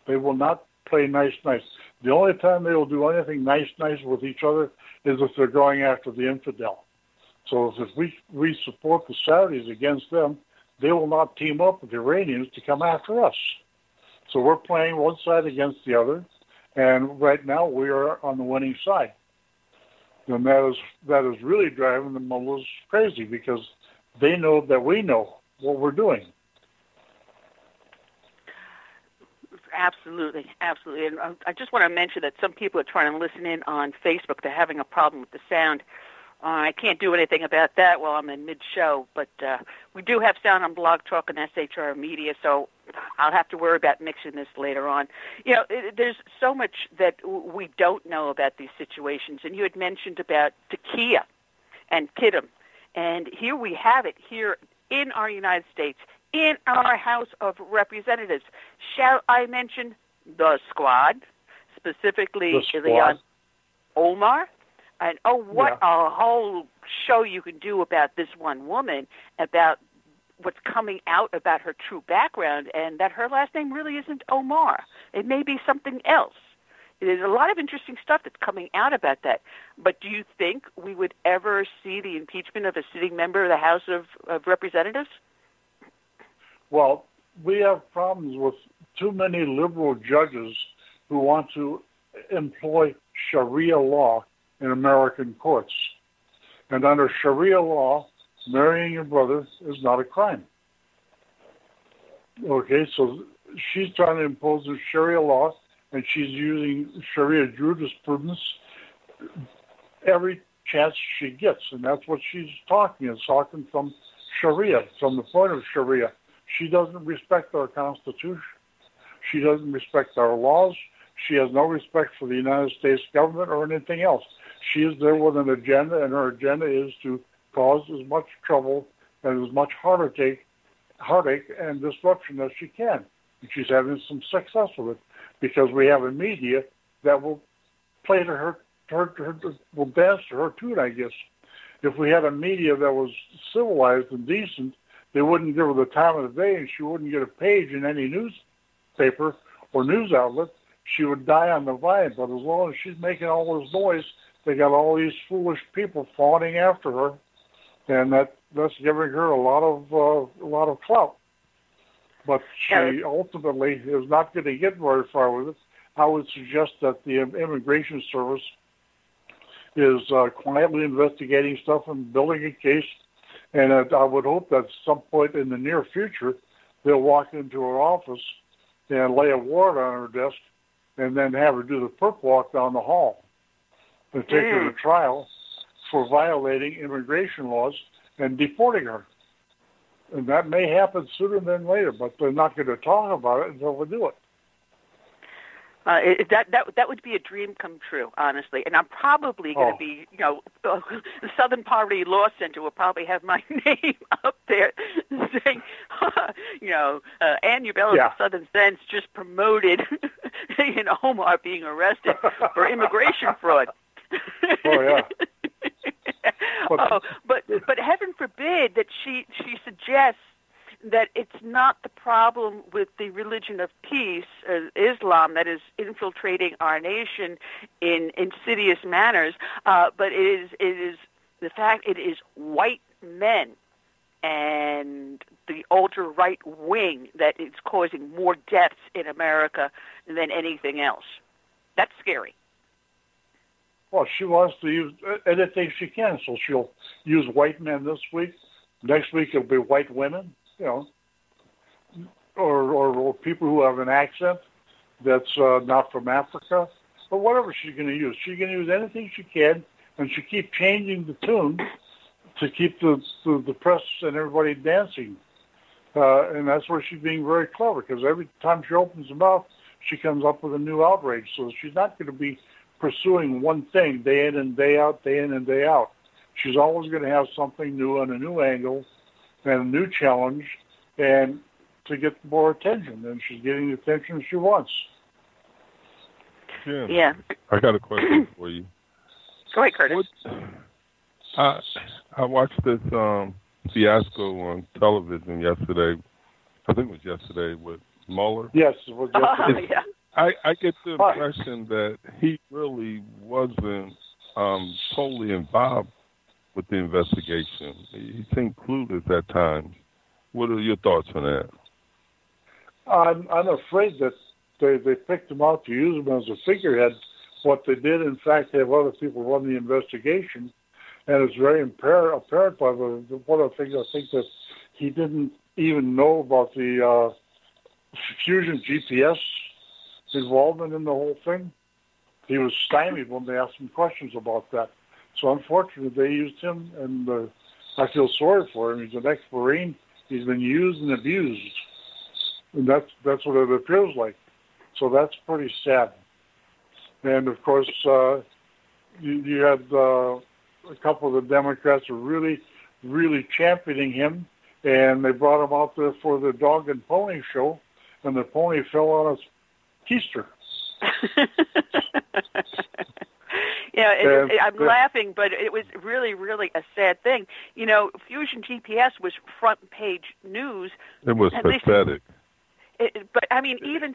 They will not play nice. The only time they will do anything nice with each other is if they're going after the infidel. So if we support the Saudis against them, they will not team up with the Iranians to come after us. So we're playing one side against the other, and right now we are on the winning side. And that is really driving the mullahs crazy, because they know that we know what we're doing. Absolutely. And I just want to mention that some people are trying to listen in on Facebook. They're having a problem with the sound. I can't do anything about that while I'm in mid-show, but we do have sound on Blog Talk and SHR Media, so I'll have to worry about mixing this later on. There's so much that we don't know about these situations, and you had mentioned about Takia and Kittim, and here we have it here in our United States, in our House of Representatives. Shall I mention the squad, specifically Ilhan Omar? And what a whole show you can do about this one woman, about what's coming out about her true background, and that her last name really isn't Omar. It may be something else. There's a lot of interesting stuff that's coming out about that. But do you think we would ever see the impeachment of a sitting member of the House of Representatives? Well, we have problems with too many liberal judges who want to employ Sharia law in American courts. And under Sharia law, marrying your brother is not a crime. Okay, so she's trying to impose the Sharia law, and she's using Sharia jurisprudence every chance she gets, and that's what she's talking from Sharia, from the point of Sharia. She doesn't respect our Constitution. She doesn't respect our laws. She has no respect for the United States government or anything else. She is there with an agenda, and her agenda is to cause as much trouble and as much heartache and disruption as she can. And she's having some success with it, because we have a media that will play to her will dance to her tune, I guess. If we had a media that was civilized and decent, they wouldn't give her the time of the day, and she wouldn't get a page in any newspaper or news outlet, she would die on the vine. But as long as she's making all this noise, they got all these foolish people fawning after her, and that's giving her a lot of clout. But she ultimately is not going to get very far with it. I would suggest that the Immigration Service is quietly investigating stuff and building a case, and I would hope that at some point in the near future, they'll walk into her office and lay a warrant on her desk and then have her do the perp walk down the hall and take her to trial for violating immigration laws and deporting her. And that may happen sooner than later, but they're not going to talk about it until we do it. That would be a dream come true, honestly. And I'm probably going to be, the Southern Poverty Law Center will probably have my name up there saying, Ann Ubella of Southern Sense just promoted, Omar being arrested for immigration fraud. Oh, yeah. But heaven forbid that she suggests that it's not the problem with the religion of peace, Islam, that is infiltrating our nation in insidious manners, but it is the fact it is white men and the ultra-right wing that is causing more deaths in America than anything else. That's scary. Well, she wants to use anything she can, so she'll use white men this week. Next week it'll be white women, or people who have an accent that's not from Africa, or whatever she's going to use. She's going to use anything she can, and she keeps changing the tune to keep the press and everybody dancing. And that's where she's being very clever, because every time she opens her mouth, she comes up with a new outrage. So she's not going to be pursuing one thing day in and day out, day in and day out. She's always going to have something new and a new angle and a new challenge, and to get more attention. And she's getting the attention she wants. Jim, yeah. I got a question for you. Go ahead, Curtis. I watched this fiasco on television yesterday. I think it was yesterday with Mueller. Yes, it was yesterday. Yeah. I get the impression that he really wasn't totally involved with the investigation. He seemed clueless at times. What are your thoughts on that? I'm afraid that they picked him out to use him as a figurehead. What they did, in fact, have other people run the investigation, and it's very apparent by one of the things I think that he didn't even know about the fusion GPS involvement in the whole thing. He was stymied when they asked him questions about that. So unfortunately, they used him, and I feel sorry for him. He's an ex-Marine. He's been used and abused, and that's what it appears like. So that's pretty sad. And of course, you had a couple of the Democrats who were really championing him, and they brought him out there for the dog and pony show, and the pony fell on its keister. I'm laughing, but it was really, really a sad thing. Fusion GPS was front page news. It was pathetic. But I mean, even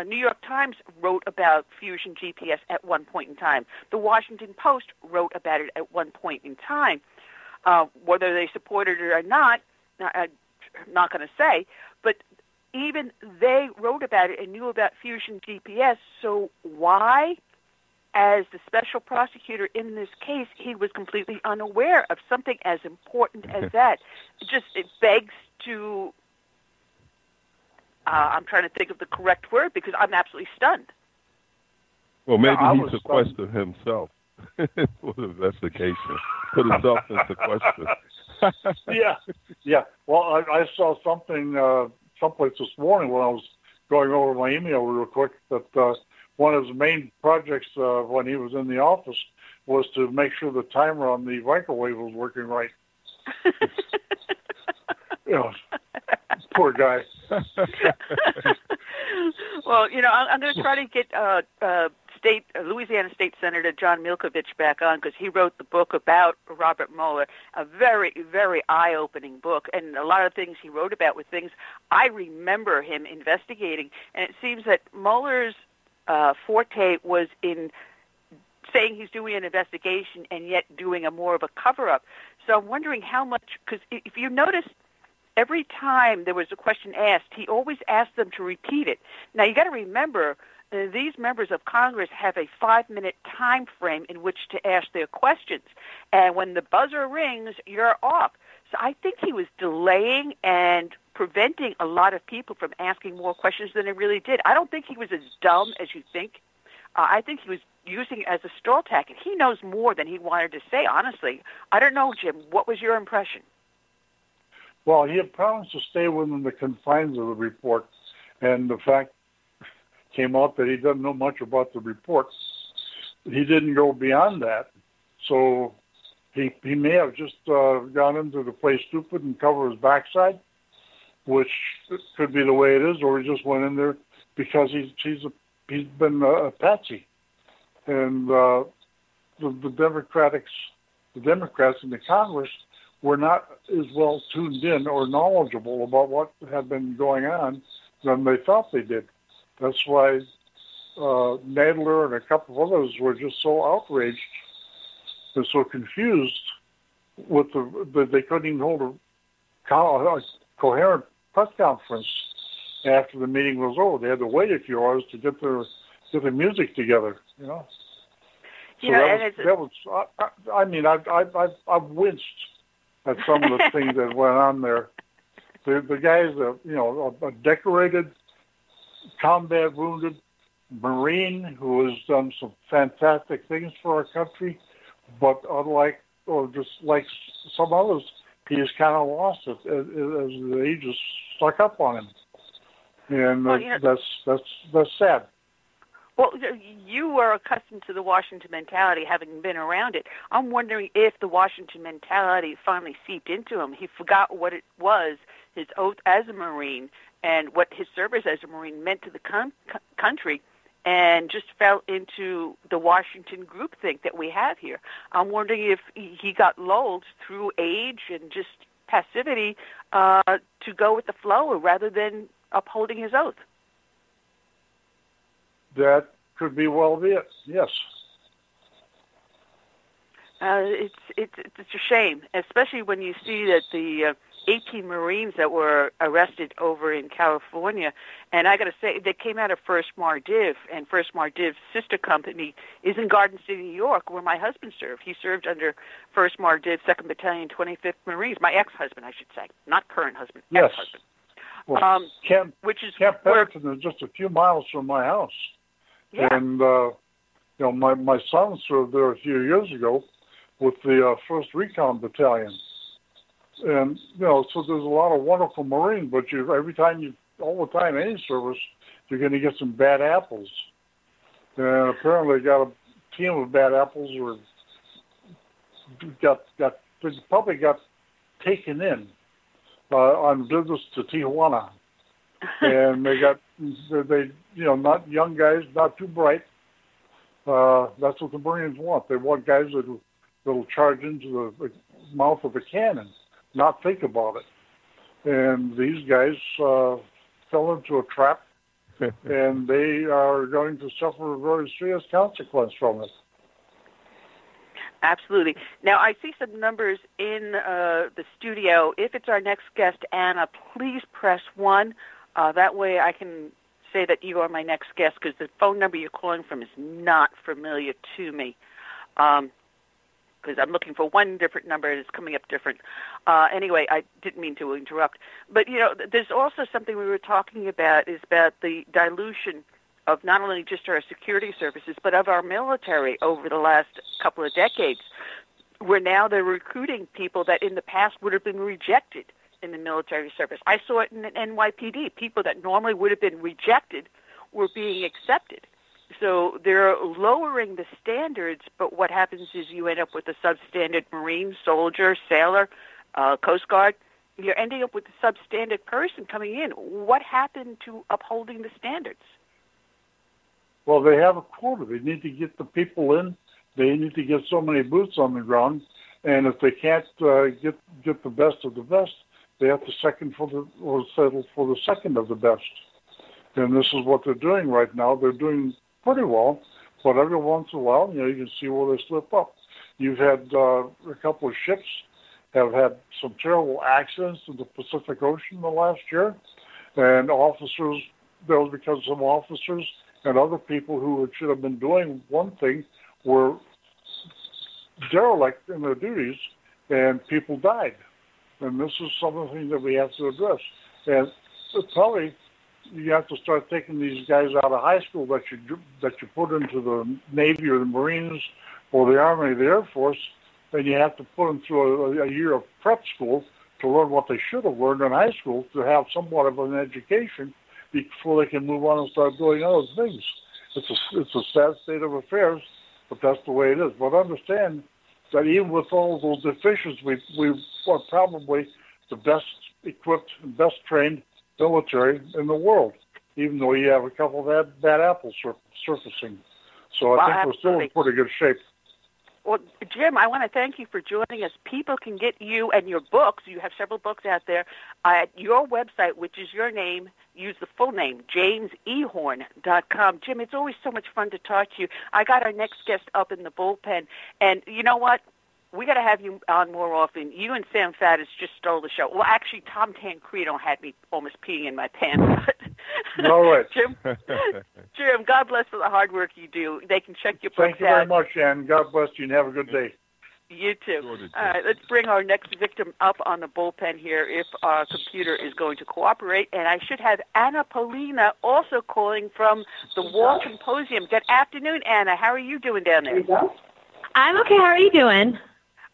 New York Times wrote about Fusion GPS at one point in time. The Washington Post wrote about it at one point in time. Whether they supported it or not, I'm not going to say, but even they wrote about it and knew about Fusion GPS. So why, as the special prosecutor in this case, he was completely unaware of something as important as that? It begs to... I'm trying to think of the correct word because I'm absolutely stunned. Well, maybe he sequestered himself for the investigation. Put himself in sequester. Yeah. Well, I saw something someplace this morning when I was going over my email real quick that one of his main projects when he was in the office was to make sure the timer on the microwave was working right. Poor guy. Well, I'm going to try to get Louisiana State Senator John Milkovich back on because he wrote the book about Robert Mueller, a very, very eye-opening book, and a lot of things he wrote about were things I remember him investigating, and it seems that Mueller's forte was in saying he's doing an investigation and yet doing a more of a cover-up. So I'm wondering how much, because if you notice, every time there was a question asked, he always asked them to repeat it. Now, you got to remember, these members of Congress have a 5-minute time frame in which to ask their questions. And when the buzzer rings, you're off. So I think he was delaying and preventing a lot of people from asking more questions than they really did. I don't think he was as dumb as you think. I think he was using it as a stall tactic. He knows more than he wanted to say, honestly. I don't know, Jim. What was your impression? Well, he had promised to stay within the confines of the report, and the fact came out that he doesn't know much about the report. He didn't go beyond that. So he may have just gone into the play stupid and cover his backside, which could be the way it is, or he just went in there because he's been a patsy. And the Democrats in the Congress were not as well tuned in or knowledgeable about what had been going on than they thought they did. That's why Nadler and a couple of others were just so outraged and so confused with that they couldn't even hold a coherent press conference after the meeting was over. They had to wait a few hours to get their music together, you know. So I've winced at some of the things that went on there. The guy's a decorated, combat wounded Marine who has done some fantastic things for our country, but just like some others, he's kind of lost it as the age has stuck up on him, and that's sad. Well, you were accustomed to the Washington mentality, having been around it. I'm wondering if the Washington mentality finally seeped into him. He forgot what it was, his oath as a Marine, and what his service as a Marine meant to the country, and just fell into the Washington groupthink that we have here. I'm wondering if he got lulled through age and just passivity to go with the flow rather than upholding his oath. That could be well it, yes. It's a shame, especially when you see that the 18 Marines that were arrested over in California, and I got to say, they came out of First Mardiv, and First Mardiv's sister company is in Garden City, New York, where my husband served. He served under First Mardiv, 2nd Battalion, 25th Marines, my ex-husband, I should say, not current husband, yes. Ex-husband. Well, Camp where Pendleton is just a few miles from my house. Yeah. And, my son served there a few years ago with the 1st Recon Battalion. And, so there's a lot of wonderful Marines, but all the time, any service, you're going to get some bad apples. And apparently got a team of bad apples probably got taken in on business to Tijuana. And they not young guys, not too bright. That's what the Marines want. They want guys that'll charge into the mouth of a cannon, not think about it. And these guys fell into a trap, and they are going to suffer a very serious consequence from it. Absolutely. Now, I see some numbers in the studio. If it's our next guest, Anna, please press 1. That way I can say that you are my next guest, because the phone number you're calling from is not familiar to me, because I'm looking for one different number and it's coming up different. Anyway, I didn't mean to interrupt. But, there's also something we were talking about, is about the dilution of not only just our security services, but of our military over the last couple of decades, where now they're recruiting people that in the past would have been rejected in the military service. I saw it in the NYPD. People that normally would have been rejected were being accepted. So they're lowering the standards, but what happens is you end up with a substandard Marine, soldier, sailor, Coast Guard. You're ending up with a substandard person coming in. What happened to upholding the standards? Well, they have a quota. They need to get the people in. They need to get so many boots on the ground. And if they can't get the best of the best, they have to settle for the second of the best. And this is what they're doing right now. They're doing pretty well, but every once in a while, you can see where they slip up. You've had a couple of ships have had some terrible accidents in the Pacific Ocean the last year, and officers, that was because some officers and other people who should have been doing one thing were derelict in their duties, and people died. And this is something that we have to address. And probably you have to start taking these guys out of high school that you put into the Navy or the Marines or the Army or the Air Force, and you have to put them through a year of prep school to learn what they should have learned in high school to have somewhat of an education before they can move on and start doing other things. It's a sad state of affairs, but that's the way it is. But understand that even with all those deficiencies, we are probably the best equipped and best trained military in the world, even though you have a couple of bad apples surfacing. So I think we're still in pretty good shape. Well, Jim, I want to thank you for joining us. People can get you and your books. You have several books out there at your website, which is your name. Use the full name, jamesehorn.com. Jim, it's always so much fun to talk to you. I got our next guest up in the bullpen, and you know what? We got to have you on more often. You and Sam Faddis just stole the show. Well, actually, Tom Tancredo had me almost peeing in my pants. All right. Jim, God bless for the hard work you do. They can check your books out. Thank you very much, and God bless you, and have a good day. You too. All right, let's bring our next victim up on the bullpen here if our computer is going to cooperate. And I should have Anna Polina also calling from the Wall Symposium. Good afternoon, Anna. How are you doing down there? I'm okay. How are you doing?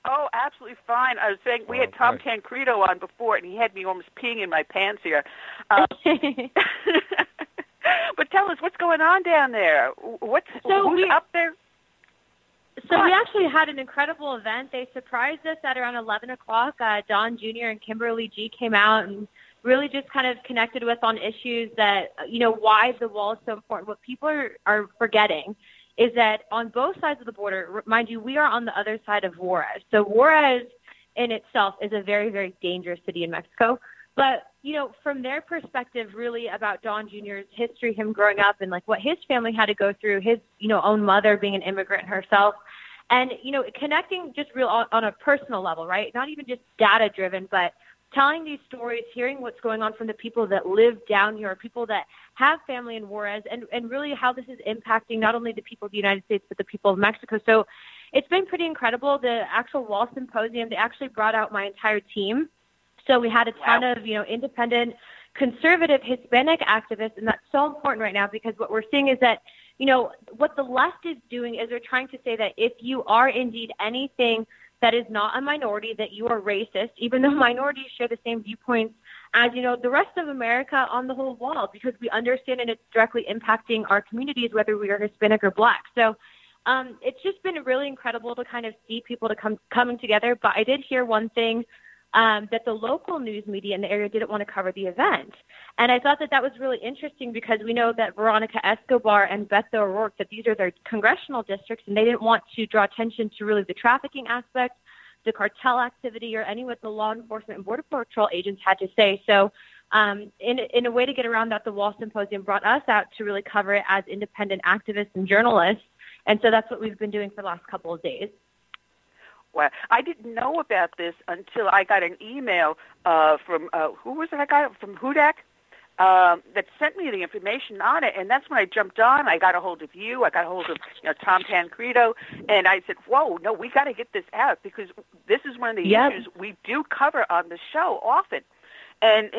Oh, absolutely fine. I was saying we had Tom Tancredo on before, and he had me almost peeing in my pants here. But tell us, what's going on down there? Who's up there? So we actually had an incredible event. They surprised us at around 11 o'clock. Don Jr. and Kimberly G. came out and really just kind of connected with on issues that, why the wall is so important. What people are forgetting is that on both sides of the border, mind you, we are on the other side of Juarez. So Juarez in itself is a very, very dangerous city in Mexico. But, from their perspective, really about Don Jr.'s history, him growing up and like what his family had to go through, his, own mother being an immigrant herself. And, connecting just real on a personal level, right? Not even just data driven, but telling these stories, hearing what's going on from the people that live down here, people that have family in Juarez, and really how this is impacting not only the people of the United States, but the people of Mexico. So it's been pretty incredible. The actual Wall Symposium, they actually brought out my entire team. So we had a ton of, independent, conservative, Hispanic activists, and that's so important right now because what we're seeing is that, what the left is doing is they're trying to say that if you are indeed anything that is not a minority, that you are racist, even though minorities share the same viewpoints as, the rest of America on the whole wall, because we understand and it's directly impacting our communities, whether we are Hispanic or Black. So it's just been really incredible to kind of see people coming together. But I did hear one thing, that the local news media in the area didn't want to cover the event. And I thought that was really interesting because we know that Veronica Escobar and Beto O'Rourke, that these are their congressional districts, and they didn't want to draw attention to really the trafficking aspect, the cartel activity, or any what the law enforcement and Border Patrol agents had to say. So in a way to get around that, the Wall Symposium brought us out to really cover it as independent activists and journalists. And so that's what we've been doing for the last couple of days. Well, I didn't know about this until I got an email from, who was it I got? From Hudak that sent me the information on it, and that's when I jumped on. I got a hold of you. I got a hold of Tom Tancredo, and I said, whoa, no, we got to get this out because this is one of the issues we do cover on the show often. And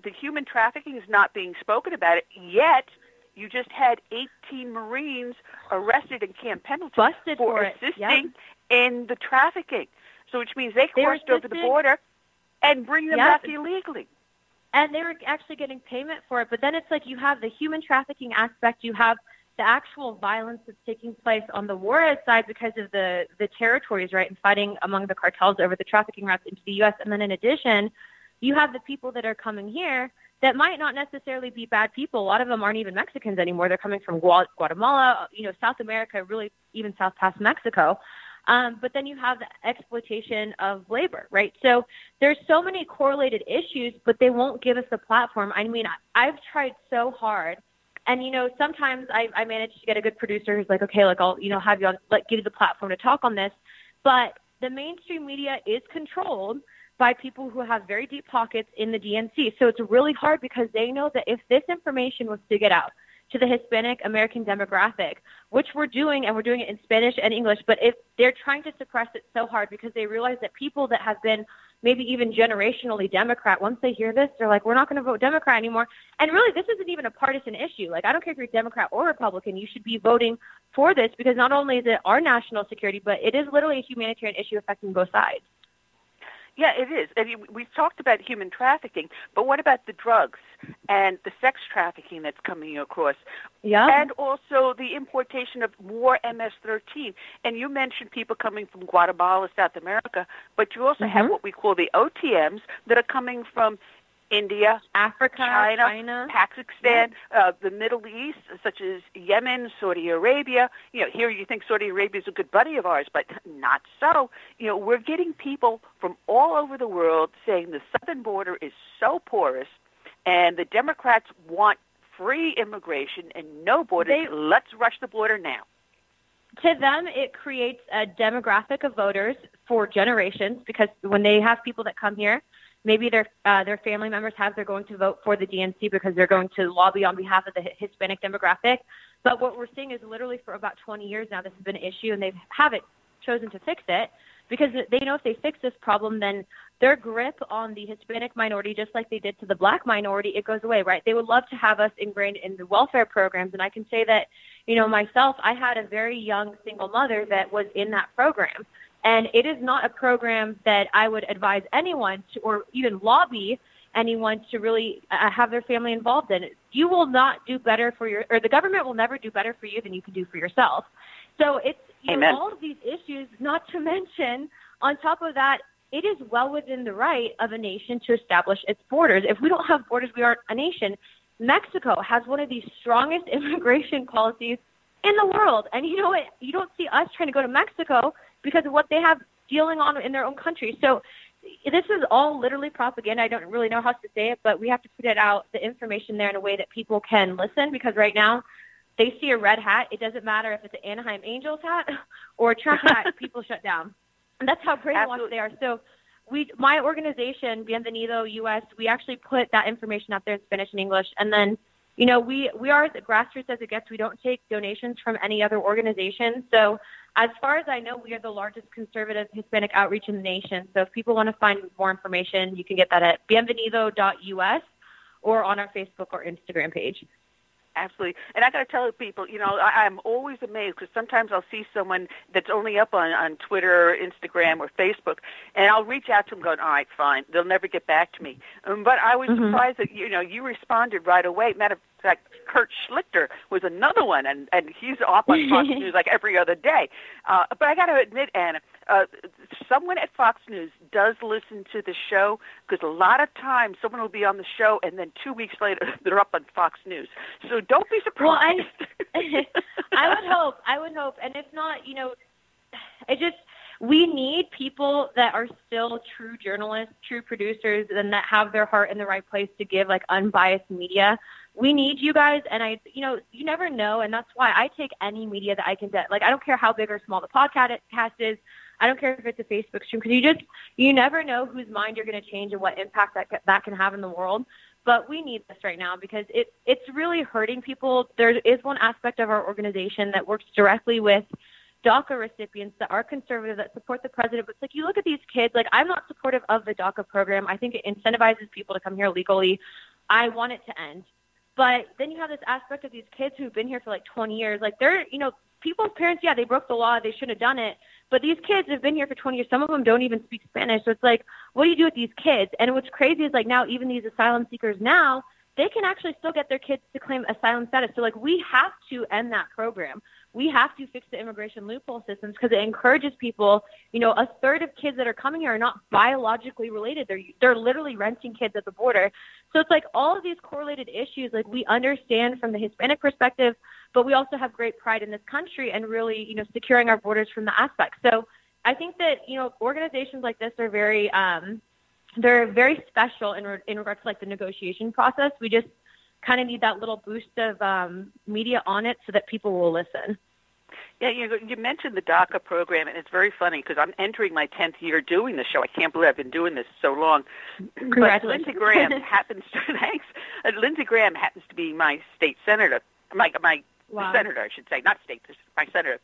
the human trafficking is not being spoken about it, yet you just had 18 Marines arrested in Camp Pendleton for assisting in the trafficking. So which means they crossed over the border and bring them back illegally. And they were actually getting payment for it. But then it's like you have the human trafficking aspect, you have the actual violence that's taking place on the Juarez side because of the territories, right, and fighting among the cartels over the trafficking routes into the U.S. And then in addition, you have the people that are coming here that might not necessarily be bad people. A lot of them aren't even Mexicans anymore. They're coming from Guatemala, South America, really even south past Mexico. But then you have the exploitation of labor, right? So there's so many correlated issues, but they won't give us a platform. I mean, I've tried so hard. And, sometimes I manage to get a good producer who's like, okay, like I'll, have you on, give you the platform to talk on this. But the mainstream media is controlled by people who have very deep pockets in the DNC. So it's really hard because they know that if this information was to get out to the Hispanic American demographic, which we're doing, and we're doing it in Spanish and English, but if they're trying to suppress it so hard because they realize that people that have been maybe even generationally Democrat, once they hear this, they're like, we're not going to vote Democrat anymore. And really, this isn't even a partisan issue. Like, I don't care if you're Democrat or Republican, you should be voting for this because not only is it our national security, but it is literally a humanitarian issue affecting both sides. Yeah, it is. And we've talked about human trafficking, but what about the drugs and the sex trafficking that's coming across? Yeah. And also the importation of more MS-13. And you mentioned people coming from Guatemala, South America, but you also have what we call the OTMs that are coming from India, Africa, China, Pakistan, the Middle East, such as Yemen, Saudi Arabia. Here you think Saudi Arabia is a good buddy of ours, but not so. We're getting people from all over the world saying the southern border is so porous, and the Democrats want free immigration and no borders. Let's rush the border now. To them, it creates a demographic of voters for generations because when they have people that come here, maybe their family members they're going to vote for the DNC because they're going to lobby on behalf of the Hispanic demographic. But what we're seeing is literally for about 20 years now, this has been an issue, and they haven't chosen to fix it because they know if they fix this problem, then their grip on the Hispanic minority, just like they did to the black minority, it goes away, right? They would love to have us ingrained in the welfare programs. And I can say that, myself, I had a very young single mother that was in that program. And it is not a program that I would advise anyone to, or even lobby anyone to really have their family involved in. You will not do better or the government will never do better for you than you can do for yourself. So it's all of these issues, not to mention, on top of that, it is well within the right of a nation to establish its borders. If we don't have borders, we aren't a nation. Mexico has one of the strongest immigration policies in the world. And you know what? You don't see us trying to go to Mexico because of what they have dealing on in their own country. So this is all literally propaganda. I don't really know how to say it, but we have to put it out, the information there in a way that people can listen, because right now they see a red hat. It doesn't matter if it's an Anaheim Angels hat or a Trump hat, people shut down. And that's how brainwashed they are. So my organization, Bienvenido US, we actually put that information out there in Spanish and English. And then, we are as grassroots as it gets. We don't take donations from any other organization. So as far as I know, we are the largest conservative Hispanic outreach in the nation. So if people want to find more information, you can get that at bienvenido.us or on our Facebook or Instagram page. Absolutely. And I got to tell people, I'm always amazed because sometimes I'll see someone that's only up on Twitter, or Instagram, or Facebook, and I'll reach out to them going, all right, fine. They'll never get back to me. But I was surprised that, you responded right away. Matter of fact, Kurt Schlichter was another one, and he's off on Fox News like every other day. But I got to admit, Anna, someone at Fox News does listen to the show, because a lot of times someone will be on the show and then 2 weeks later they're up on Fox News. So don't be surprised. Well, I would hope. And if not, we need people that are still true journalists, true producers, and that have their heart in the right place to give unbiased media. We need you guys, and you never know, and that's why I take any media that I can get. I don't care how big or small the podcast is. I don't care if it's a Facebook stream, because you never know whose mind you're going to change and what impact that can have in the world. But we need this right now because it's really hurting people. There is one aspect of our organization that works directly with DACA recipients that are conservative, that support the president. But it's you look at these kids, I'm not supportive of the DACA program. I think it incentivizes people to come here legally. I want it to end. But then you have this aspect of these kids who've been here for 20 years. They're, people's parents, they broke the law. They shouldn't have done it. But these kids have been here for 20 years. Some of them don't even speak Spanish. So it's what do you do with these kids? And what's crazy is now even these asylum seekers now, they can actually still get their kids to claim asylum status. So we have to end that program. we have to fix the immigration loophole systems because it encourages people. A third of kids that are coming here are not biologically related. They're literally renting kids at the border. So it's like all of these correlated issues, like we understand from the Hispanic perspective, but we also have great pride in this country and really, securing our borders from the aspects. So I think that, organizations like this are they're very special in regards to like the negotiation process. We just kind of need that little boost of media on it so that people will listen. Yeah, you mentioned the DACA program, and it's very funny because I'm entering my 10th year doing the show. I can't believe I've been doing this so long. But Lindsey Graham happens to be my state senator, my senator, I should say, not state, my senator.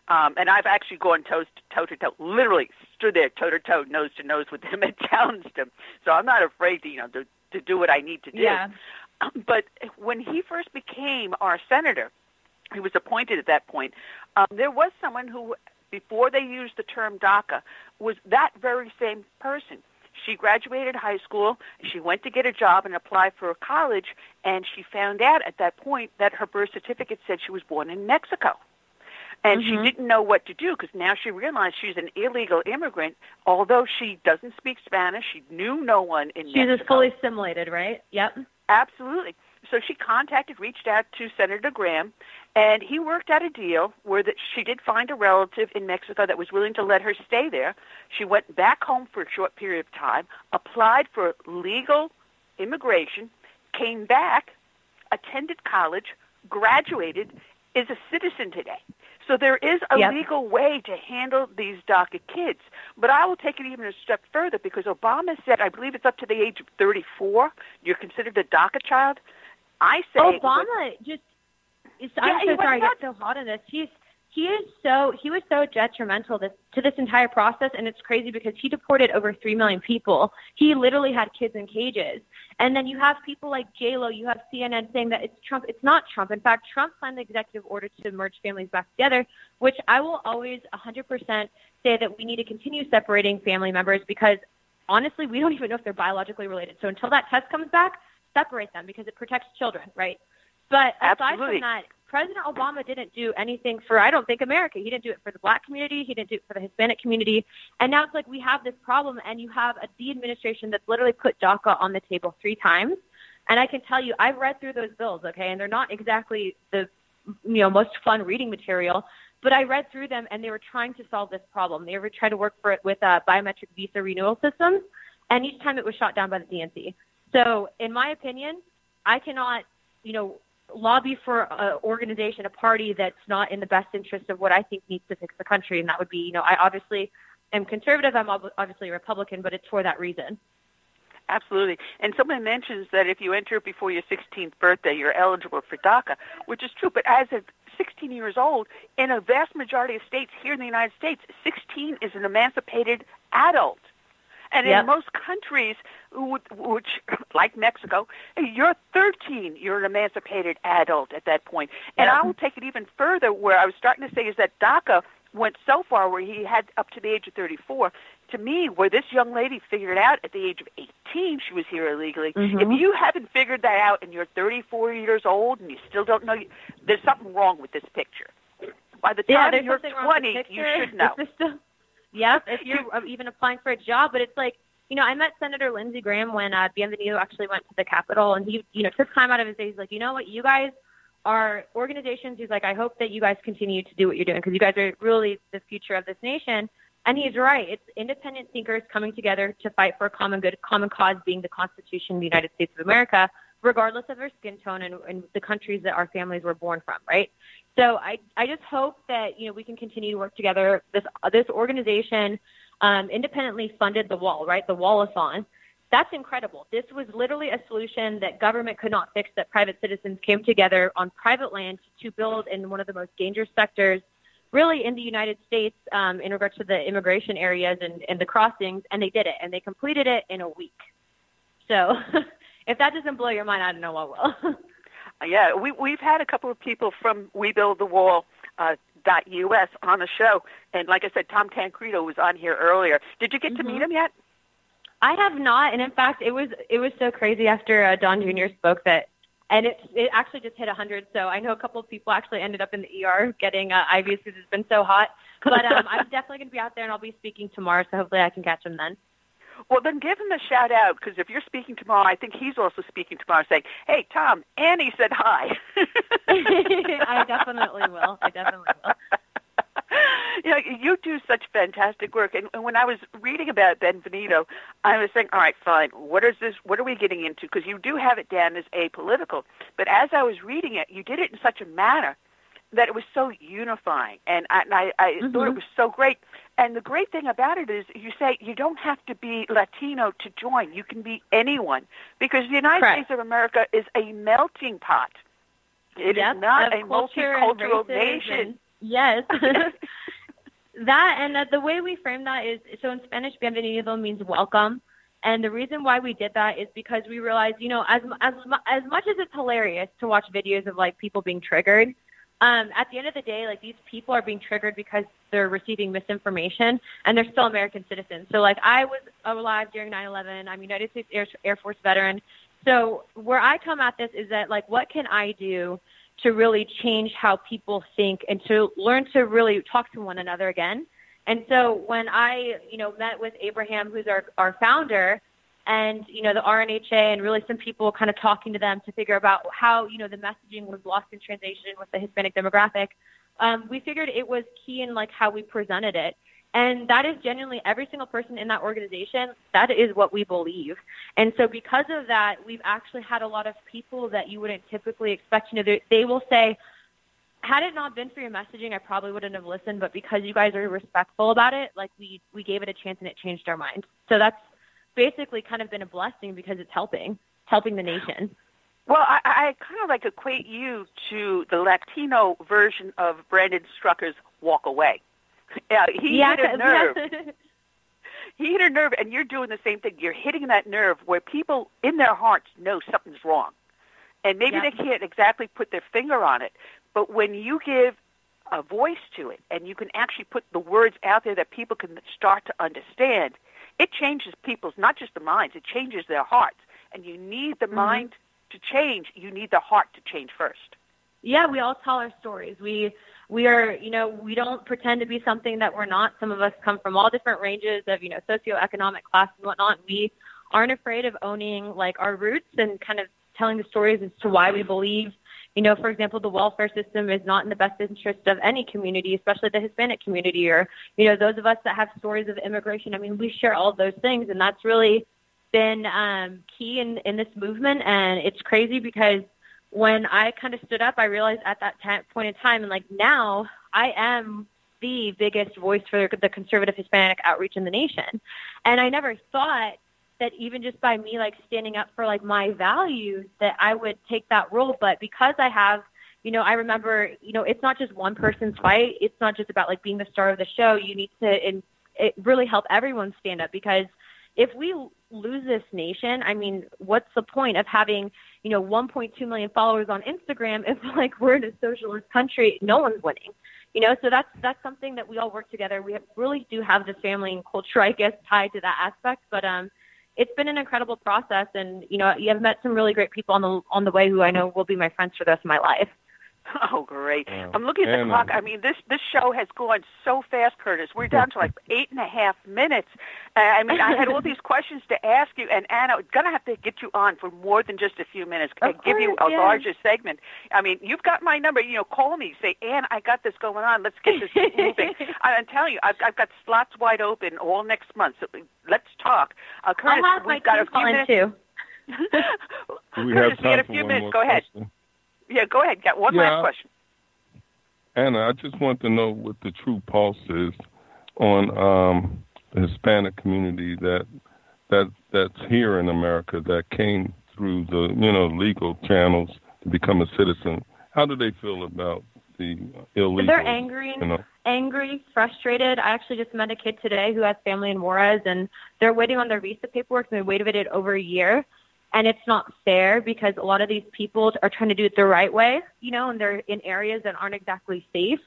And I've actually gone toe to toe, literally stood there toe to toe, nose to nose with him and challenged him. So I'm not afraid to do what I need to do. Yeah. But when he first became our senator, he was appointed at that point, there was someone who, before they used the term DACA, was that very same person. She graduated high school, she went to get a job and apply for a college, and she found out at that point that her birth certificate said she was born in Mexico. And she didn't know what to do because now she realized she's an illegal immigrant. Although she doesn't speak Spanish, she knew no one in Mexico. She's fully assimilated, right? Yep. Absolutely. So she reached out to Senator Graham, and he worked out a deal where she did find a relative in Mexico that was willing to let her stay there. She went back home for a short period of time, applied for legal immigration, came back, attended college, graduated, is a citizen today. So there is a legal way to handle these DACA kids. But I will take it even a step further because Obama said, I believe it's up to the age of 34, you're considered a DACA child. I say Obama I'm so sorry I get so hot on this. He was so detrimental to this entire process, and it's crazy because he deported over 3 million people. He literally had kids in cages. And then you have people like J-Lo, you have CNN saying that it's Trump. It's not Trump. In fact, Trump signed the executive order to merge families back together, which I will always 100% say that we need to continue separating family members because, honestly, we don't even know if they're biologically related. So until that test comes back, separate them because it protects children, right? But aside from that, President Obama didn't do anything for, I don't think, America. He didn't do it for the black community. He didn't do it for the Hispanic community. And now it's like we have this problem, and you have the administration that's literally put DACA on the table 3 times. And I can tell you, I've read through those bills, okay, and they're not exactly the most fun reading material, but I read through them, and they were trying to solve this problem. They were trying to work for it with biometric visa renewal systems, and each time it was shot down by the DNC. So in my opinion, I cannot, lobby for an organization, a party that's not in the best interest of what I think needs to fix the country. And that would be, I obviously am conservative. I'm obviously a Republican, but it's for that reason. Absolutely. And someone mentions that if you enter before your 16th birthday, you're eligible for DACA, which is true. But as a 16 years old, in a vast majority of states here in the United States, 16 is an emancipated adult. And in most countries, which like Mexico, you're 13, you're an emancipated adult at that point. And I will take it even further where I was starting to say is that DACA went so far where he had up to the age of 34. To me, where this young lady figured out at the age of 18 she was here illegally, if you haven't figured that out and you're 34 years old and you still don't know, there's something wrong with this picture. By the time you're 20, you should know. If you're even applying for a job, but it's like, I met Senator Lindsey Graham when Bienvenido actually went to the Capitol, and he, took time out of his day. He's like, you know what, you guys are organizations. He's like, I hope that you guys continue to do what you're doing because you guys are really the future of this nation. And he's right. It's independent thinkers coming together to fight for a common good, common cause being the Constitution of the United States of America, regardless of their skin tone and the countries that our families were born from, right? So I just hope that, we can continue to work together. This organization independently funded the wall, right? The Wall-a-thon. That's incredible. This was literally a solution that government could not fix, that private citizens came together on private land to build in one of the most dangerous sectors really in the United States in regards to the immigration areas and the crossings, and they did it, and they completed it in a week. So if that doesn't blow your mind, I don't know what will. Yeah, we've had a couple of people from We Build the Wall .us on the show, and like I said, Tom Tancredo was on here earlier. Did you get to meet him yet? I have not, and in fact, it was so crazy after Don Jr. spoke that And it actually just hit 100. So I know a couple of people actually ended up in the ER getting IVs because it's been so hot. But I'm definitely going to be out there, and I'll be speaking tomorrow, so hopefully I can catch him then. Well, then give him a shout out, because if you're speaking tomorrow, I think he's also speaking tomorrow, saying, "Hey, Tom, Annie said hi." I definitely will. You know, you do such fantastic work. And when I was reading about Benvenuto, I was saying, all right, fine, what is this? What are we getting into? Because you do have it down as apolitical. But as I was reading it, you did it in such a manner that it was so unifying. And I thought it was so great. And the great thing about it is you say you don't have to be Latino to join. You can be anyone. Because the United States of America is a melting pot. It is not a multicultural nation. Yes. That, and the way we frame that is, so in Spanish, bienvenido means welcome. And the reason why we did that is because we realized, you know, as much as it's hilarious to watch videos of, like, people being triggered, at the end of the day, like, these people are being triggered because they're receiving misinformation, and they're still American citizens. So, like, I was alive during 9/11. I'm a United States Air Force veteran. So where I come at this is that, like, what can I do to really change how people think and to learn to really talk to one another again? And so when I, you know, met with Abraham, who's our founder, and, you know, the RNHA, and really some people kind of talking to them to figure out how, you know, the messaging was lost in translation with the Hispanic demographic, we figured it was key in, like, how we presented it. And that is genuinely every single person in that organization, that is what we believe. And so because of that, we've actually had a lot of people that you wouldn't typically expect. You know, they will say, had it not been for your messaging, I probably wouldn't have listened. But because you guys are respectful about it, like, we gave it a chance and it changed our minds. So that's basically kind of been a blessing because it's helping the nation. Well, I kind of like equate you to the Latino version of Brandon Strucker's Walk Away. Yeah, he hit a nerve. He hit a nerve, and you're doing the same thing. You're hitting that nerve where people in their hearts know something's wrong. And maybe they can't exactly put their finger on it, but when you give a voice to it and you can actually put the words out there that people can start to understand, it changes people's, not just the minds, it changes their hearts. And you need the mind to change. You need the heart to change first. Yeah, we all tell our stories. We are, you know, we don't pretend to be something that we're not. Some of us come from all different ranges of, you know, socioeconomic class and whatnot. We aren't afraid of owning, like, our roots and kind of telling the stories as to why we believe, you know, for example, the welfare system is not in the best interest of any community, especially the Hispanic community, or, you know, those of us that have stories of immigration. I mean, we share all of those things, and that's really been key in this movement. And it's crazy because when I kind of stood up, I realized at that point in time, and, like, now I am the biggest voice for the conservative Hispanic outreach in the nation. And I never thought that even just by me, like, standing up for, like, my values, that I would take that role. But because I have, you know, I remember, you know, it's not just one person's fight. It's not just about, like, being the star of the show. You need to it really help everyone stand up, because if we lose this nation, I mean, what's the point of having, you know, 1.2 million followers on Instagram if, like, we're in a socialist country? No one's winning, you know. So that's something that we all work together. We really do have this family and culture, I guess, tied to that aspect. But it's been an incredible process, and, you know, you have met some really great people on the way who I know will be my friends for the rest of my life. Oh, great. I'm looking at the clock. I mean, this show has gone so fast, Curtis. We're down to like 8.5 minutes. I mean, I had all these questions to ask you, and Anna, I'm going to have to get you on for more than just a few minutes, give you a larger segment. I mean, you've got my number. You know, call me. Say, Ann, I got this going on. Let's get this moving. I'm telling you, I've got slots wide open all next month, so let's talk. Curtis, we've got a few minutes. Too. Curtis, we got a few minutes. Go ahead. Yeah, go ahead. Got one last question. Anna, I just want to know what the true pulse is on the Hispanic community that's here in America, that came through the, you know, legal channels to become a citizen. How do they feel about the illegal? They're angry, angry, frustrated. I actually just met a kid today who has family in Juarez, and they're waiting on their visa paperwork, and they waited over a year. And it's not fair because a lot of these people are trying to do it the right way, you know, and they're in areas that aren't exactly safe,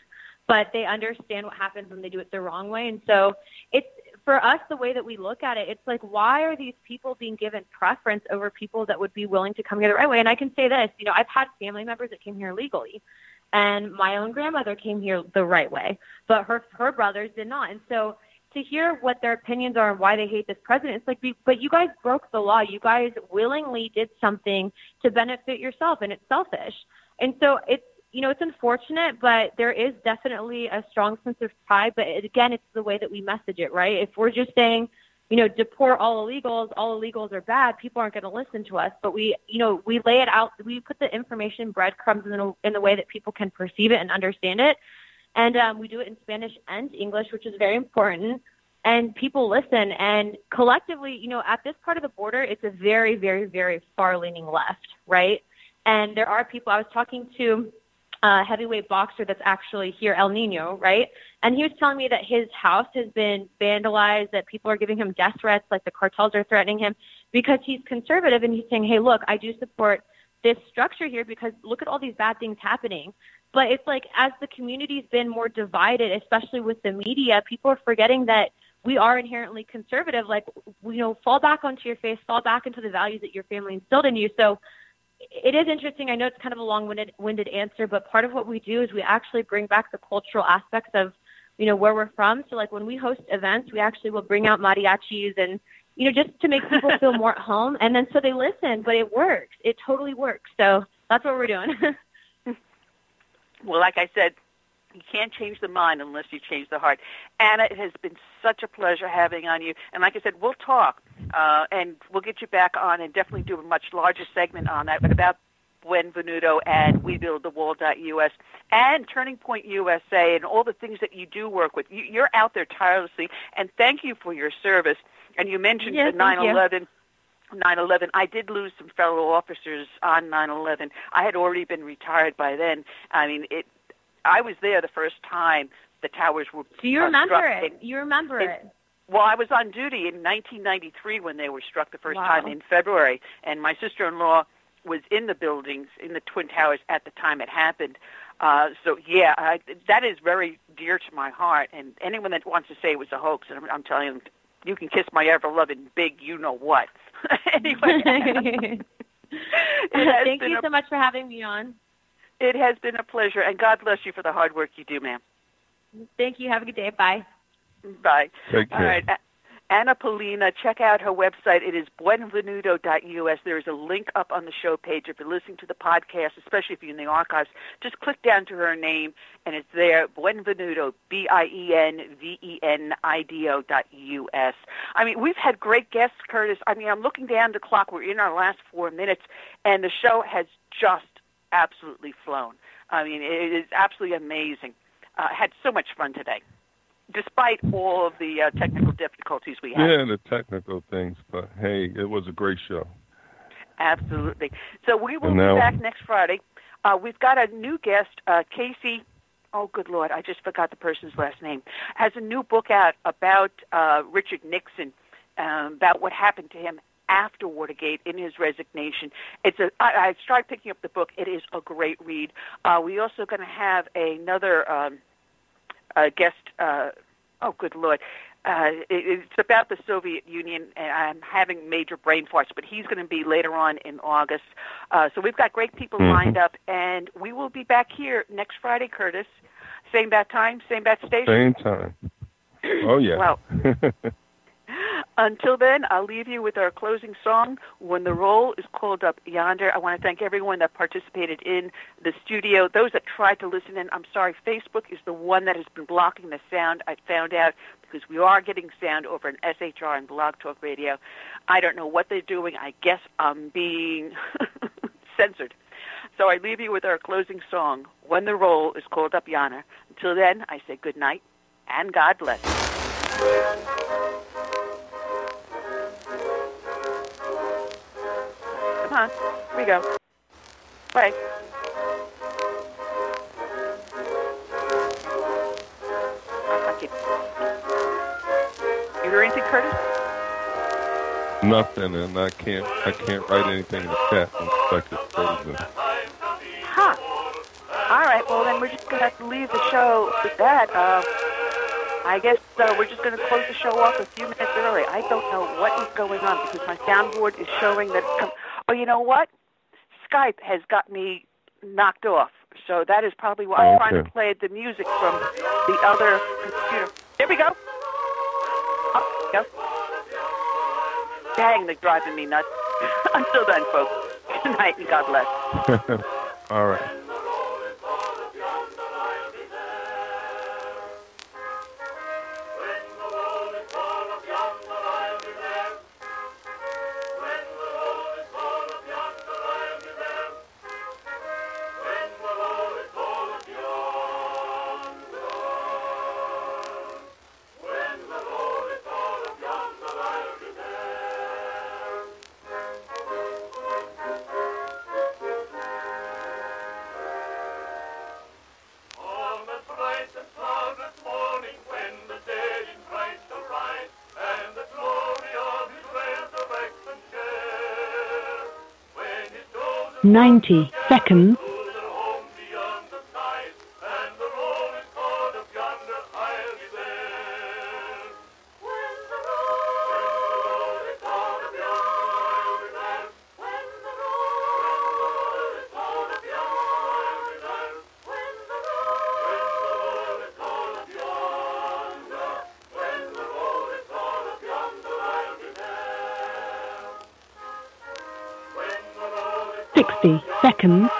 but they understand what happens when they do it the wrong way. And so it's, for us, the way that we look at it, it's like, why are these people being given preference over people that would be willing to come here the right way? And I can say this, I've had family members that came here legally, and my own grandmother came here the right way, but her brothers did not. And so to hear what their opinions are and why they hate this president, it's like, but you guys broke the law. You guys willingly did something to benefit yourself, and it's selfish. And so it's unfortunate, but there is definitely a strong sense of pride. But again, it's the way that we message it, right? If we're just saying, deport all illegals are bad, people aren't going to listen to us. But we lay it out. We put the information breadcrumbs in the way that people can perceive it and understand it. And we do it in Spanish and English, which is very important. And people listen. And collectively, at this part of the border, it's a very, very, very far-leaning left, right? And there are people. I was talking to a heavyweight boxer that's actually here, El Nino, right? And he was telling me that his house has been vandalized, that people are giving him death threats, like the cartels are threatening him because he's conservative. And he's saying, hey, look, I do support this structure here because look at all these bad things happening. But it's like, as the community's been more divided, especially with the media, people are forgetting that we are inherently conservative. Like, fall back onto your faith, fall back into the values that your family instilled in you. So it is interesting. I know it's kind of a long-winded answer, but part of what we do is we actually bring back the cultural aspects of, where we're from. So like when we host events, we actually will bring out mariachis and, just to make people feel more at home. And then so they listen, but it works. It totally works. So that's what we're doing. Well, like I said, you can't change the mind unless you change the heart. Anna, it has been such a pleasure having on you. And like I said, we'll talk, and we'll get you back on and definitely do a much larger segment on that, but about Buenvenuto and WeBuildTheWall.us and Turning Point USA and all the things that you do work with. You're out there tirelessly, and thank you for your service. And you mentioned the 9/11. 9/11. I did lose some fellow officers on 9/11. I had already been retired by then. I mean, I was there the first time the towers were So you remember it. You remember it. Well, I was on duty in 1993 when they were struck the first time in February, and my sister-in-law was in the buildings, in the Twin Towers at the time it happened. So, yeah, that is very dear to my heart. And anyone that wants to say it was a hoax, and I'm telling them, you can kiss my ever-loving big you-know-what. Anyway. Thank you so much for having me on. It has been a pleasure, and God bless you for the hard work you do, ma'am. Thank you. Have a good day. Bye. Bye. Take care. All right. Anna Polina, check out her website. It is buenvenuto.us. There is a link up on the show page. If you're listening to the podcast, especially if you're in the archives, just click down to her name, and it's there, Buenvenuto, BIENVENIDO.us. I mean, we've had great guests, Curtis. I mean, I'm looking down the clock. We're in our last 4 minutes, and the show has just absolutely flown. I mean, it is absolutely amazing. Had so much fun today, despite all of the technical difficulties we had. Yeah, the technical things, but hey, it was a great show. Absolutely. So we will be back next Friday. We've got a new guest, Casey. Oh, good Lord, I just forgot the person's last name. Has a new book out about Richard Nixon, about what happened to him after Watergate in his resignation. I started picking up the book. It is a great read. We also going to have another guest. Oh, good Lord. It's about the Soviet Union, and I'm having major brain farts, but he's going to be later on in August. So we've got great people lined up, and we will be back here next Friday, Curtis. Same bat time, same bat station. Same time. Oh, yeah. Well, until then, I'll leave you with our closing song, When the Roll is Called Up Yonder. I want to thank everyone that participated in the studio. Those that tried to listen in, I'm sorry, Facebook is the one that has been blocking the sound. I found out because we are getting sound over an SHR and Blog Talk Radio. I don't know what they're doing. I guess I'm being censored. So I leave you with our closing song, When the Roll is Called Up Yonder. Until then, I say good night and God bless. Come on, here we go. Play. You hear anything, Curtis? Nothing, and I can't write anything in the chat. I'm stuck at frozen. Huh. All right, well, then we're just going to have to leave the show with that. I guess we're just going to close the show off a few minutes early. I don't know what is going on because my soundboard is showing that it's oh, you know what? Skype has got me knocked off. So that is probably why I'm trying to play the music from the other computer. There we go. Oh, there we go. Dang, they're driving me nuts. Until then, folks. Good night and God bless. All right. Ten 90 seconds. Seconds.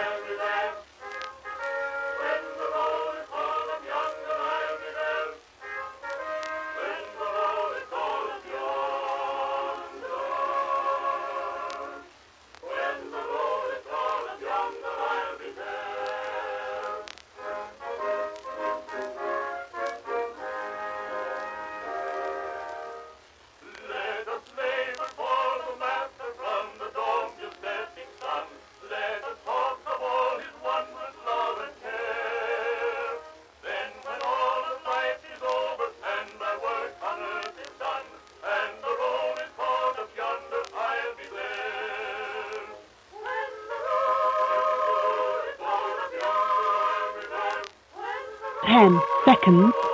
Seconds.